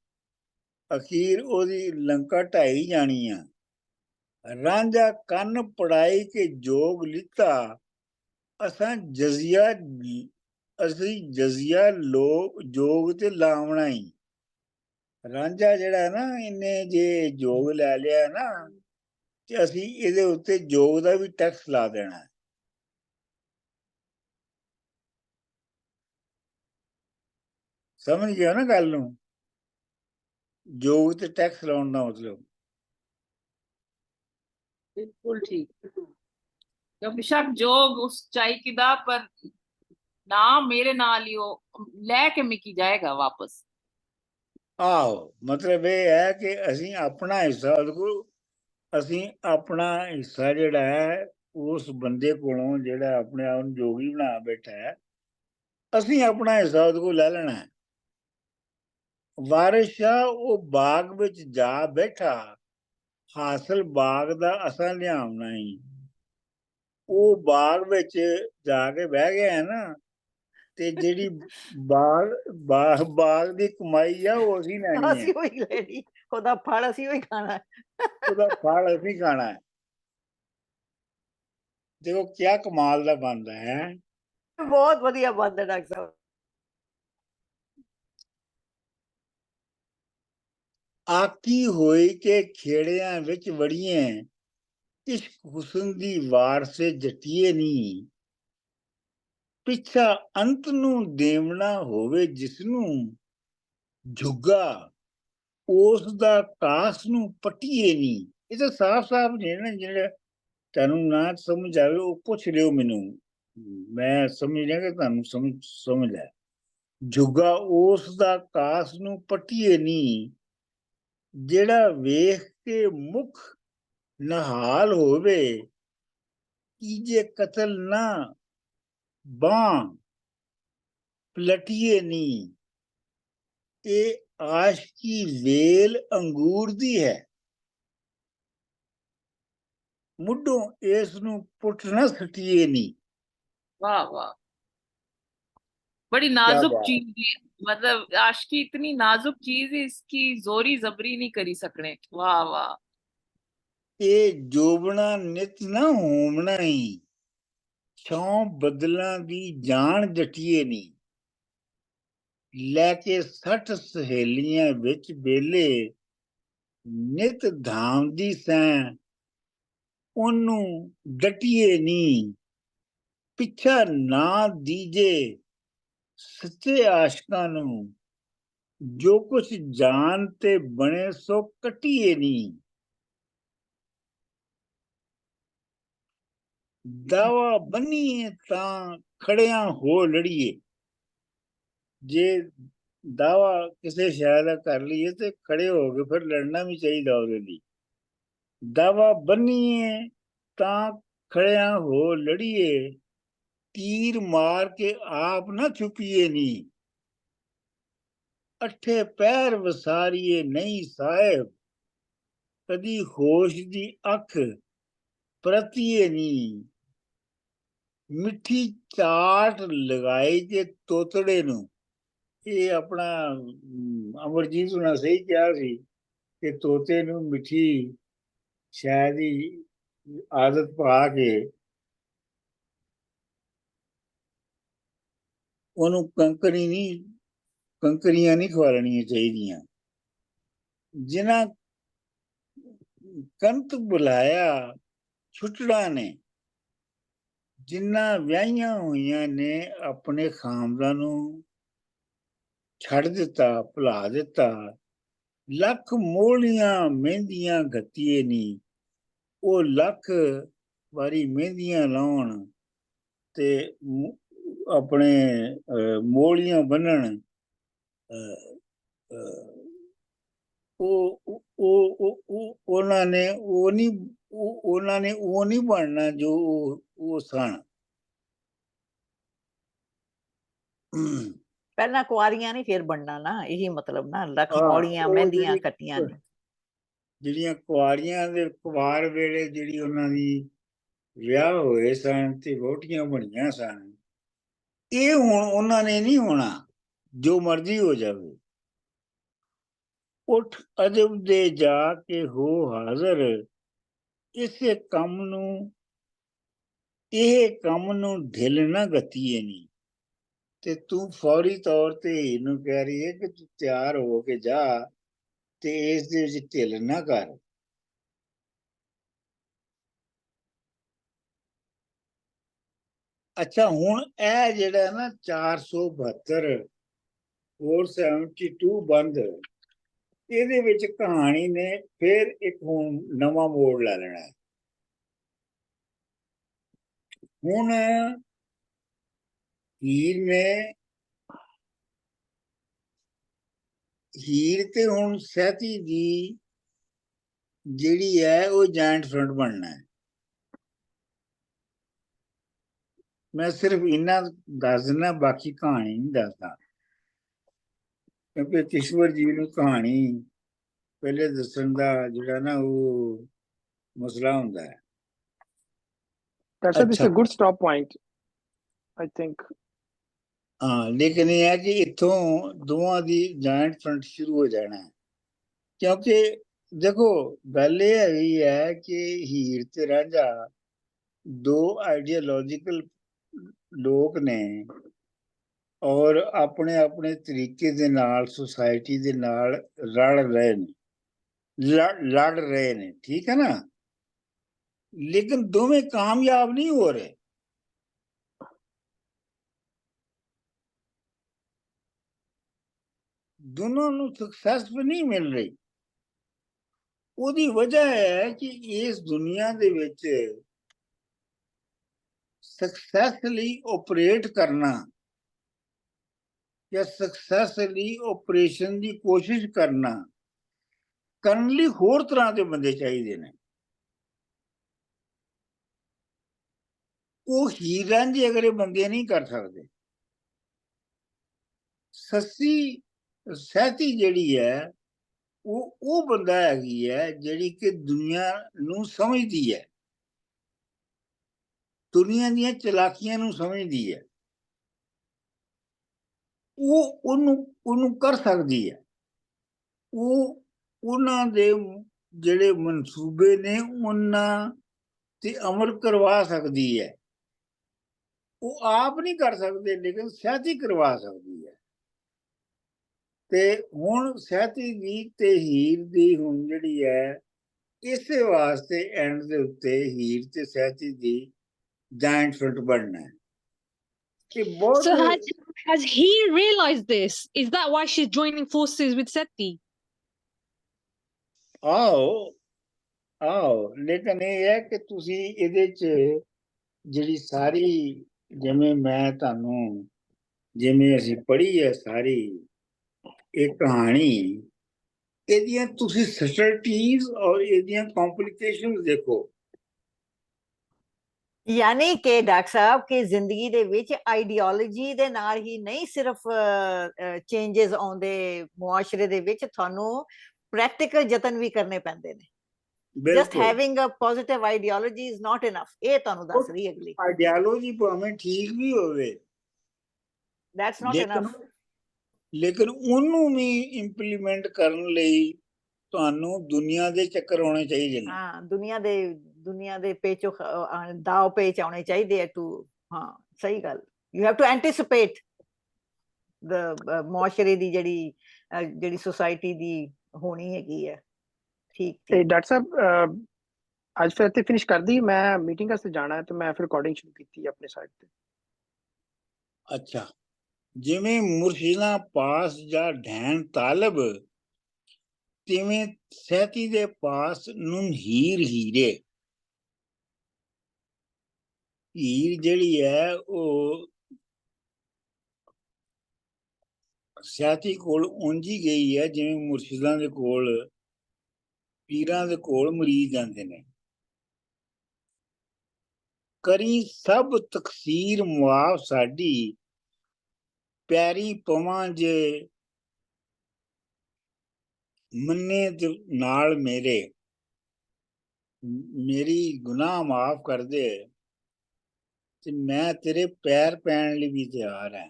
ਅਖੀਰ ਉਹਦੀ ਲੰਕਾ ਢਾਈ ਜਾਣੀ ਆ। ਰਾਂਝਾ ਕੰਨ ਪੜਾਈ ਕੇ ਜੋਗ ਲਿੱਤਾ, ਅਸੀਂ ਜਜ਼ੀਆ ਜੋਗ ਤੇ ਲਾਉਣਾ ਹੀ। ਰਾਂਝਾ ਜਿਹੜਾ ਨਾ, ਇਹਨੇ ਜੇ ਜੋਗ ਲੈ ਲਿਆ ਨਾ ਤੇ ਅਸੀਂ ਇਹਦੇ ਉੱਤੇ ਜੋਗ ਦਾ ਵੀ ਟੈਕਸ ਲਾ ਦੇਣਾ। ਸਮਝ ਗਿਆ ਨਾ ਗੱਲ ਨੂੰ? ਜੋਗ ਤੇ ਟੈਕਸ ਲਾਉਣ ਦਾ ਮਤਲਬ। बिल्कुल ठीक। तो बेशक जोग उस चाई की दा पर ना मेरे नाल ही वो लेके मिकी जाएगा वापस। ਆਹੋ, ਮਤਲਬ ਇਹ ਹੈ ਕਿ ਅਸੀਂ ਆਪਣਾ ਹਿੱਸਾ ਉਹਦੇ ਕੋਲ, ਅਸੀਂ ਆਪਣਾ ਹਿੱਸਾ ਜਿਹੜਾ ਹੈ ਉਸ ਬੰਦੇ ਕੋਲੋਂ, ਜਿਹੜਾ ਆਪਣੇ ਆਪ ਨੂੰ ਜੋਗੀ ਬਣਾ ਬੈਠਾ ਹੈ, ਅਸੀਂ ਆਪਣਾ ਹਿੱਸਾ ਉਹਦੇ ਕੋਲ ਲੈ ਲੈਣਾ ਹੈ। ਵਾਰਿਸ ਸ਼ਾਹ ਉਹ ਬਾਗ ਵਿੱਚ ਜਾ ਬੈਠਾ, ਹਾਸਲ ਬਾਗ ਦਾ ਅਸਾਂ ਲਿਆਉਣਾ ਹੀ। ਉਹ ਬਾਗ ਵਿੱਚ ਜਾ ਕੇ ਬਹਿ ਗਿਆ ਨਾ, ਤੇ ਜਿਹੜੀ ਬਾਗ ਦੀ ਕਮਾਈ ਆ ਉਹ ਅਸੀਂ ਲੈਣੀ ਹੈ। ਅਸੀਂ ਉਹੀ ਲੈਣੀ, ਉਹਦਾ ਫਲ ਅਸੀਂ ਉਹੀ ਖਾਣਾ ਹੈ। ਉਹਦਾ ਫਲ ਅਸੀਂ ਖਾਣਾ ਹੈ। ਦੇਖੋ ਕਿਆ ਕਮਾਲ ਦਾ ਬਣਦਾ ਹੈ। ਬਹੁਤ ਵਧੀਆ ਬਣਦਾ ਡਾਕਟਰ ਸਾਹਿਬ। ਆਕੀ ਹੋਈ ਕੇ ਖੇੜਿਆਂ ਵਿੱਚ ਵੜੀਏ, ਇਸ਼ਕ ਹੁਸਨ ਦੀ ਵਾਰ ਸੇ ਜੱਟੀਏ ਨੀ। ਪਿੱਛਾ ਅੰਤ ਨੂੰ ਦੇਵਣਾ ਹੋਵੇ ਜਿਸਨੂੰ, ਝੁੱਗਾ ਉਸ ਦਾ ਕਾਸ ਨੂੰ ਪੱਟੀਏ ਨੀ। ਇਹ ਤਾਂ ਸਾਫ਼ ਸਾਫ਼ ਨੇ ਨਾ, ਜਿਹੜਾ ਤੁਹਾਨੂੰ ਨਾ ਸਮਝ ਆਵੇ ਉਹ ਪੁੱਛ ਲਿਓ ਮੈਨੂੰ, ਮੈਂ ਸਮਝ ਲਿਆ ਕਿ ਤੁਹਾਨੂੰ ਸਮਝ ਹੈ। ਝੁੱਗਾ ਉਸ ਦਾ ਕਾਸ ਨੂੰ ਪੱਟੀਏ ਨੀ, ਜਿਹੜਾ ਵੇਖ ਕੇ ਮੁਖ ਨਹਾਲ ਹੋਵੇ, ਕੀਜੇ ਕਤਲ ਨਾ ਬਾਂਹ ਪਲਟੀਏ ਨੀ। ਇਹ ਆਸ਼ਕੀ ਵੇਲ ਅੰਗੂਰ ਦੀ ਹੈ, ਮੁੱਢੋਂ ਇਸ ਨੂੰ ਪੁੱਟ ਨਾ ਸਟੀਏ ਨੀ। वाह वाह, बड़ी नाजुक चीज है। मतलब आशिकी इतनी नाजुक चीज है, इसकी जोरी जबरी नहीं करी सकने। वाह वाह। ਇਹ ਜੋਬਣਾ ਨਿਤ ਨਾ ਹੋਮਣਾ ਹੀ, ਛਾਂ ਬਦਲਾਂ ਦੀ ਜਾਣ ਜਟੀਏ ਨੀ। ਲੈ ਕੇ 60 ਸਹੇਲੀਆਂ ਵਿੱਚ ਵੇਲੇ, ਨਿਤ ਧਾਮ ਦੀ ਸੈਂ ਉਹਨੂੰ ਡਟੀਏ ਨੀ, ਪਿੱਛਾ ਨਾ ਦੀਜੇ ਸੱਚੇ ਆਸ਼ਕਾਂ ਨੂੰ, ਜੋ ਕੁਛ ਜਾਣ ਤੇ ਬਣੇ ਸੋ ਕੱਟੀਏ ਨੀ। ਦਾਵਾ ਬੰਨੀਏ ਤਾਂ ਖੜਿਆਂ ਹੋ ਲੜੀਏ, ਜੇ ਦਾਵਾ ਕਿਸੇ ਸ਼ੈ ਦਾ ਕਰ ਲਈਏ ਤੇ ਖੜੇ ਹੋ ਕੇ ਫਿਰ ਲੜਨਾ ਵੀ ਚਾਹੀਦਾ ਉਹਦੇ ਲਈ। ਦਾਵਾ ਬੰਨੀਏ ਤਾਂ ਖੜਿਆਂ ਹੋ ਲੜੀਏ, ਤੀਰ ਮਾਰ ਕੇ ਆਪ ਨਾ ਛੁਪੀਏ ਨੀ। ਅੱਠੇ ਪੈਰ ਵਸਾਰੀਏ ਨਹੀਂ ਸਾਹਿਬ, ਕਦੀ ਹੋਸ਼ ਦੀ ਅੱਖ ਪ੍ਰਤੀਏ ਨੀ। ਮਿੱਠੀ ਚਾਟ ਲਗਾਈ ਜੇ ਤੋਤੜੇ ਨੂੰ, ਇਹ ਆਪਣਾ ਅਮਰਜੀਤ ਹੁਣਾਂ ਸਹੀ ਕਿਹਾ ਸੀ ਕਿ ਤੋਤੇ ਨੂੰ ਮਿੱਠੀ ਸ਼ਾਇਦ ਹੀ ਆਦਤ ਪਾ ਕੇ ਉਹਨੂੰ ਕੰਕਰੀਆਂ ਨਹੀਂ ਖਵਾਉਣੀਆਂ ਚਾਹੀਦੀਆਂ। ਜਿਨ੍ਹਾਂ ਕੰਤ ਬੁਲਾਇਆ ਛੁੱਟੜਾ ਨੇ, ਜਿਨ੍ਹਾਂ ਵਿਆਹੀਆਂ ਹੋਈਆਂ ਨੇ ਆਪਣੇ ਖਾਮਦਾਂ ਨੂੰ ਛੱਡ ਦਿੱਤਾ, ਭੁਲਾ ਦਿੱਤਾ। ਲੱਖ ਮੋਹਲੀਆਂ ਮਹਿੰਦੀਆਂ ਘੱਤੀਏ ਨੀ, ਉਹ ਲੱਖ ਵਾਰੀ ਮਹਿੰਦੀਆਂ ਲਾਉਣ ਤੇ ਆਪਣੇ ਮੋਹਲੀਆਂ ਬੰਨਣ, ਉਹਨਾਂ ਨੇ ਉਹ ਨਹੀਂ ਬਣਨਾ ਜੋ ਉਹ ਸਨ। ਪਹਿਲਾਂ ਕੁਆਰੀਆਂ ਨਹੀਂ ਫਿਰ ਬਣਨਾ ਨਾ, ਇਹੀ ਮਤਲਬ ਨਾ, ਲੱਖ ਹਾਂ, ਮੌੜੀਆਂ ਉਹ ਮਹਿੰਦੀਆਂ ਕੱਟੀਆਂ ਨੇ। ਜਿਹੜੀਆਂ ਕੁਆਰੀਆਂ ਦੇ ਕੁਵਾਰ ਵੇਲੇ ਜਿਹੜੀ ਉਹਨਾਂ ਦੀ ਵਿਆਹ ਹੋਏ ਸਨ ਤੇ ਵਹੁਟੀਆਂ ਬਣੀਆਂ ਸਨ, ਇਹ ਹੁਣ ਉਹਨਾਂ ਨੇ ਨਹੀਂ ਹੋਣਾ, ਜੋ ਮਰਜ਼ੀ ਹੋ ਜਾਵੇ। ਉੱਠ ਅਜਬ ਦੇ ਜਾ ਕੇ ਹੋ ਹਾਜ਼ਰ, ਇਸੇ ਕੰਮ ਨੂੰ ਇਹ ਕੰਮ ਨੂੰ ਢਿੱਲ ਨਾ ਗੱਤੀਏ ਨੀ। ਤੇ ਤੂੰ ਫੌਰੀ ਤੌਰ ਤੇ ਇਹਨੂੰ ਕਹਿ ਰਹੀ ਹੈ ਕਿ ਤੂੰ ਤਿਆਰ ਹੋ ਕੇ ਜਾ ਤੇ ਇਸ ਦੇ ਵਿੱਚ ਢਿੱਲ ਨਾ ਕਰ। ਅੱਛਾ, ਹੁਣ ਇਹ ਜਿਹੜਾ ਨਾ 472 472 ਬੰਦ, ਇਹਦੇ ਵਿੱਚ ਕਹਾਣੀ ਨੇ ਫਿਰ ਇੱਕ ਹੁਣ ਨਵਾਂ ਮੋੜ ਲੈ ਲੈਣਾ। ਹੁਣ ਹੀਰ ਤੇ ਹੁਣ ਸਹਿਤੀ ਦੀ ਜਿਹੜੀ ਹੈ ਉਹ ਜਾਇੰਟ ਫਰੰਟ ਬਣਨਾ ਹੈ। ਮੈਂ ਸਿਰਫ ਇੰਨਾ ਦੱਸ ਦਿੰਦਾ, ਬਾਕੀ ਕਹਾਣੀ ਨਹੀਂ ਦੱਸਦਾ, ਕਿਉਂਕਿ ਕਿਸ਼ਵਰ ਜੀ ਨੂੰ ਕਹਾਣੀ ਪਹਿਲੇ ਦੱਸਣ ਦਾ ਜਿਹੜਾ ਨਾ ਉਹ ਮਸਲਾ ਹੁੰਦਾ ਹੈ। That's this is a good stop point, I think. ਹਾਂ, ਲੇਕਿਨ ਇਹ ਹੈ ਕਿ ਇੱਥੋਂ ਦੋਵਾਂ ਦੀ ਜਾਇੰਟ ਫਰੰਟ ਸ਼ੁਰੂ ਹੋ ਜਾਣਾ, ਕਿਉਂਕਿ ਦੇਖੋ ਗੱਲ ਇਹ ਹੈਗੀ ਹੈ ਕਿ ਹੀਰ ਤੇ ਰਾਂਝਾ ਦੋ ਆਈਡੀਓਲੋਜੀਕਲ ਲੋਕ ਨੇ ਔਰ ਆਪਣੇ ਆਪਣੇ ਤਰੀਕੇ ਦੇ ਨਾਲ ਸੁਸਾਇਟੀ ਦੇ ਨਾਲ ਲੜ ਰਹੇ ਨੇ, ਠੀਕ ਹੈ ਨਾ, ਲੇਕਿਨ ਦੋਵੇਂ ਕਾਮਯਾਬ ਨਹੀਂ ਹੋ ਰਹੇ। ਦੋਨੋਂ ਨੂੰ ਸਕਸੈਸ ਨਹੀਂ ਮਿਲ ਰਹੀ। ਉਹਦੀ ਵਜ੍ਹਾ ਹੈ ਕਿ ਇਸ ਦੁਨੀਆ ਦੇ ਵਿੱਚ ਸਕਸੈਸਫੁਲੀ ਆਪਰੇਟ ਕਰਨਾ ਜਾਂ ਸਕਸੈਸਫੁਲੀ ਆਪਰੇਸ਼ਨ ਦੀ ਕੋਸ਼ਿਸ਼ ਕਰਨ ਲਈ ਹੋਰ ਤਰ੍ਹਾਂ ਦੇ ਬੰਦੇ ਚਾਹੀਦੇ ਨੇ। ਉਹ ਹੀਰ ਰਾਂਝੇ ਅਗਰ ਇਹ ਬੰਦੇ ਨਹੀਂ ਕਰ ਸਕਦੇ। ਸਹਿਤੀ ਜਿਹੜੀ ਹੈ ਉਹ ਬੰਦਾ ਹੈਗੀ ਹੈ ਜਿਹੜੀ ਕਿ ਦੁਨੀਆ ਨੂੰ ਸਮਝਦੀ ਹੈ, ਦੁਨੀਆ ਦੀਆਂ ਚਲਾਕੀਆਂ ਨੂੰ ਸਮਝਦੀ ਹੈ, ਉਹਨੂੰ ਕਰ ਸਕਦੀ ਹੈ। ਉਹਨਾਂ ਦੇ ਜਿਹੜੇ ਮਨਸੂਬੇ ਨੇ ਉਹਨਾਂ ਤੇ ਅਮਲ ਕਰਵਾ ਸਕਦੀ ਹੈ। ਉਹ ਆਪ ਨਹੀਂ ਕਰ ਸਕਦੇ, ਲੇਕਿਨ ਸਹਿਤੀ ਕਰਵਾ ਸਕਦੀ ਹੈ। ਤੇ ਹੁਣ ਸਹਿਤੀ ਜੀ ਤੇ ਹੀਰ ਦੀ ਹੁਣ ਜਿਹੜੀ ਹੈ ਇਸੇ ਵਾਸਤੇ ਐਂਡ ਦੇ ਉੱਤੇ ਹੀਰ ਤੇ ਸਹਿਤੀ ਦੀ ਜਾਇੰਟ ਫਰੰਟ ਬਣਨਾ ਹੈ। ਇਹ So ਬਹੁਤ has he realized this? Is that why she's joining forces with Seti? ਆਓ ਲੇਕਿਨ ਇਹ ਹੈ ਕਿ ਤੁਸੀਂ ਇਹਦੇ ਚ ਜਿਹੜੀ ਸਾਰੀ ਜਿਵੇਂ ਮੈਂ ਤੁਹਾਨੂੰ ਜਿਵੇਂ ਅਸੀਂ ਪੜ੍ਹੀ ਹੈ ਸਾਰੀ ਇਹ ਕਹਾਣੀ ਇਹਦੀਆਂ ਤੁਸੀਂ ਸਬਟਲਟੀਜ਼ ਔਰ ਇਹਦੀਆਂ ਕੰਪਲਿਕੇਸ਼ਨਸ ਦੇਖੋ। ਯਾਨੀ ਕਿ ਡਾਕਟਰ ਸਾਹਿਬ ਕਿ ਜ਼ਿੰਦਗੀ ਦੇ ਵਿੱਚ ਆਈਡੀਓਲੋਜੀ ਦੇ ਨਾਲ ਹੀ ਨਹੀਂ ਸਿਰਫ ਚੇਂਜਸ ਆਉਂਦੇ ਮੁਆਸ਼ਰੇ ਦੇ ਵਿੱਚ, ਤੁਹਾਨੂੰ ਪ੍ਰੈਕਟੀਕਲ ਯਤਨ ਵੀ ਕਰਨੇ ਪੈਂਦੇ ਨੇ। Just having a positive ideology is not enough. ਇਹ ਤੁਹਾਨੂੰ ਦੱਸ ਰਹੀ ਅਗਲੀ ਆਈਡੀਓਲੋਜੀ ਭਾਵੇਂ ਠੀਕ ਵੀ ਹੋਵੇ, ਦੈਟਸ ਨਾਟ ਇਨਫ। ਲੇਕਿਨ ਉਹਨੂੰ ਵੀ ਇੰਪਲੀਮੈਂਟ ਕਰਨ ਲਈ ਤੁਹਾਨੂੰ ਦੁਨੀਆ ਦੇ ਚੱਕਰ ਆਉਣੇ ਚਾਹੀਦੇ ਨੇ। ਹਾਂ, ਦੁਨੀਆ ਦੇ ਪੇਚੋ ਦਾਅ ਪੇਚ ਆਉਣੇ ਚਾਹੀਦੇ ਆ ਟੂ। ਹਾਂ, ਸਹੀ ਗੱਲ। ਯੂ ਹੈਵ ਟੂ ਐਂਟੀਸਿਪੇਟ ਦ ਮੁਆਸ਼ਰੇ ਦੀ ਜਿਹੜੀ ਸੁਸਾਇਟੀ ਦੀ ਹੋਣੀ ਹੈਗੀ ਹੈ। ਠੀਕ ਤੇ ਡਾਕਟਰ ਸਾਹਿਬ ਅੱਜ ਫਿਰ ਇੱਥੇ ਫਿਨਿਸ਼ ਕਰਦੀ, ਮੈਂ ਮੀਟਿੰਗ ਵਾਸਤੇ ਜਾਣਾ ਹੈ ਤੇ ਮੈਂ ਫਿਰ ਰਿਕਾਰਡਿੰਗ ਸ਼ੁਰੂ ਕੀਤੀ ਆਪਣੇ ਸਾਈਡ ਤੇ। ਅੱਛਾ, ਜਿਵੇਂ ਮੁਰਸ਼ਿਦਾਂ ਪਾਸ ਜਾਂ ਢੈਣ ਤਾਲਬ, ਤਿਵੇਂ ਸਹਿਤੀ ਦੇ ਪਾਸ ਨੂੰ ਹੀਰ ਹੀਰੇ। ਹੀਰ ਜਿਹੜੀ ਹੈ ਉਹ ਸਹਿਤੀ ਕੋਲ ਉਂਝੀ ਗਈ ਹੈ ਜਿਵੇਂ ਮੁਰਸ਼ਿਦਾਂ ਦੇ ਕੋਲ, ਪੀਰਾਂ ਦੇ ਕੋਲ ਮਰੀਦ ਜਾਂਦੇ ਨੇ। ਕਰੀ ਸਭ ਤਕਸੀਰ ਮੁਆਫ ਸਾਡੀ, ਪੈਰੀ ਪਵਾਂ ਜੇ ਮੰਨੇ ਨਾਲ ਮੇਰੇ। ਮੇਰੀ ਗੁਨਾਹ ਮਾਫ ਕਰ ਦੇ ਤੇ ਮੈਂ ਤੇਰੇ ਪੈਰ ਪੈਣ ਲਈ ਵੀ ਤਿਆਰ ਹਾਂ।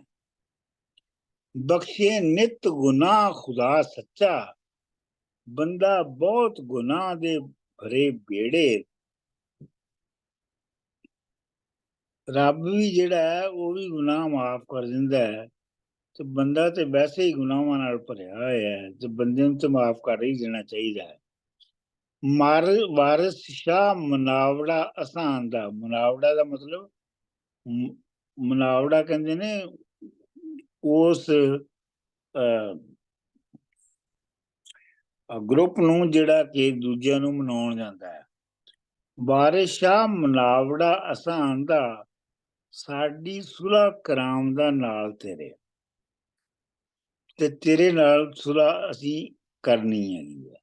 ਬਖਸ਼ੇ ਨਿਤ ਗੁਨਾਹ ਖੁਦਾ ਸੱਚਾ, ਬੰਦਾ ਬਹੁਤ ਗੁਨਾਹ ਦੇ ਭਰੇ ਬੇੜੇ। ਰੱਬ ਵੀ ਜਿਹੜਾ ਹੈ ਉਹ ਵੀ ਗੁਨਾਹ ਮਾਫ ਕਰ ਦਿੰਦਾ ਹੈ, ਤੇ ਬੰਦਾ ਤੇ ਵੈਸੇ ਹੀ ਗੁਨਾਹਾਂ ਨਾਲ ਭਰਿਆ ਹੋਇਆ ਹੈ, ਤੇ ਬੰਦੇ ਨੂੰ ਤੇ ਮਾਫ ਕਰ ਹੀ ਦੇਣਾ ਚਾਹੀਦਾ ਹੈ। ਵਾਰਿਸ ਸ਼ਾਹ ਮਨਾਵੜਾ ਅਸਾਨ ਦਾ, ਮਨਾਵੜਾ ਦਾ ਮਤਲਬ ਮਨਾਵੜਾ ਕਹਿੰਦੇ ਨੇ ਉਸ ਗਰੁੱਪ ਨੂੰ ਜਿਹੜਾ ਕਿ ਦੂਜਿਆਂ ਨੂੰ ਮਨਾਉਣ ਜਾਂਦਾ ਹੈ। ਵਾਰਿਸ ਸ਼ਾਹ ਮਨਾਵੜਾ ਅਸਾਨ ਦਾ, ਸਾਡੀ ਸੁਲ੍ਹਾ ਕਰਾਮਦਾ ਨਾਲ ਤੇਰੇ, ਤੇ ਤੇਰੇ ਨਾਲ ਸੁਲ੍ਹਾ ਅਸੀਂ ਕਰਨੀ ਹੈਗੀ ਹੈ।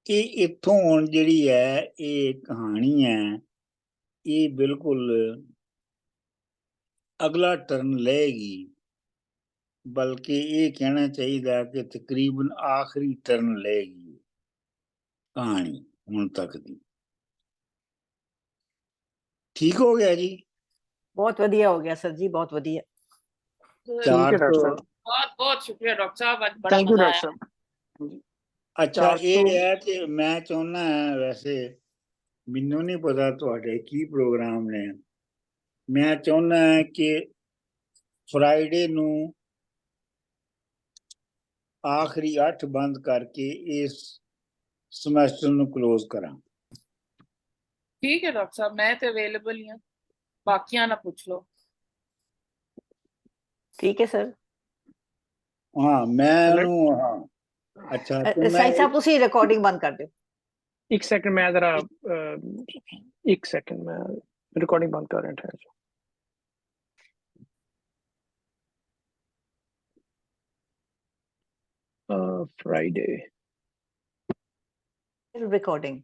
ਇਹ ਇੱਥੋਂ ਹੁਣ ਜਿਹੜੀ ਹੈ ਇਹ ਕਹਾਣੀ ਹੈ, ਇਹ ਬਿਲਕੁਲ ਅਗਲਾ ਟਰਨ ਲਏਗੀ, ਬਲਕਿ ਇਹ ਕਹਿਣਾ ਚਾਹੀਦਾ ਕਿ ਤਕਰੀਬਨ ਆਖਰੀ ਟਰਨ ਲਏਗੀ ਕਹਾਣੀ ਹੁਣ ਤੱਕ ਦੀ। ਠੀਕ ਹੋ ਗਿਆ ਜੀ? ਬਹੁਤ ਵਧੀਆ ਹੋ ਗਿਆ ਸਰ ਜੀ, ਬਹੁਤ ਵਧੀਆ। ਠੀਕ ਹੈ ਡਾਕਟਰ ਸਾਹਿਬ, ਬਹੁਤ ਬਹੁਤ ਸ਼ੁਕਰੀਆ ਡਾਕਟਰ ਸਾਹਿਬ, ਅੱਜ ਬੜਾ ਥੈਂਕ ਯੂ ਮਜ਼ਾ ਡਾਕਟਰ ਆਇਆ। ਸਾਹਿਬ। ਅੱਛਾ, ਇਹ ਹੈ ਕਿ ਮੈਂ ਚਾਹੁੰਦਾ ਹਾਂ, ਵੈਸੇ ਮੈਨੂੰ ਨਹੀਂ ਪਤਾ ਤੁਹਾਡੇ ਕੀ ਪ੍ਰੋਗਰਾਮ ਨੇ, ਮੈਂ ਚਾਹੁੰਦਾ ਹਾਂ ਕਿ ਫਰਾਈਡੇ ਨੂੰ ਆਖਰੀ 8 ਬੰਦ ਕਰਕੇ ਇਸ ਸਮੈਸਟਰ ਨੂੰ ਕਲੋਜ਼ ਕਰਾਂ। ਠੀਕ ਹੈ ਡਾਕਟਰ ਸਾਹਿਬ, ਮੈਂ ਤੇ ਅਵੇਲੇਬਲ ਹੀ ਹਾਂ, ਬਾਕੀਆਂ ਨਾਲ ਪੁੱਛ ਲਓ। ਠੀਕ ਹੈ ਸਰ। ਹਾਂ ਮੈਂ ਉਹਨੂੰ, ਹਾਂ ਅੱਛਾ, ਸਾਈ ਸਾਹਿਬ ਤੁਸੀਂ ਰਿਕਾਰਡਿੰਗ ਬੰਦ ਕਰ ਦਿਓ। ਇੱਕ ਸੈਕਿੰਡ, ਮੈਂ ਜ਼ਰਾ ਇੱਕ ਸੈਕਿੰਡ, ਮੈਂ ਰਿਕਾਰਡਿੰਗ ਬੰਦ ਕਰ ਰਿਹਾ ਹਾਂ। Friday recording.